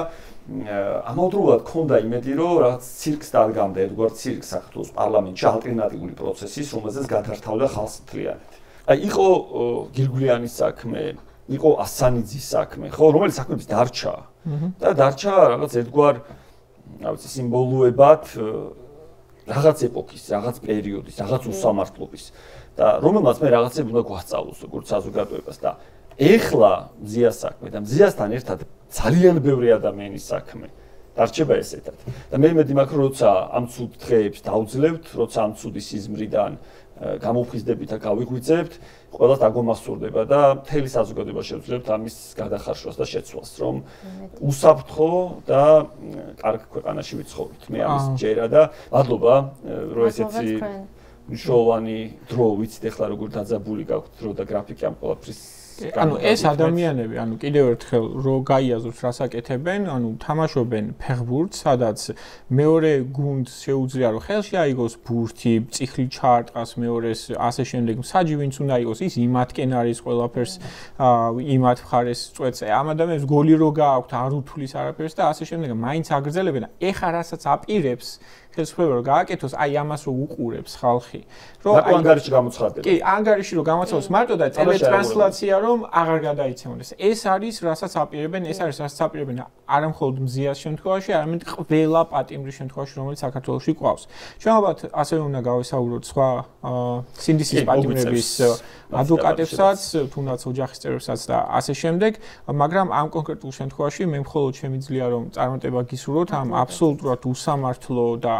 ამავდროულად ქონდა იმედი რომ რაღაც ცირკს დადგამდა ერთგვარ ცირკს საქართველოს პარლამენტში ალტერნატიული პროცესის რომელზეც გადართავდა ხალხსმთლიანეთ აი იყო გირგვლიანის საქმე იყო ასანიძის საქმე ხო რომელიც საქმეების დარჩა და დარჩა რაღაც ერთგვარ რა ვიცი სიმბოლოებად რაღაც ეპოქის რაღაც პერიოდის რაღაც უსამართლობის და რომელმაც მე რაღაცები უნდა გვასწავლოს როგორც საზოგადოებას და ეხლა მზიას საქმე და მზიასთან ერთად ძალიან ბევრი ადამიანის საქმე დარჩება ესეთად და მე იმედი მაქვს როცა ამ ცუდ დღეებს დაუძლებთ როცა ამ ცუდი სიზმრიდან გამოფხიზდებით და გავიღვიძებთ ყველას დაგომასურდება და მთელი საზოგადოება შევძლებთ ამის გადახარშვას და შეცვალს რომ უსაფრთხო და კარგ ქვეყანაში ვიცხოვროთ მე ამის ჯერა და მადლობა რომ ესეთი მნიშვნელოვანი დრო ვიცით ეხლა როგორ დაძაბული გაქვთ დრო და გრაფიკი ამ ყველაფრის ანუ ეს ადამიანები, ანუ კიდევ ერთხელ რო გაიაზროთ რასაკეთებენ, ანუ თამაშობენ ფეხბურთს, სადაც მეორე გუნდს შეუძლია რომ ხელში აიღოს ბურთი, წიხლი ჩაარტყას მეორეს, ასე შემდეგ, მსაჯი ვინც უნდა იყოს, ის იმათკენ არის ყველაფერს, იმათ მხარეს წვეთს. ამ ადამიანებს გოლი რო გააქვთ, არ უთulis არაფერს და ასე შემდეგ, მაინც აგრძელებენ. ეხა რასაც აპირებს ხელისუფლება რომ გააკეთოს, აი ამას რო უყურებს ხალხი. რომ აი ანგარიში გამოცხადდება. კი, ანგარიში რო გამოცხადოს მარტო და ტელეტრანსლაცია რომ აღარ გადაიცემოდეს. ეს არის რასაც აპირებენ, ეს არის რასაც აპირებენ არა მხოლოდ მზიას შემთხვევაში, არამედ ყველა პატიმრის შემთხვევაში, რომელიც საქართველოში ყავს. ჩვენ ალბათ ასევე უნდა გავესაუბროთ სხვა სინდისის პატიმრების ადვოკატებსაც, თუნდაც ოჯახის წევრებსაც და ასე შემდეგ, მაგრამ ამ კონკრეტულ შემთხვევაში მე მხოლოდ შემიძლია რომ წარმატება გისურვოთ ამ აბსოლუტურად უსამართლო და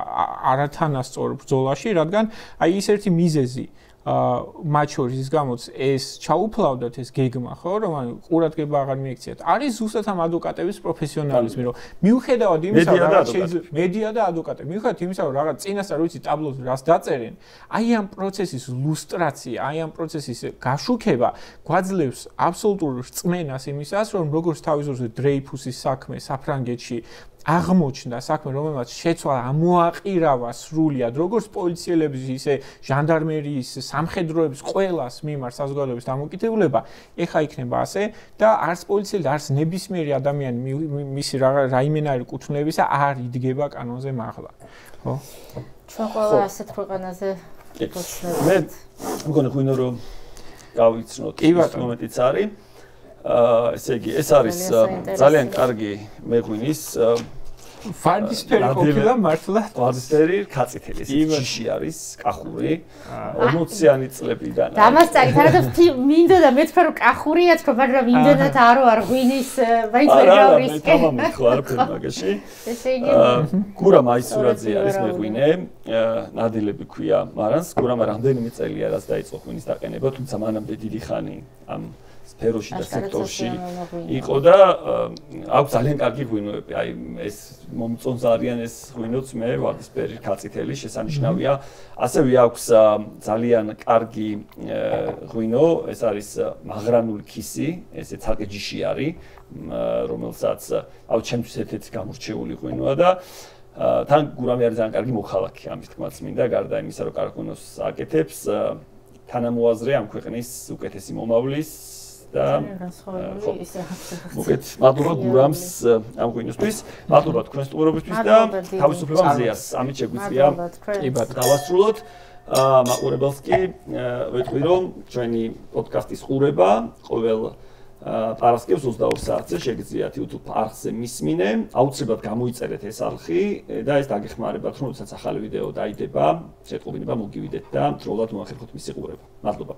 არათანასწორ ბრძოლაში, რადგან აი ის ერთი მიზეზი მათ შორის ის გამოც ეს ჩაუფლავდათ ეს გეგმა ხო რომ ანუ ყურადღება აღარ მიექციათ არის ზუსტად ამ ადვოკატების პროფესიონალიზმი რომ მიუხედავად იმისა რომ რაღაც შეიძლება მედია და ადვოკატები მიუხედავად იმისა რომ რაღაც წინასწარ ვიცი ტაბლოზე რას დაწერენ აი ამ პროცესის ლუსტრაცია აი ამ პროცესის გაშუქება გვაძლევს აბსოლუტურ რწმენას იმისას რომ როგორც თავისუფლად დრეიფუსის საქმე საფრანგეთში აღმოჩნდა საქმე რომელმაც შეცვალა ამოაყირავა სრულად როგორც პოლიციელების ისე ჟანდარმერიის სამხედროების ყველას მიმართ საზოგადოების დამოკიდებულება ეხა იქნება ასე და არც პოლიციელი არც ნებისმიერი ადამიანი მისი რაიმენარი კუთვნებისა არ იდგება კანონზე მაღლა ხო ჩვენ ყველა ასეთ ქვეყანაზე მე მგონი ღვინო რომ გავიცნოთ ის მომენტიც არის. ესე იგი, ეს არის ძალიან კარგი მეღვინის ვარდისფერი ყოფილა მართლა ვარდისფერი ქაწითელი ჯიში არის კახური 40-იანი წლებიდან და ამას წარით არადა მინდოდა მე თქვა რომ კახურია თქვა მაგრამ იმდენად არ ღვინის მაინც ვერ გავრისკე არა მე ხო არაფერი მაგაში ესე იგი გურა მაისურაძე არის მეღვინე ნადელები ქვია მარანს გურამ რამდენიმე წელია რაც დაიწყო ღვინის დაყენება თუმცა მანამდე დიდი ხანი ამ სფეროში და სექტორში იყო და აქვს ძალიან კარგი ღვინოები. აი ეს მომწონს არიან ეს ღვინოც მე ვარდისფერი ქაწითელი შესანიშნავია. ასევე აქვს ძალიან კარგი ღვინო, ეს არის მაღრანული ქისი, ესე ცალკე ჯიში არის, რომელსაც ჩემთვის ერთ-ერთი გამორჩეული ღვინოა და თან გურამი არის ძალიან კარგი მოხალხე, ამის თქმაც მინდა, გარდა იმისა, რომ კარგ ღვინოს აკეთებს, თანამოაზრე ამ ქვეყნის უკეთესი მომავლის და მოგეთ მადლობა გურამს ამ ღვინოსთვის, მადლობა თქვენ სტუმრობისთვის და თავისუფლება მზეას. ამით შეგვიძლია დავასრულოთ. მაყურებელს კი ვეთქვი რომ ჩვენი პოდკასტის ყურება ყოველ პარასკევს 22 საათზე შეგიძლიათ YouTube არხზე მისმინე. აუცილებლად გამოიწერეთ ეს არხი და ეს დაგეხმარებათ რომ როდესაც ახალი ვიდეო დაიდება, შეტყობინება მოგივიდეთ და დროულად მოახერხოთ მისი ყურება. მადლობა.